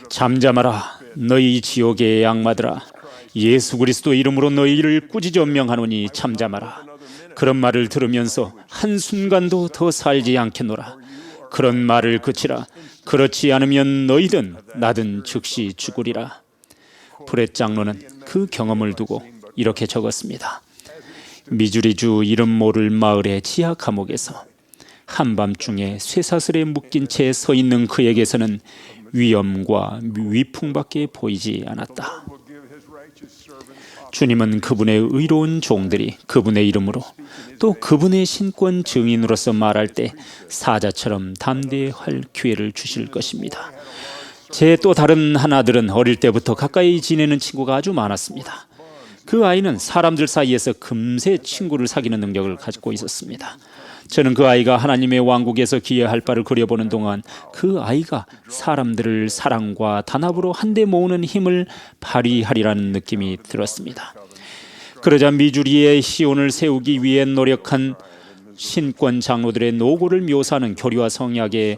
잠잠하라 너희 지옥의 악마들아. 예수 그리스도 이름으로 너희를 꾸짖어 명하노니 잠잠하라. 그런 말을 들으면서 한순간도 더 살지 않겠노라. 그런 말을 그치라. 그렇지 않으면 너희든 나든 즉시 죽으리라. 프렛 장로는 그 경험을 두고 이렇게 적었습니다. 미주리주 이름 모를 마을의 지하 감옥에서 한밤중에 쇠사슬에 묶인 채 서 있는 그에게서는 위험과 위풍밖에 보이지 않았다. 주님은 그분의 의로운 종들이 그분의 이름으로 또 그분의 신권 증인으로서 말할 때 사자처럼 담대할 기회를 주실 것입니다. 제 또 다른 한 아들은 어릴 때부터 가까이 지내는 친구가 아주 많았습니다. 그 아이는 사람들 사이에서 금세 친구를 사귀는 능력을 가지고 있었습니다. 저는 그 아이가 하나님의 왕국에서 기여할 바를 그려보는 동안 그 아이가 사람들을 사랑과 단합으로 한데 모으는 힘을 발휘하리라는 느낌이 들었습니다. 그러자 미주리의 시온을 세우기 위해 노력한 신권 장로들의 노고를 묘사하는 교리와 성약의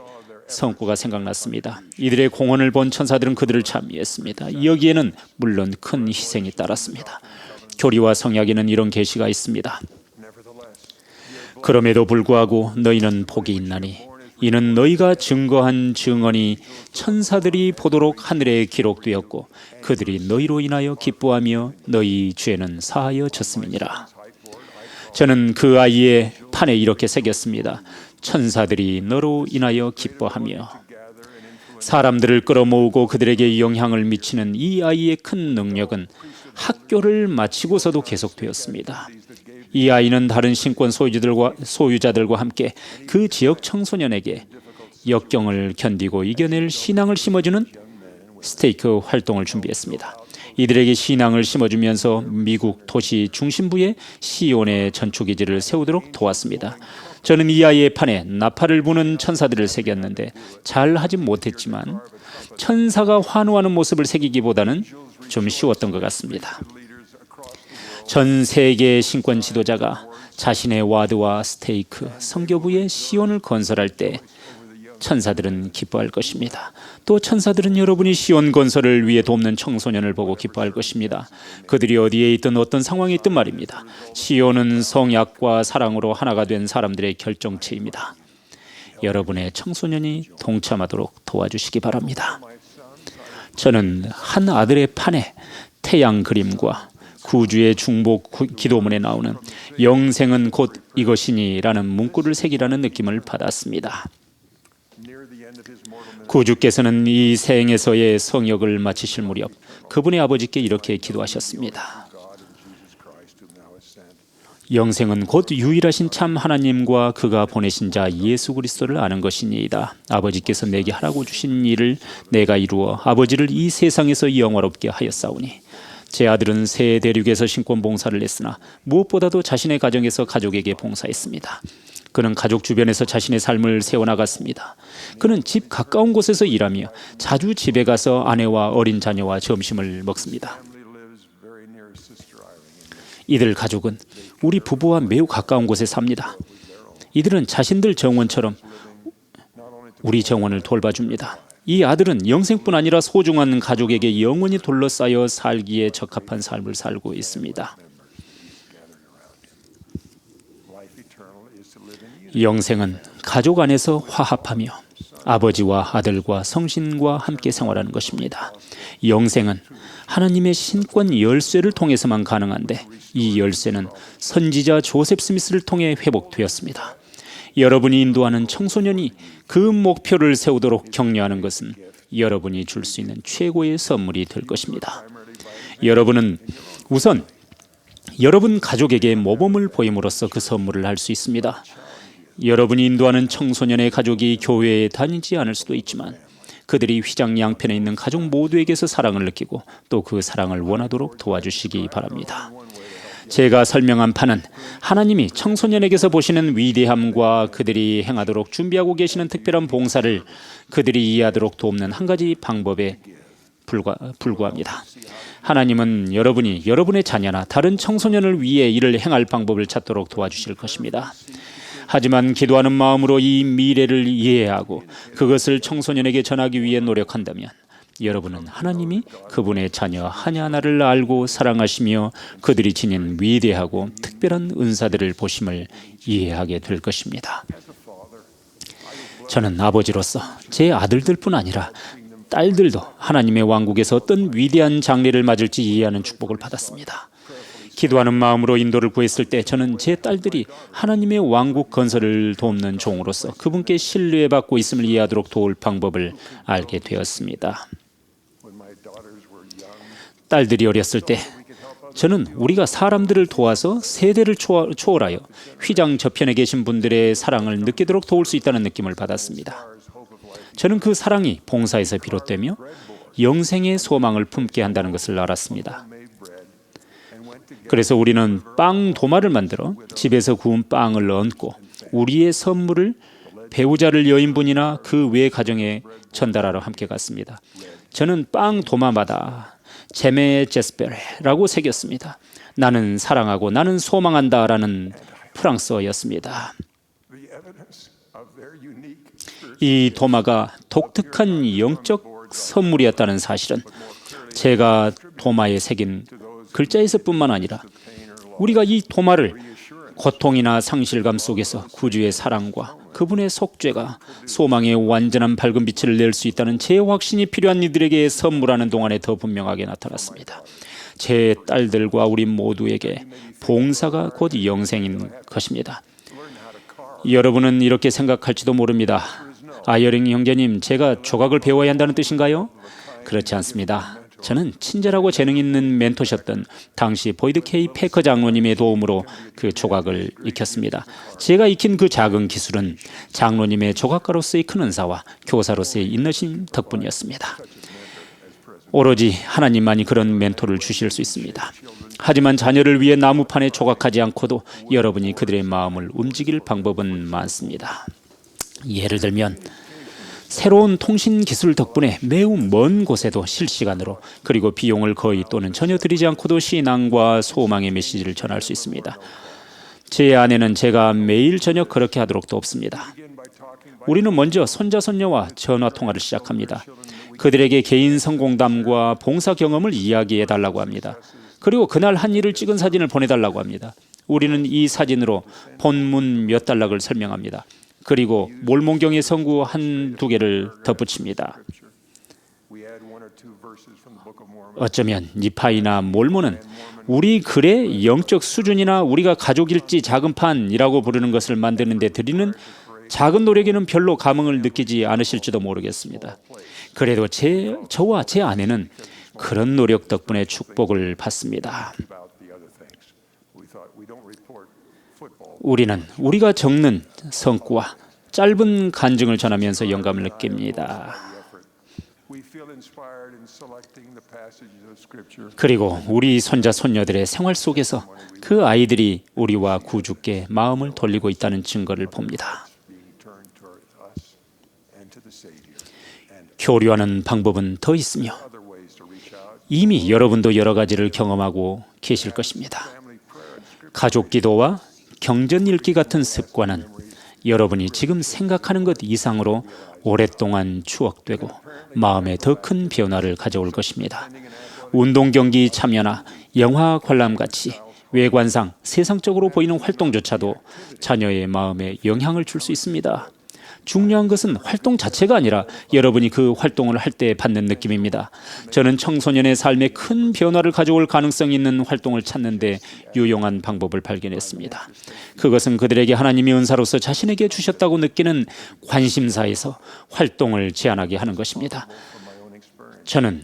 성구가 생각났습니다. 이들의 공헌을 본 천사들은 그들을 찬미했습니다. 여기에는 물론 큰 희생이 따랐습니다. 교리와 성약에는 이런 계시가 있습니다. 그럼에도 불구하고 너희는 복이 있나니 이는 너희가 증거한 증언이 천사들이 보도록 하늘에 기록되었고 그들이 너희로 인하여 기뻐하며 너희 죄는 사하여졌음이니라. 저는 그 아이의 판에 이렇게 새겼습니다. 천사들이 너로 인하여 기뻐하며. 사람들을 끌어모으고 그들에게 영향을 미치는 이 아이의 큰 능력은 학교를 마치고서도 계속되었습니다. 이 아이는 다른 신권 소유자들과 함께 그 지역 청소년에게 역경을 견디고 이겨낼 신앙을 심어주는 스테이크 활동을 준비했습니다. 이들에게 신앙을 심어주면서 미국 도시 중심부에 시온의 전초기지를 세우도록 도왔습니다. 저는 이 아이의 판에 나팔을 부는 천사들을 새겼는데 잘 하지 못했지만 천사가 환호하는 모습을 새기기보다는 좀 쉬웠던 것 같습니다. 전 세계 신권 지도자가 자신의 와드와 스테이크, 선교부의 시온을 건설할 때 천사들은 기뻐할 것입니다. 또 천사들은 여러분이 시온 건설을 위해 돕는 청소년을 보고 기뻐할 것입니다. 그들이 어디에 있든 어떤 상황에 있든 말입니다. 시온은 성약과 사랑으로 하나가 된 사람들의 결정체입니다. 여러분의 청소년이 동참하도록 도와주시기 바랍니다. 저는 한 아들의 판에 태양 그림과 구주의 중복 기도문에 나오는 영생은 곧 이것이니라는 문구를 새기라는 느낌을 받았습니다. 구주께서는 이 생에서의 성역을 마치실 무렵 그분의 아버지께 이렇게 기도하셨습니다. 영생은 곧 유일하신 참 하나님과 그가 보내신 자 예수 그리스도를 아는 것이니이다. 아버지께서 내게 하라고 주신 일을 내가 이루어 아버지를 이 세상에서 영화롭게 하였사오니 제 아들은 새 대륙에서 신권 봉사를 했으나 무엇보다도 자신의 가정에서 가족에게 봉사했습니다. 그는 가족 주변에서 자신의 삶을 세워나갔습니다. 그는 집 가까운 곳에서 일하며 자주 집에 가서 아내와 어린 자녀와 점심을 먹습니다. 이들 가족은 우리 부부와 매우 가까운 곳에 삽니다. 이들은 자신들 정원처럼 우리 정원을 돌봐줍니다. 이 아들은 영생뿐 아니라 소중한 가족에게 영원히 둘러싸여 살기에 적합한 삶을 살고 있습니다. 영생은 가족 안에서 화합하며 아버지와 아들과 성신과 함께 생활하는 것입니다. 영생은 하나님의 신권 열쇠를 통해서만 가능한데 이 열쇠는 선지자 조셉 스미스를 통해 회복되었습니다. 여러분이 인도하는 청소년이 그 목표를 세우도록 격려하는 것은 여러분이 줄 수 있는 최고의 선물이 될 것입니다. 여러분은 우선 여러분 가족에게 모범을 보임으로써 그 선물을 할 수 있습니다. 여러분이 인도하는 청소년의 가족이 교회에 다니지 않을 수도 있지만 그들이 휘장 양편에 있는 가족 모두에게서 사랑을 느끼고 또 그 사랑을 원하도록 도와주시기 바랍니다. 제가 설명한 바는 하나님이 청소년에게서 보시는 위대함과 그들이 행하도록 준비하고 계시는 특별한 봉사를 그들이 이해하도록 돕는 한 가지 방법에 불과합니다. 하나님은 여러분이 여러분의 자녀나 다른 청소년을 위해 이를 행할 방법을 찾도록 도와주실 것입니다. 하지만 기도하는 마음으로 이 미래를 이해하고 그것을 청소년에게 전하기 위해 노력한다면 여러분은 하나님이 그분의 자녀 하나하나를 알고 사랑하시며 그들이 지닌 위대하고 특별한 은사들을 보심을 이해하게 될 것입니다. 저는 아버지로서 제 아들들뿐 아니라 딸들도 하나님의 왕국에서 어떤 위대한 장례를 맞을지 이해하는 축복을 받았습니다. 기도하는 마음으로 인도를 구했을 때 저는 제 딸들이 하나님의 왕국 건설을 돕는 종으로서 그분께 신뢰받고 있음을 이해하도록 도울 방법을 알게 되었습니다. 딸들이 어렸을 때 저는 우리가 사람들을 도와서 세대를 초월하여 휘장 저편에 계신 분들의 사랑을 느끼도록 도울 수 있다는 느낌을 받았습니다. 저는 그 사랑이 봉사에서 비롯되며 영생의 소망을 품게 한다는 것을 알았습니다. 그래서 우리는 빵 도마를 만들어 집에서 구운 빵을 얹고 우리의 선물을 배우자를 여인분이나 그 외 가정에 전달하러 함께 갔습니다. 저는 빵 도마마다 제메 제스페레라고 새겼습니다. 나는 사랑하고 나는 소망한다라는 프랑스어였습니다. 이 도마가 독특한 영적 선물이었다는 사실은 제가 도마에 새긴 글자에서뿐만 아니라 우리가 이 도마를 고통이나 상실감 속에서 구주의 사랑과 그분의 속죄가 소망의 완전한 밝은 빛을 낼 수 있다는 제 확신이 필요한 이들에게 선물하는 동안에 더 분명하게 나타났습니다. 제 딸들과 우리 모두에게 봉사가 곧 영생인 것입니다. 여러분은 이렇게 생각할지도 모릅니다. 아이어링 형제님, 제가 조각을 배워야 한다는 뜻인가요? 그렇지 않습니다. 저는 친절하고 재능 있는 멘토셨던 당시 보이드 K 패커 장로님의 도움으로 그 조각을 익혔습니다. 제가 익힌 그 작은 기술은 장로님의 조각가로서의 큰 은사와 교사로서의 인내심 덕분이었습니다. 오로지 하나님만이 그런 멘토를 주실 수 있습니다. 하지만 자녀를 위해 나무판에 조각하지 않고도 여러분이 그들의 마음을 움직일 방법은 많습니다. 예를 들면 새로운 통신 기술 덕분에 매우 먼 곳에도 실시간으로 그리고 비용을 거의 또는 전혀 들이지 않고도 신앙과 소망의 메시지를 전할 수 있습니다. 제 아내는 제가 매일 저녁 그렇게 하도록 돕습니다. 우리는 먼저 손자 손녀와 전화 통화를 시작합니다. 그들에게 개인 성공담과 봉사 경험을 이야기해 달라고 합니다. 그리고 그날 한 일을 찍은 사진을 보내달라고 합니다. 우리는 이 사진으로 본문 몇 단락을 설명합니다. 그리고 몰몬경의 성구 한두 개를 덧붙입니다. 어쩌면 니파이나 몰몬은 우리 글의 영적 수준이나 우리가 가족일지 작은 판이라고 부르는 것을 만드는 데 드리는 작은 노력에는 별로 감흥을 느끼지 않으실지도 모르겠습니다. 그래도 저와 제 아내는 그런 노력 덕분에 축복을 받습니다. 우리는 우리가 적는 성구와 짧은 간증을 전하면서 영감을 느낍니다. 그리고 우리 손자 손녀들의 생활 속에서 그 아이들이 우리와 구주께 마음을 돌리고 있다는 증거를 봅니다. 교류하는 방법은 더 있으며 이미 여러분도 여러 가지를 경험하고 계실 것입니다. 가족 기도와 경전 읽기 같은 습관은 여러분이 지금 생각하는 것 이상으로 오랫동안 추억되고 마음에 더 큰 변화를 가져올 것입니다. 운동 경기 참여나 영화 관람같이 외관상 세상적으로 보이는 활동조차도 자녀의 마음에 영향을 줄 수 있습니다. 중요한 것은 활동 자체가 아니라 여러분이 그 활동을 할 때 받는 느낌입니다. 저는 청소년의 삶에 큰 변화를 가져올 가능성이 있는 활동을 찾는 데 유용한 방법을 발견했습니다. 그것은 그들에게 하나님이 은사로서 자신에게 주셨다고 느끼는 관심사에서 활동을 제안하게 하는 것입니다. 저는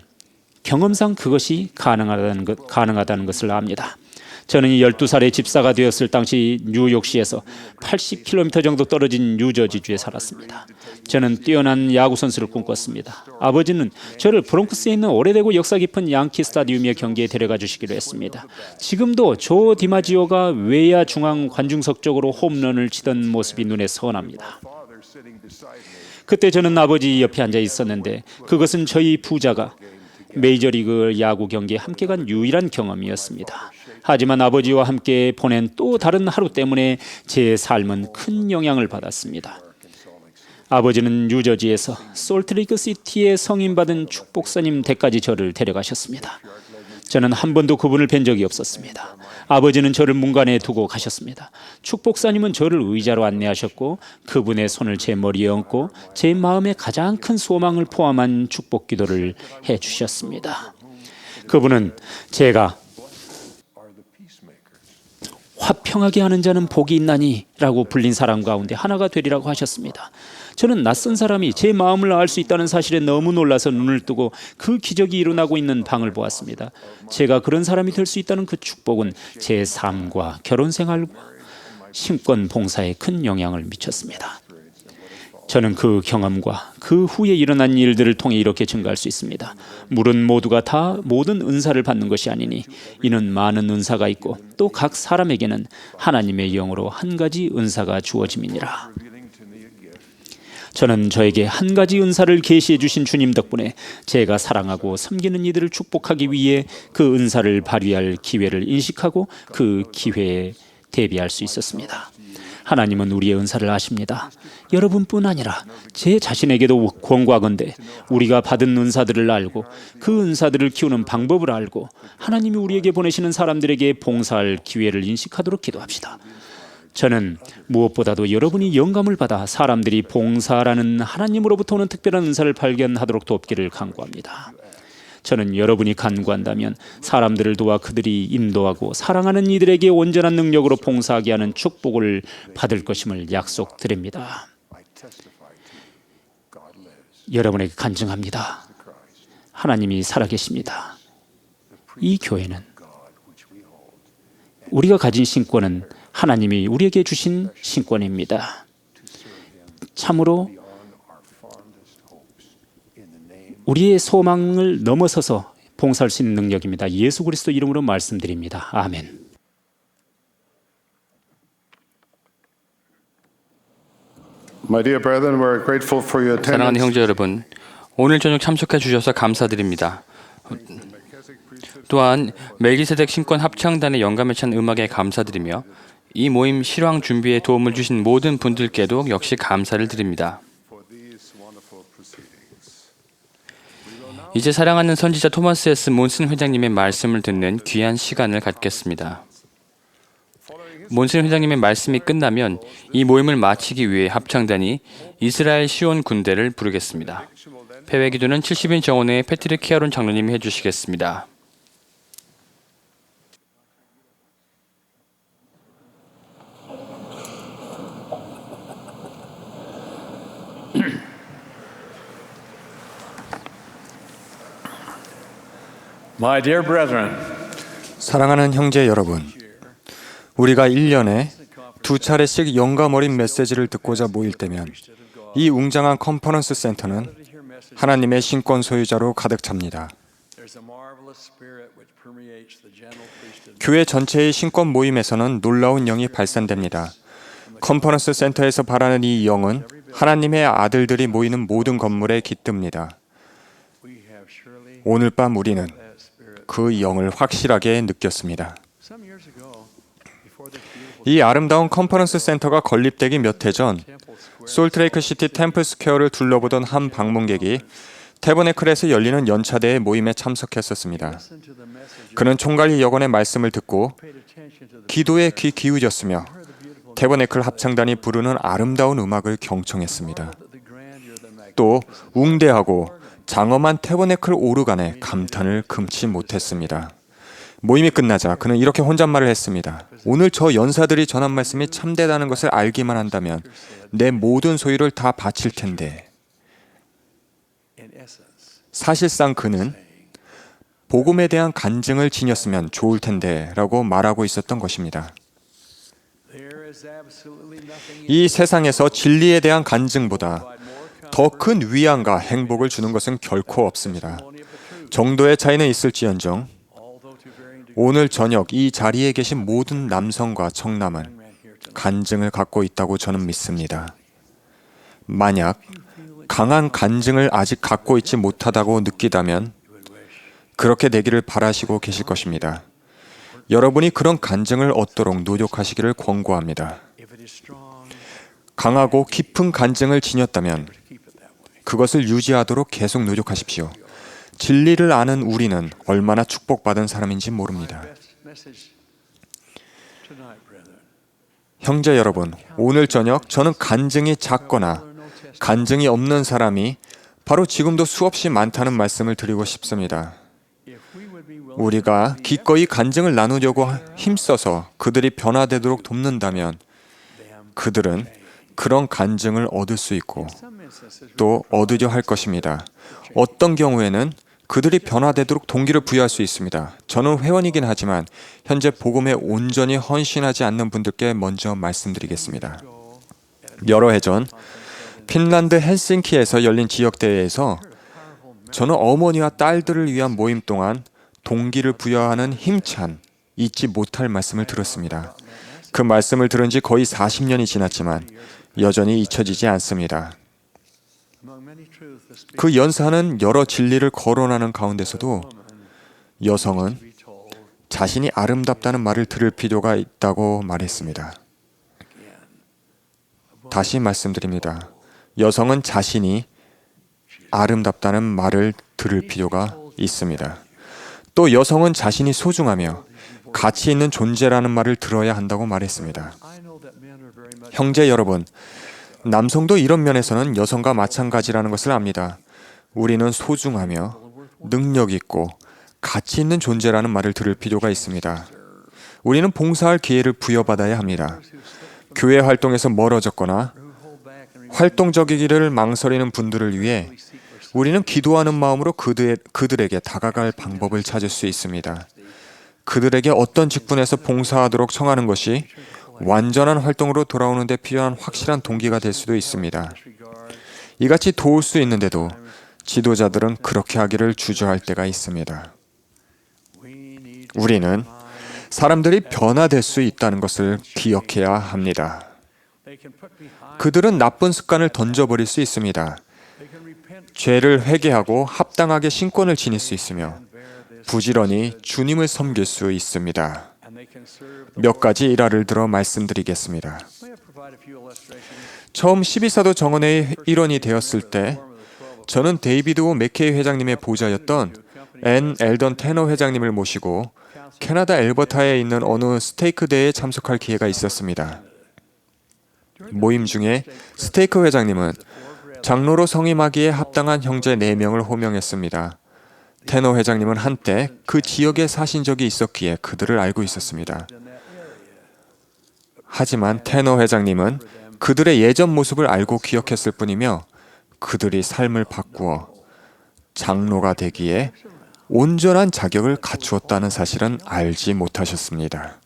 경험상 그것이 가능하다는 것을 압니다. 저는 12살에 집사가 되었을 당시 뉴욕시에서 80km 정도 떨어진 뉴저지주에 살았습니다. 저는 뛰어난 야구 선수를 꿈꿨습니다. 아버지는 저를 브롱크스에 있는 오래되고 역사 깊은 양키 스타디움의 경기에 데려가 주시기로 했습니다. 지금도 조 디마지오가 외야 중앙 관중석 쪽으로 홈런을 치던 모습이 눈에 선합니다. 그때 저는 아버지 옆에 앉아 있었는데 그것은 저희 부자가 메이저리그 야구 경기에 함께 간 유일한 경험이었습니다. 하지만 아버지와 함께 보낸 또 다른 하루 때문에 제 삶은 큰 영향을 받았습니다. 아버지는 뉴저지에서 솔트레이크 시티에 성인받은 축복사님 댁까지 저를 데려가셨습니다. 저는 한 번도 그분을 뵌 적이 없었습니다. 아버지는 저를 문간에 두고 가셨습니다. 축복사님은 저를 의자로 안내하셨고 그분의 손을 제 머리에 얹고 제 마음에 가장 큰 소망을 포함한 축복 기도를 해주셨습니다. 그분은 제가 화평하게 하는 자는 복이 있나니 라고 불린 사람 가운데 하나가 되리라고 하셨습니다. 저는 낯선 사람이 제 마음을 알 수 있다는 사실에 너무 놀라서 눈을 뜨고 그 기적이 일어나고 있는 방을 보았습니다. 제가 그런 사람이 될 수 있다는 그 축복은 제 삶과 결혼생활과 신권 봉사에 큰 영향을 미쳤습니다. 저는 그 경험과 그 후에 일어난 일들을 통해 이렇게 증거할 수 있습니다. 물은 모두가 다 모든 은사를 받는 것이 아니니 이는 많은 은사가 있고 또 각 사람에게는 하나님의 영으로 한 가지 은사가 주어짐이니라. 저는 저에게 한 가지 은사를 계시해 주신 주님 덕분에 제가 사랑하고 섬기는 이들을 축복하기 위해 그 은사를 발휘할 기회를 인식하고 그 기회에 대비할 수 있었습니다. 하나님은 우리의 은사를 아십니다. 여러분뿐 아니라 제 자신에게도 권고하건대 우리가 받은 은사들을 알고 그 은사들을 키우는 방법을 알고 하나님이 우리에게 보내시는 사람들에게 봉사할 기회를 인식하도록 기도합시다. 저는 무엇보다도 여러분이 영감을 받아 사람들이 봉사라는 하나님으로부터 오는 특별한 은사를 발견하도록 돕기를 간구합니다. 저는 여러분이 간구한다면 사람들을 도와 그들이 인도하고 사랑하는 이들에게 온전한 능력으로 봉사하게 하는 축복을 받을 것임을 약속드립니다. 여러분에게 간증합니다. 하나님이 살아계십니다. 이 교회는 우리가 가진 신권은 하나님이 우리에게 주신 신권입니다. 참으로 우리의 소망을 넘어서서 봉사할 수 있는 능력입니다. 예수 그리스도 이름으로 말씀드립니다. 아멘. My dear brethren, we're grateful for your 사랑하는 attendance. 형제 여러분, 오늘 저녁 참석해 주셔서 감사드립니다. 또한 멜기세덱 신권 합창단의 영감에 찬 음악에 감사드리며 이 모임 실황 준비에 도움을 주신 모든 분들께도 역시 감사를 드립니다. 이제 사랑하는 선지자 토마스 S. 몬슨 회장님의 말씀을 듣는 귀한 시간을 갖겠습니다. 몬슨 회장님의 말씀이 끝나면 이 모임을 마치기 위해 합창단이 이스라엘 시온 군대를 부르겠습니다. 폐회 기도는 70인 정원의 패트릭 키아론 장로님이 해주시겠습니다. My dear brethren, 사랑하는 형제 여러분, 우리가 1년에 2차례씩 영감 어린 메시지를 듣고자 모일 때면 이 웅장한 컨퍼런스 센터는 하나님의 신권 소유자로 가득 찹니다. 교회 전체의 신권 모임에서는 놀라운 영이 발산됩니다. 컨퍼런스 센터에서 바라는 이 영은 하나님의 아들들이 모이는 모든 건물에 깃듭니다. 오늘 밤 우리는 그 영을 확실하게 느꼈습니다. 이 아름다운 컨퍼런스 센터가 건립되기 몇 해 전 솔트레이크 시티 템플 스퀘어를 둘러보던 한 방문객이 태버네클에서 열리는 연차대회 모임에 참석했었습니다. 그는 총괄 여건의 말씀을 듣고 기도에 귀 기울였으며 태버네클 합창단이 부르는 아름다운 음악을 경청했습니다. 또 웅대하고 장엄한 태버네클 오르간에 감탄을 금치 못했습니다. 모임이 끝나자 그는 이렇게 혼잣말을 했습니다. 오늘 저 연사들이 전한 말씀이 참되다는 것을 알기만 한다면 내 모든 소유를 다 바칠 텐데. 사실상 그는 복음에 대한 간증을 지녔으면 좋을 텐데 라고 말하고 있었던 것입니다. 이 세상에서 진리에 대한 간증보다 더 큰 위안과 행복을 주는 것은 결코 없습니다. 정도의 차이는 있을지언정 오늘 저녁 이 자리에 계신 모든 남성과 청남은 간증을 갖고 있다고 저는 믿습니다. 만약 강한 간증을 아직 갖고 있지 못하다고 느끼다면 그렇게 되기를 바라시고 계실 것입니다. 여러분이 그런 간증을 얻도록 노력하시기를 권고합니다. 강하고 깊은 간증을 지녔다면 그것을 유지하도록 계속 노력하십시오. 진리를 아는 우리는 얼마나 축복받은 사람인지 모릅니다. 형제 여러분, 오늘 저녁 저는 간증이 작거나 간증이 없는 사람이 바로 지금도 수없이 많다는 말씀을 드리고 싶습니다. 우리가 기꺼이 간증을 나누려고 힘써서 그들이 변화되도록 돕는다면 그들은 그런 간증을 얻을 수 있고 또 얻으려 할 것입니다. 어떤 경우에는 그들이 변화되도록 동기를 부여할 수 있습니다. 저는 회원이긴 하지만 현재 복음에 온전히 헌신하지 않는 분들께 먼저 말씀드리겠습니다. 여러 해 전 핀란드 헬싱키에서 열린 지역대회에서 저는 어머니와 딸들을 위한 모임 동안 동기를 부여하는 힘찬 잊지 못할 말씀을 들었습니다. 그 말씀을 들은 지 거의 40년이 지났지만 여전히 잊혀지지 않습니다. 그 연사는 여러 진리를 거론하는 가운데서도 여성은 자신이 아름답다는 말을 들을 필요가 있다고 말했습니다. 다시 말씀드립니다. 여성은 자신이 아름답다는 말을 들을 필요가 있습니다. 또 여성은 자신이 소중하며 가치 있는 존재라는 말을 들어야 한다고 말했습니다. 형제 여러분, 남성도 이런 면에서는 여성과 마찬가지라는 것을 압니다. 우리는 소중하며 능력 있고 가치 있는 존재라는 말을 들을 필요가 있습니다. 우리는 봉사할 기회를 부여받아야 합니다. 교회 활동에서 멀어졌거나 활동적이기를 망설이는 분들을 위해 우리는 기도하는 마음으로 그들에게 다가갈 방법을 찾을 수 있습니다. 그들에게 어떤 직분에서 봉사하도록 청하는 것이 완전한 활동으로 돌아오는 데 필요한 확실한 동기가 될 수도 있습니다. 이같이 도울 수 있는데도 지도자들은 그렇게 하기를 주저할 때가 있습니다. 우리는 사람들이 변화될 수 있다는 것을 기억해야 합니다. 그들은 나쁜 습관을 던져버릴 수 있습니다. 죄를 회개하고 합당하게 신권을 지닐 수 있으며 부지런히 주님을 섬길 수 있습니다. 몇 가지 일화를 들어 말씀드리겠습니다. 처음 12사도 정원회의 일원이 되었을 때 저는 데이비드 오 맥케이 회장님의 보좌였던 앤 엘던 테너 회장님을 모시고 캐나다 엘버타에 있는 어느 스테이크 대회에 참석할 기회가 있었습니다. 모임 중에 스테이크 회장님은 장로로 성임하기에 합당한 형제 4명을 호명했습니다. 테너 회장님은 한때 그 지역에 사신 적이 있었기에 그들을 알고 있었습니다. 하지만 테너 회장님은 그들의 예전 모습을 알고 기억했을 뿐이며 그들이 삶을 바꾸어 장로가 되기에 온전한 자격을 갖추었다는 사실은 알지 못하셨습니다.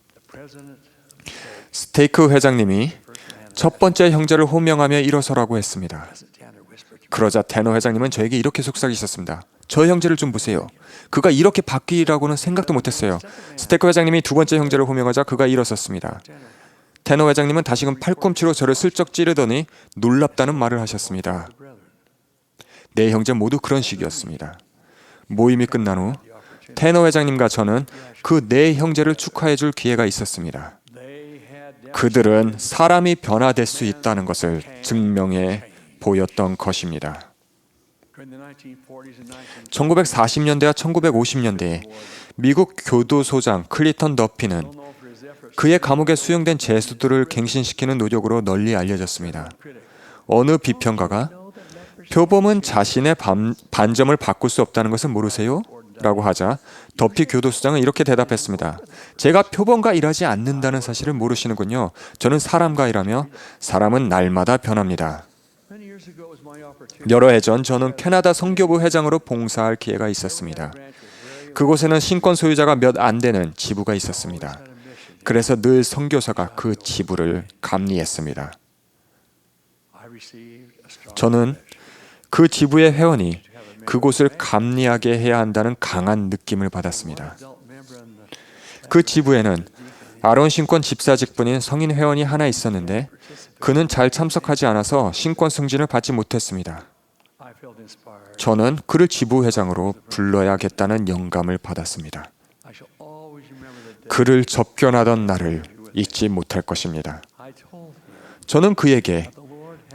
스테이크 회장님이 첫 번째 형제를 호명하며 일어서라고 했습니다. 그러자 테너 회장님은 저에게 이렇게 속삭이셨습니다. 저 형제를 좀 보세요. 그가 이렇게 바뀌라고는 생각도 못했어요. 스테이크 회장님이 두 번째 형제를 호명하자 그가 일어섰습니다. 테너 회장님은 다시금 팔꿈치로 저를 슬쩍 찌르더니 놀랍다는 말을 하셨습니다. 네 형제 모두 그런 식이었습니다. 모임이 끝난 후 테너 회장님과 저는 그 네 형제를 축하해 줄 기회가 있었습니다. 그들은 사람이 변화될 수 있다는 것을 증명해 보였던 것입니다. 1940년대와 1950년대에 미국 교도소장 클리턴 더피는 그의 감옥에 수용된 죄수들을 갱신시키는 노력으로 널리 알려졌습니다. 어느 비평가가 표범은 자신의 반점을 바꿀 수 없다는 것을 모르세요? 라고 하자 더피 교도소장은 이렇게 대답했습니다. 제가 표범과 일하지 않는다는 사실을 모르시는군요. 저는 사람과 일하며 사람은 날마다 변합니다. 여러 해 전 저는 캐나다 선교부 회장으로 봉사할 기회가 있었습니다. 그곳에는 신권 소유자가 몇 안 되는 지부가 있었습니다. 그래서 늘 선교사가 그 지부를 감리했습니다. 저는 그 지부의 회원이 그곳을 감리하게 해야 한다는 강한 느낌을 받았습니다. 그 지부에는 아론 신권 집사 직분인 성인 회원이 하나 있었는데 그는 잘 참석하지 않아서 신권 승진을 받지 못했습니다. 저는 그를 지부 회장으로 불러야겠다는 영감을 받았습니다. 그를 접견하던 날을 잊지 못할 것입니다. 저는 그에게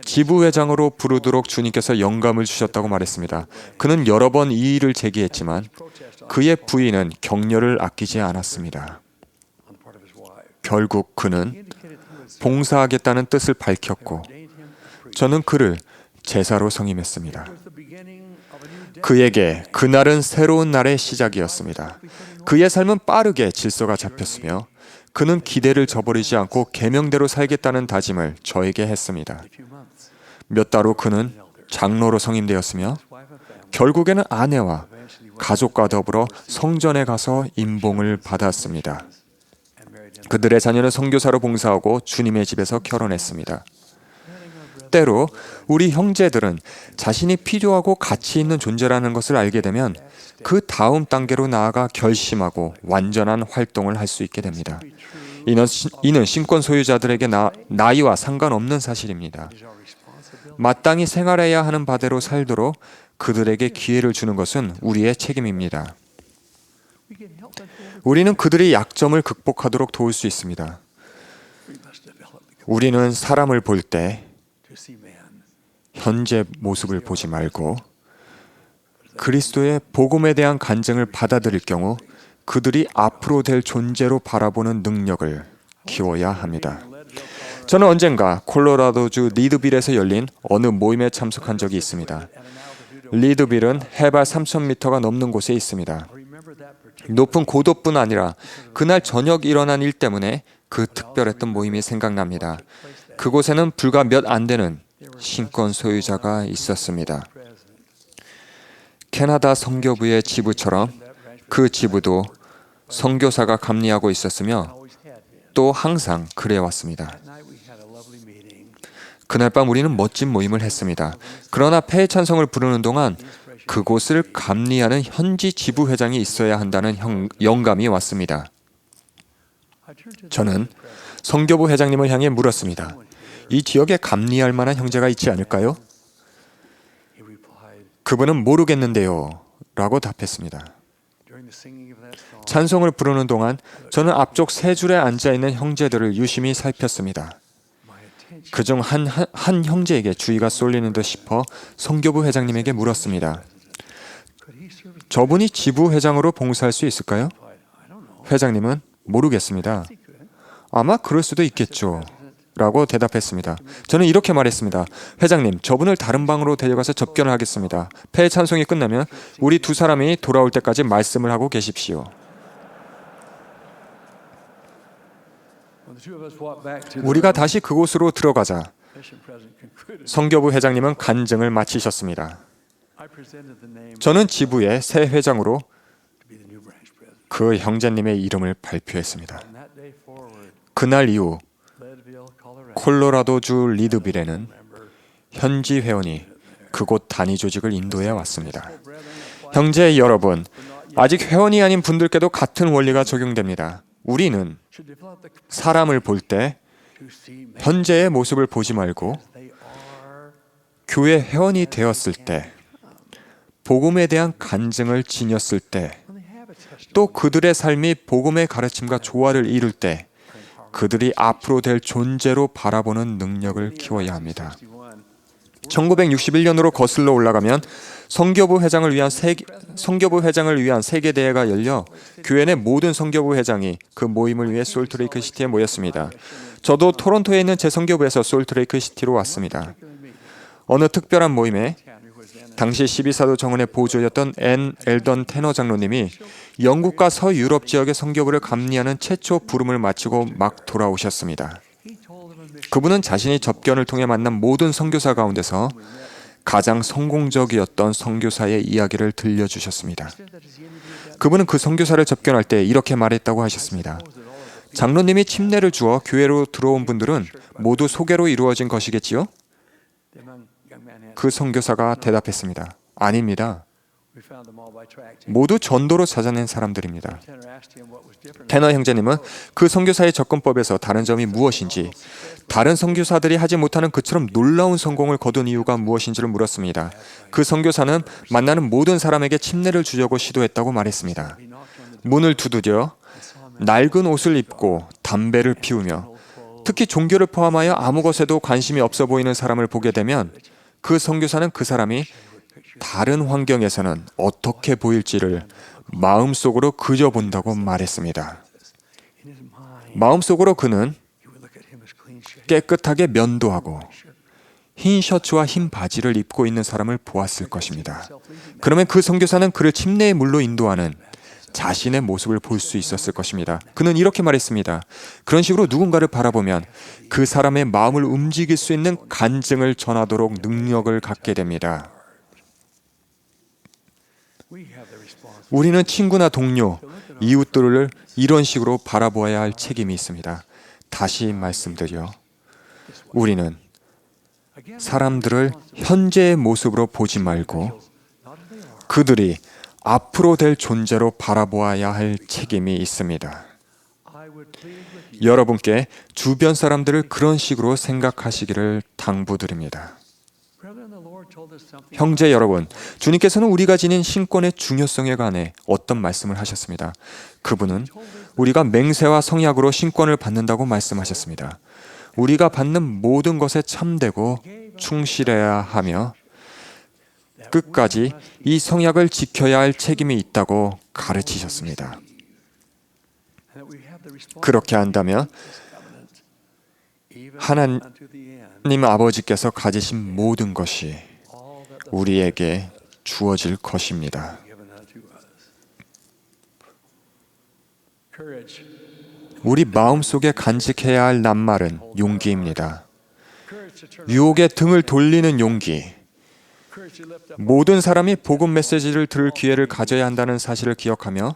지부 회장으로 부르도록 주님께서 영감을 주셨다고 말했습니다. 그는 여러 번 이의를 제기했지만 그의 부인은 격려를 아끼지 않았습니다. 결국 그는 봉사하겠다는 뜻을 밝혔고 저는 그를 제사로 성임했습니다. 그에게 그날은 새로운 날의 시작이었습니다. 그의 삶은 빠르게 질서가 잡혔으며 그는 기대를 저버리지 않고 계명대로 살겠다는 다짐을 저에게 했습니다. 몇 달 후 그는 장로로 성임되었으며 결국에는 아내와 가족과 더불어 성전에 가서 임봉을 받았습니다. 그들의 자녀는 선교사로 봉사하고 주님의 집에서 결혼했습니다. 때로 우리 형제들은 자신이 필요하고 가치 있는 존재라는 것을 알게 되면 그 다음 단계로 나아가 결심하고 완전한 활동을 할 수 있게 됩니다. 이는 신권 소유자들에게 나이와 상관없는 사실입니다. 마땅히 생활해야 하는 바대로 살도록 그들에게 기회를 주는 것은 우리의 책임입니다. 우리는 그들의 약점을 극복하도록 도울 수 있습니다. 우리는 사람을 볼 때 현재 모습을 보지 말고 그리스도의 복음에 대한 간증을 받아들일 경우 그들이 앞으로 될 존재로 바라보는 능력을 키워야 합니다. 저는 언젠가 콜로라도주 리드빌에서 열린 어느 모임에 참석한 적이 있습니다. 리드빌은 해발 3,000m가 넘는 곳에 있습니다. 높은 고도뿐 아니라 그날 저녁 일어난 일 때문에 그 특별했던 모임이 생각납니다. 그곳에는 불과 몇 안 되는 신권 소유자가 있었습니다. 캐나다 선교부의 지부처럼 그 지부도 선교사가 감리하고 있었으며 또 항상 그래왔습니다. 그날 밤 우리는 멋진 모임을 했습니다. 그러나 폐회 찬송을 부르는 동안 그곳을 감리하는 현지 지부 회장이 있어야 한다는 영감이 왔습니다. 저는 선교부 회장님을 향해 물었습니다. 이 지역에 감리할 만한 형제가 있지 않을까요? 그분은 모르겠는데요 라고 답했습니다. 찬송을 부르는 동안 저는 앞쪽 세 줄에 앉아있는 형제들을 유심히 살폈습니다. 그중 한 형제에게 주의가 쏠리는 듯 싶어 선교부 회장님에게 물었습니다. 저분이 지부 회장으로 봉사할 수 있을까요? 회장님은 모르겠습니다. 아마 그럴 수도 있겠죠 라고 대답했습니다. 저는 이렇게 말했습니다. 회장님, 저분을 다른 방으로 데려가서 접견을 하겠습니다. 폐회 찬송이 끝나면 우리 두 사람이 돌아올 때까지 말씀을 하고 계십시오. 우리가 다시 그곳으로 들어가자 선교부 회장님은 간증을 마치셨습니다. 저는 지부의 새 회장으로 그 형제님의 이름을 발표했습니다. 그날 이후 콜로라도주 리드빌에는 현지 회원이 그곳 단위 조직을 인도해 왔습니다. 형제 여러분, 아직 회원이 아닌 분들께도 같은 원리가 적용됩니다. 우리는 사람을 볼 때 현재의 모습을 보지 말고 교회 회원이 되었을 때, 복음에 대한 간증을 지녔을 때, 또 그들의 삶이 복음의 가르침과 조화를 이룰 때 그들이 앞으로 될 존재로 바라보는 능력을 키워야 합니다. 1961년으로 거슬러 올라가면 선교부 회장을 위한 세계대회가 열려 교회 내 모든 선교부 회장이 그 모임을 위해 솔트레이크 시티에 모였습니다. 저도 토론토에 있는 제 선교부에서 솔트레이크 시티로 왔습니다. 어느 특별한 모임에 당시 12사도 정원의 보조였던 앤 엘던 테너 장로님이 영국과 서유럽 지역의 선교부를 감리하는 최초 부름을 마치고 막 돌아오셨습니다. 그분은 자신이 접견을 통해 만난 모든 선교사 가운데서 가장 성공적이었던 선교사의 이야기를 들려주셨습니다. 그분은 그 선교사를 접견할 때 이렇게 말했다고 하셨습니다. 장로님이 침례를 주어 교회로 들어온 분들은 모두 소개로 이루어진 것이겠지요? 그 선교사가 대답했습니다. 아닙니다. 모두 전도로 찾아낸 사람들입니다. 테너 형제님은 그 선교사의 접근법에서 다른 점이 무엇인지, 다른 선교사들이 하지 못하는 그처럼 놀라운 성공을 거둔 이유가 무엇인지를 물었습니다. 그 선교사는 만나는 모든 사람에게 침례를 주려고 시도했다고 말했습니다. 문을 두드려 낡은 옷을 입고 담배를 피우며 특히 종교를 포함하여 아무 것에도 관심이 없어 보이는 사람을 보게 되면 그 선교사는 그 사람이 다른 환경에서는 어떻게 보일지를 마음속으로 그려본다고 말했습니다. 마음속으로 그는 깨끗하게 면도하고 흰 셔츠와 흰 바지를 입고 있는 사람을 보았을 것입니다. 그러면 그 선교사는 그를 침례의 물로 인도하는 자신의 모습을 볼 수 있었을 것입니다. 그는 이렇게 말했습니다. 그런 식으로 누군가를 바라보면 그 사람의 마음을 움직일 수 있는 간증을 전하도록 능력을 갖게 됩니다. 우리는 친구나 동료, 이웃들을 이런 식으로 바라보아야 할 책임이 있습니다. 다시 말씀드려, 우리는 사람들을 현재의 모습으로 보지 말고 그들이 앞으로 될 존재로 바라보아야 할 책임이 있습니다. 여러분께 주변 사람들을 그런 식으로 생각하시기를 당부드립니다. 형제 여러분, 주님께서는 우리가 지닌 신권의 중요성에 관해 어떤 말씀을 하셨습니다. 그분은 우리가 맹세와 성약으로 신권을 받는다고 말씀하셨습니다. 우리가 받는 모든 것에 참되고 충실해야 하며 끝까지 이 성약을 지켜야 할 책임이 있다고 가르치셨습니다. 그렇게 한다면 하나님 아버지께서 가지신 모든 것이 우리에게 주어질 것입니다. 우리 마음속에 간직해야 할 낱말은 용기입니다. 유혹의 등을 돌리는 용기. 모든 사람이 복음 메시지를 들을 기회를 가져야 한다는 사실을 기억하며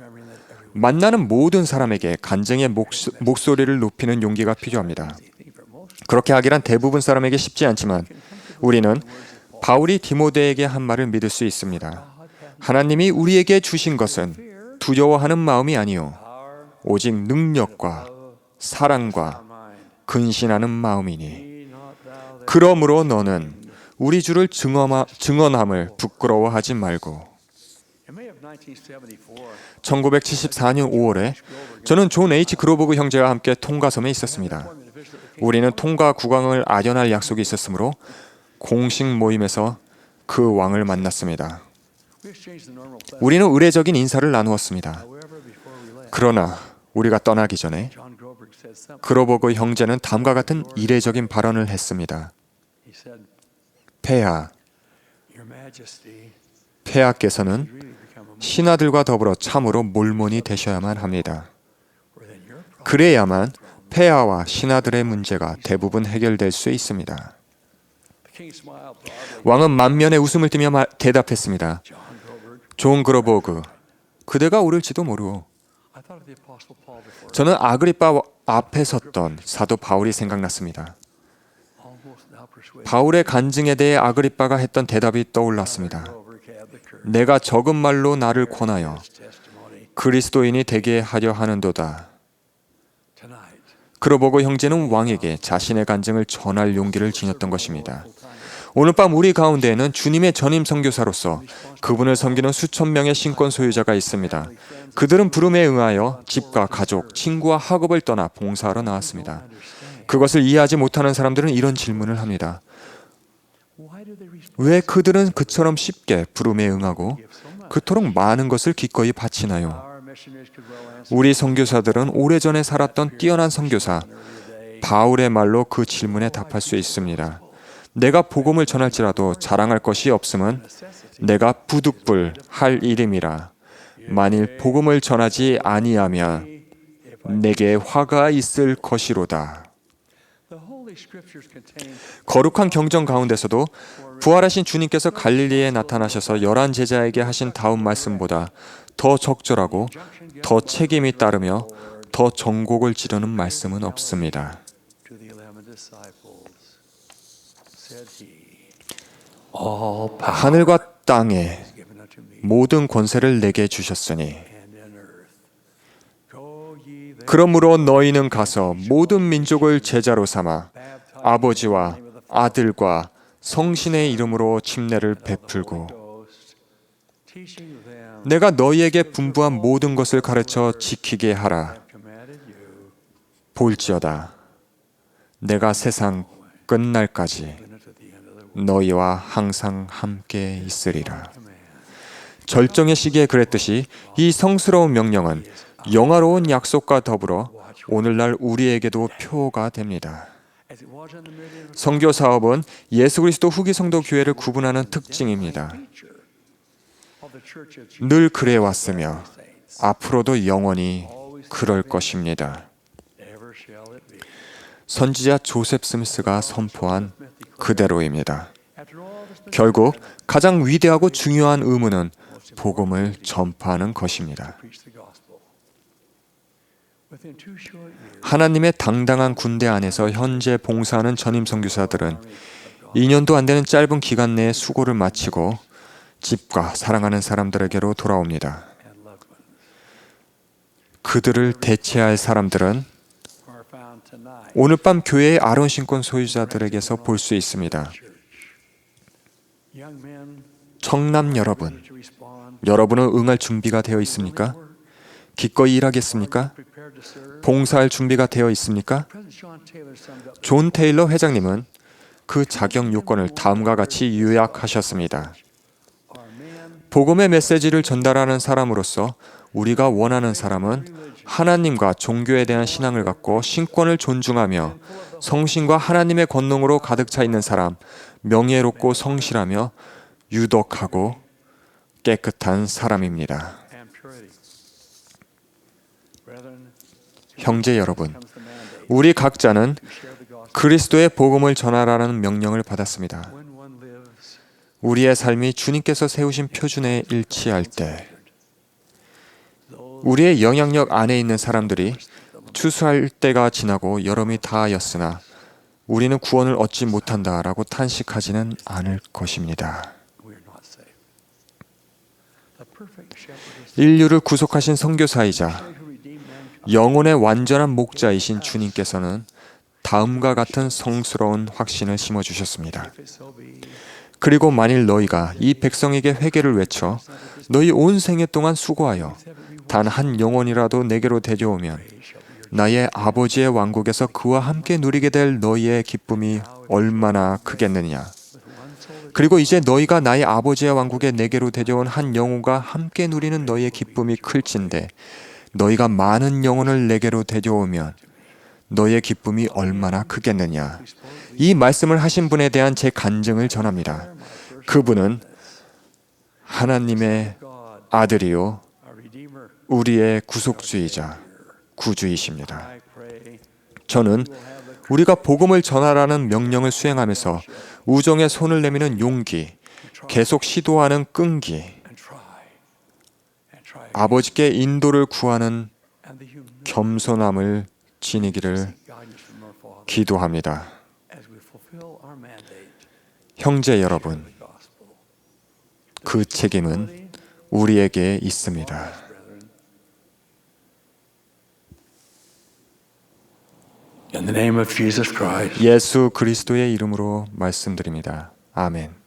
만나는 모든 사람에게 간증의 목소리를 높이는 용기가 필요합니다. 그렇게 하기란 대부분 사람에게 쉽지 않지만 우리는 바울이 디모데에게 한 말을 믿을 수 있습니다. 하나님이 우리에게 주신 것은 두려워하는 마음이 아니요 오직 능력과 사랑과 근신하는 마음이니 그러므로 너는 우리 주를 증언함을 부끄러워하지 말고. 1974년 5월에 저는 존 H. 그로버그 형제와 함께 통가섬에 있었습니다. 우리는 통가 국왕을 아련할 약속이 있었으므로 공식 모임에서 그 왕을 만났습니다. 우리는 의례적인 인사를 나누었습니다. 그러나 우리가 떠나기 전에 그로버그 형제는 다음과 같은 이례적인 발언을 했습니다. 폐하께서는 신하들과 더불어 참으로 몰몬이 되셔야만 합니다. 그래야만 폐하와 신하들의 문제가 대부분 해결될 수 있습니다. 왕은 만면에 웃음을 띠며 대답했습니다. 존 그로버그, 그대가 옳을지도 모르오. 저는 아그리빠 앞에 섰던 사도 바울이 생각났습니다. 바울의 간증에 대해 아그리빠가 했던 대답이 떠올랐습니다. 내가 적은 말로 나를 권하여 그리스도인이 되게 하려 하는도다. 그로버그 형제는 왕에게 자신의 간증을 전할 용기를 지녔던 것입니다. 오늘 밤 우리 가운데에는 주님의 전임 선교사로서 그분을 섬기는 수천 명의 신권 소유자가 있습니다. 그들은 부름에 응하여 집과 가족, 친구와 학업을 떠나 봉사하러 나왔습니다. 그것을 이해하지 못하는 사람들은 이런 질문을 합니다. 왜 그들은 그처럼 쉽게 부름에 응하고 그토록 많은 것을 기꺼이 바치나요? 우리 선교사들은 오래전에 살았던 뛰어난 선교사 바울의 말로 그 질문에 답할 수 있습니다. 내가 복음을 전할지라도 자랑할 것이 없음은 내가 부득불 할 일임이라. 만일 복음을 전하지 아니하면 내게 화가 있을 것이로다. 거룩한 경전 가운데서도 부활하신 주님께서 갈릴리에 나타나셔서 11 제자에게 하신 다음 말씀보다 더 적절하고 더 책임이 따르며 더 정곡을 지르는 말씀은 없습니다. 하늘과 땅에 모든 권세를 내게 주셨으니 그러므로 너희는 가서 모든 민족을 제자로 삼아 아버지와 아들과 성신의 이름으로 침례를 베풀고 내가 너희에게 분부한 모든 것을 가르쳐 지키게 하라. 볼지어다 내가 세상 끝날까지 너희와 항상 함께 있으리라. 절정의 시기에 그랬듯이 이 성스러운 명령은 영화로운 약속과 더불어 오늘날 우리에게도 표가 됩니다. 선교 사업은 예수 그리스도 후기 성도 교회를 구분하는 특징입니다. 늘 그래 왔으며 앞으로도 영원히 그럴 것입니다. 선지자 조셉 스미스가 선포한 그대로입니다. 결국 가장 위대하고 중요한 의무는 복음을 전파하는 것입니다. 하나님의 당당한 군대 안에서 현재 봉사하는 전임 선교사들은 2년도 안 되는 짧은 기간 내에 수고를 마치고 집과 사랑하는 사람들에게로 돌아옵니다. 그들을 대체할 사람들은 오늘 밤 교회의 아론 신권 소유자들에게서 볼 수 있습니다. 청남 여러분, 여러분은 응할 준비가 되어 있습니까? 기꺼이 일하겠습니까? 봉사할 준비가 되어 있습니까? 존 테일러 회장님은 그 자격 요건을 다음과 같이 요약하셨습니다. 복음의 메시지를 전달하는 사람으로서 우리가 원하는 사람은 하나님과 종교에 대한 신앙을 갖고 신권을 존중하며 성신과 하나님의 권능으로 가득 차 있는 사람, 명예롭고 성실하며 유덕하고 깨끗한 사람입니다. 형제 여러분, 우리 각자는 그리스도의 복음을 전하라는 명령을 받았습니다. 우리의 삶이 주님께서 세우신 표준에 일치할 때 우리의 영향력 안에 있는 사람들이 추수할 때가 지나고 여름이 다하였으나 우리는 구원을 얻지 못한다라고 탄식하지는 않을 것입니다. 인류를 구속하신 선교사이자 영혼의 완전한 목자이신 주님께서는 다음과 같은 성스러운 확신을 심어주셨습니다. 그리고 만일 너희가 이 백성에게 회개를 외쳐 너희 온 생애 동안 수고하여 단 한 영혼이라도 내게로 데려오면 나의 아버지의 왕국에서 그와 함께 누리게 될 너희의 기쁨이 얼마나 크겠느냐. 그리고 이제 너희가 나의 아버지의 왕국에 내게로 데려온 한 영혼과 함께 누리는 너희의 기쁨이 클진데 너희가 많은 영혼을 내게로 데려오면 너희의 기쁨이 얼마나 크겠느냐. 이 말씀을 하신 분에 대한 제 간증을 전합니다. 그분은 하나님의 아들이요 우리의 구속주이자 구주이십니다. 저는 우리가 복음을 전하라는 명령을 수행하면서 우정에 손을 내미는 용기, 계속 시도하는 끈기, 아버지께 인도를 구하는 겸손함을 지니기를 기도합니다. 형제 여러분, 그 책임은 우리에게 있습니다. In the name of Jesus Christ. 예수 그리스도의 이름으로 말씀드립니다. 아멘.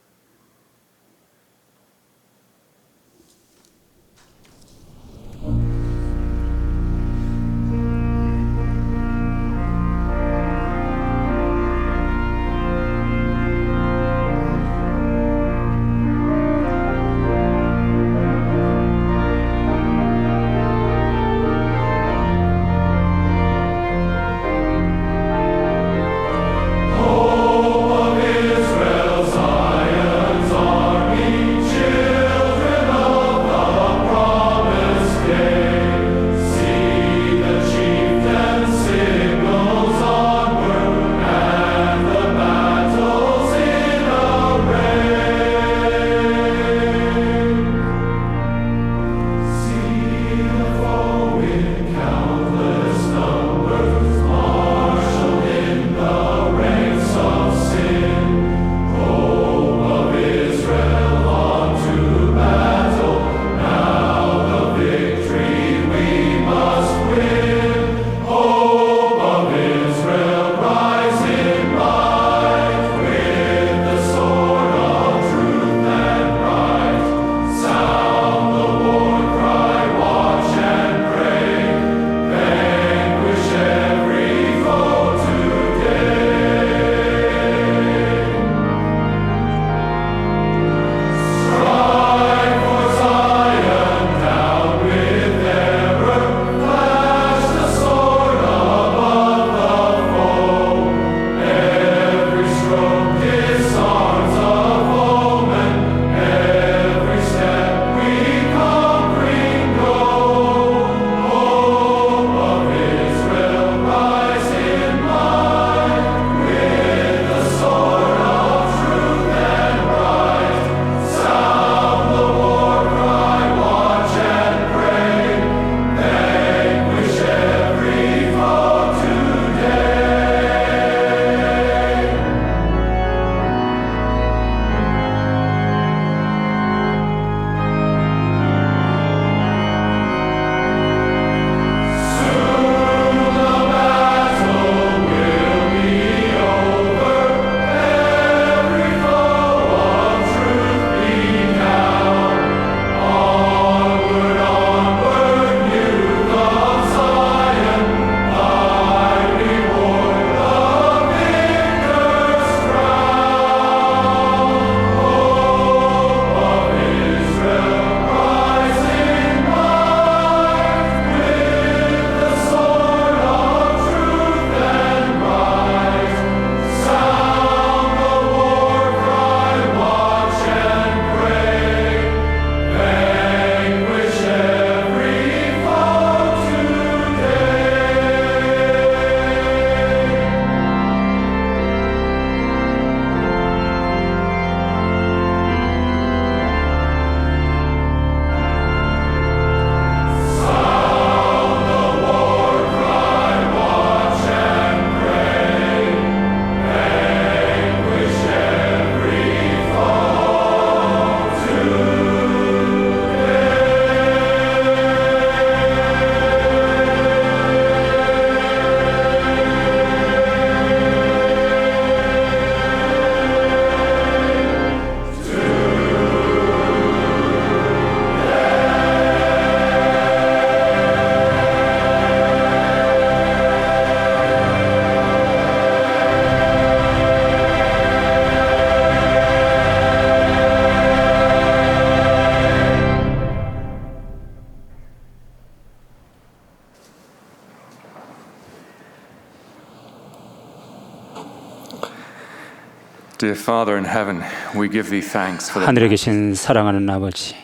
Dear Father in heaven, we give thee thanks for the 하늘에 계신 사랑하는 아버지,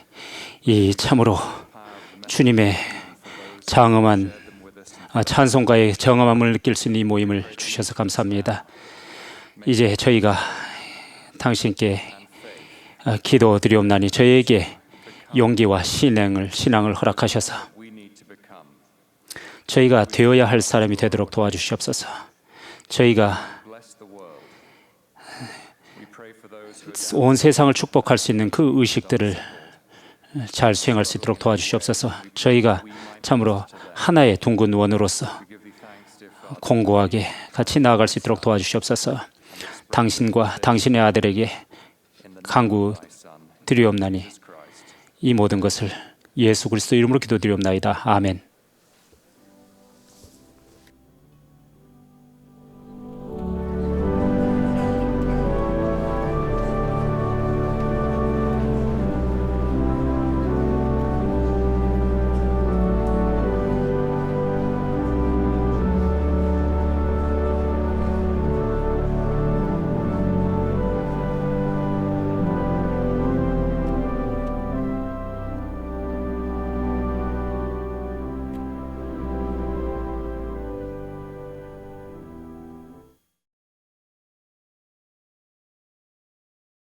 이 참으로 주님의 장엄한 찬송가의 정엄함을 느낄 수 있는 이 모임을 주셔서 감사합니다. 이제 저희가 당신께 기도드리옵나니 저희에게 용기와 신앙을 허락하셔서 저희가 되어야 할 사람이 되도록 도와주시옵소서. 저희가 온 세상을 축복할 수 있는 그 의식들을 잘 수행할 수 있도록 도와주시옵소서. 저희가 참으로 하나의 둥근 원으로서 공고하게 같이 나아갈 수 있도록 도와주시옵소서. 당신과 당신의 아들에게 간구 드리옵나니 이 모든 것을 예수 그리스도 이름으로 기도드리옵나이다. 아멘.